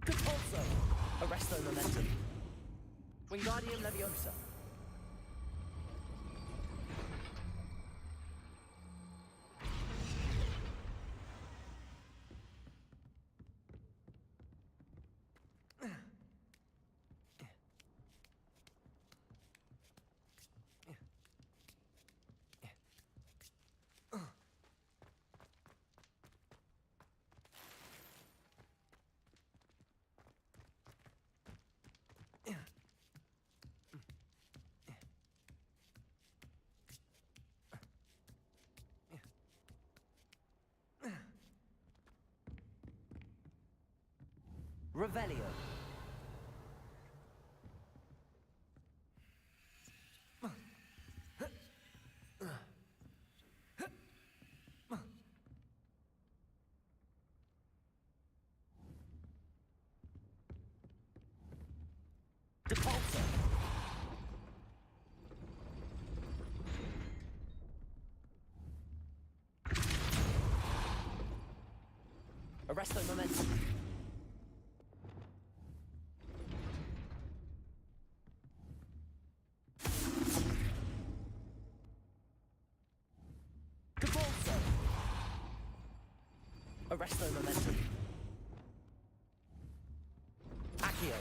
Depulso. Arresto momentum. Wingardium Leviosa. Revelio. Depulso. Arresto momentum. Depulso. Arresto momentum. Accio.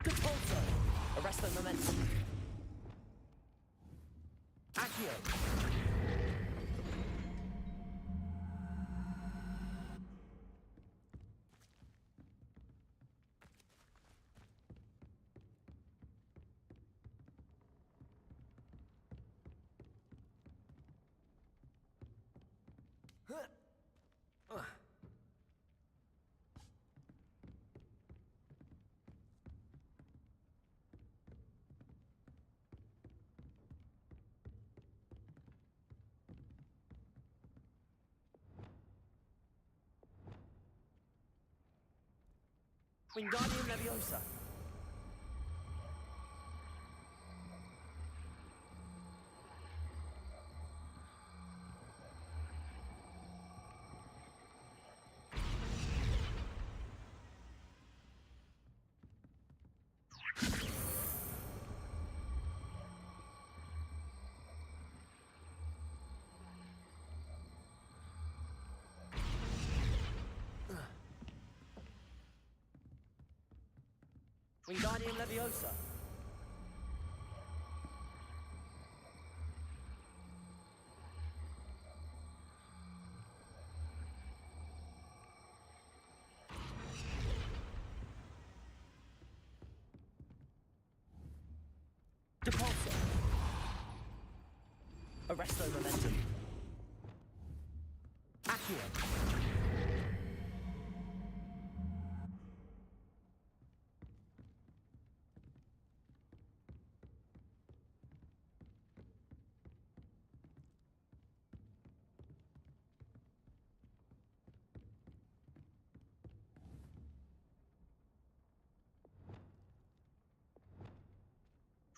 Depulso. Arresto momentum. Accio. Wingardium Leviosa. Wingardium Leviosa. Depulso. Arresto Momentum. Accio.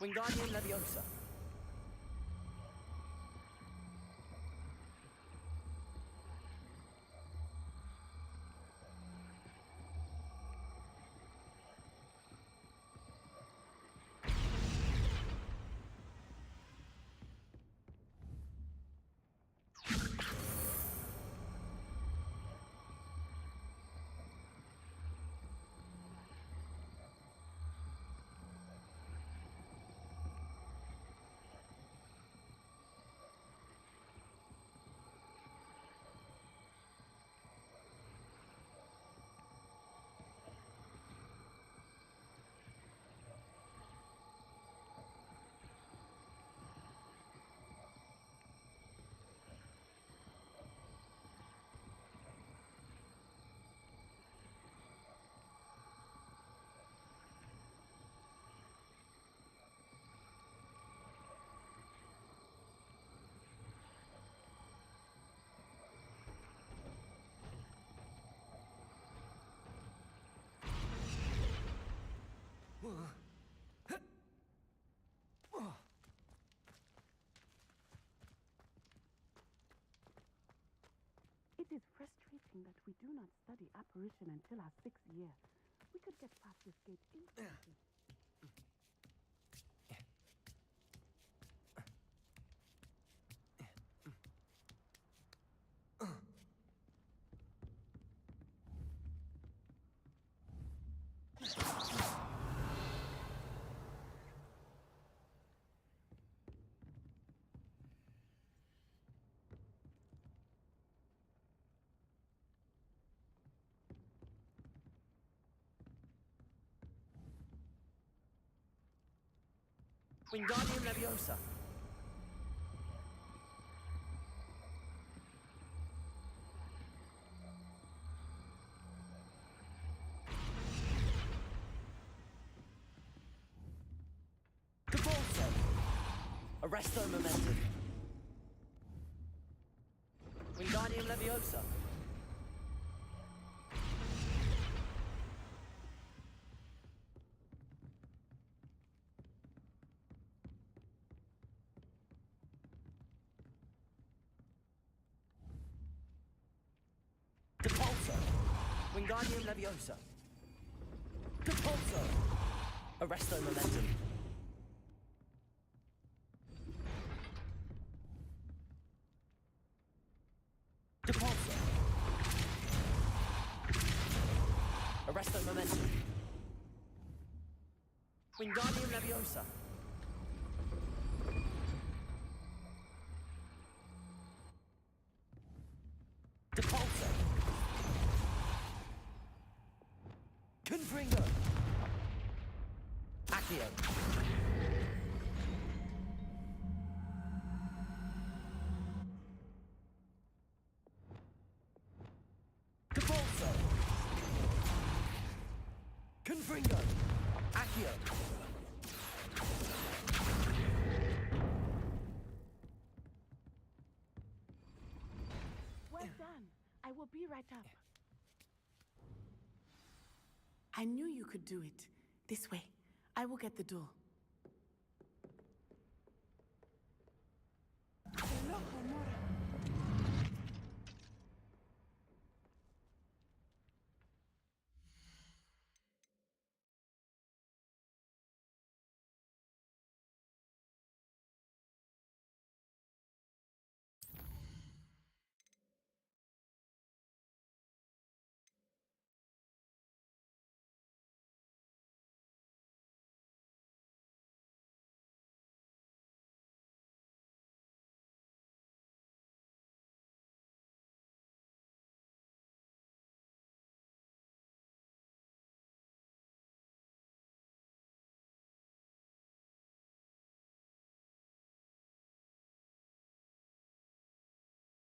Wingardium Leviosa. It is frustrating that we do not study apparition until our 6th year. We could get past this gate instantly. Wingardium Leviosa. Depulso. Arresto Momentum. Wingardium Leviosa. Depulso. Wingardium Leviosa. Depulso. Arresto Momentum. Depulso. Arresto Momentum. Wingardium Leviosa. Depulso. Confringo. Accio. Depulso. Confringo. Accio. Well done. I will be right up. I knew you could do it. This way. I will get the door.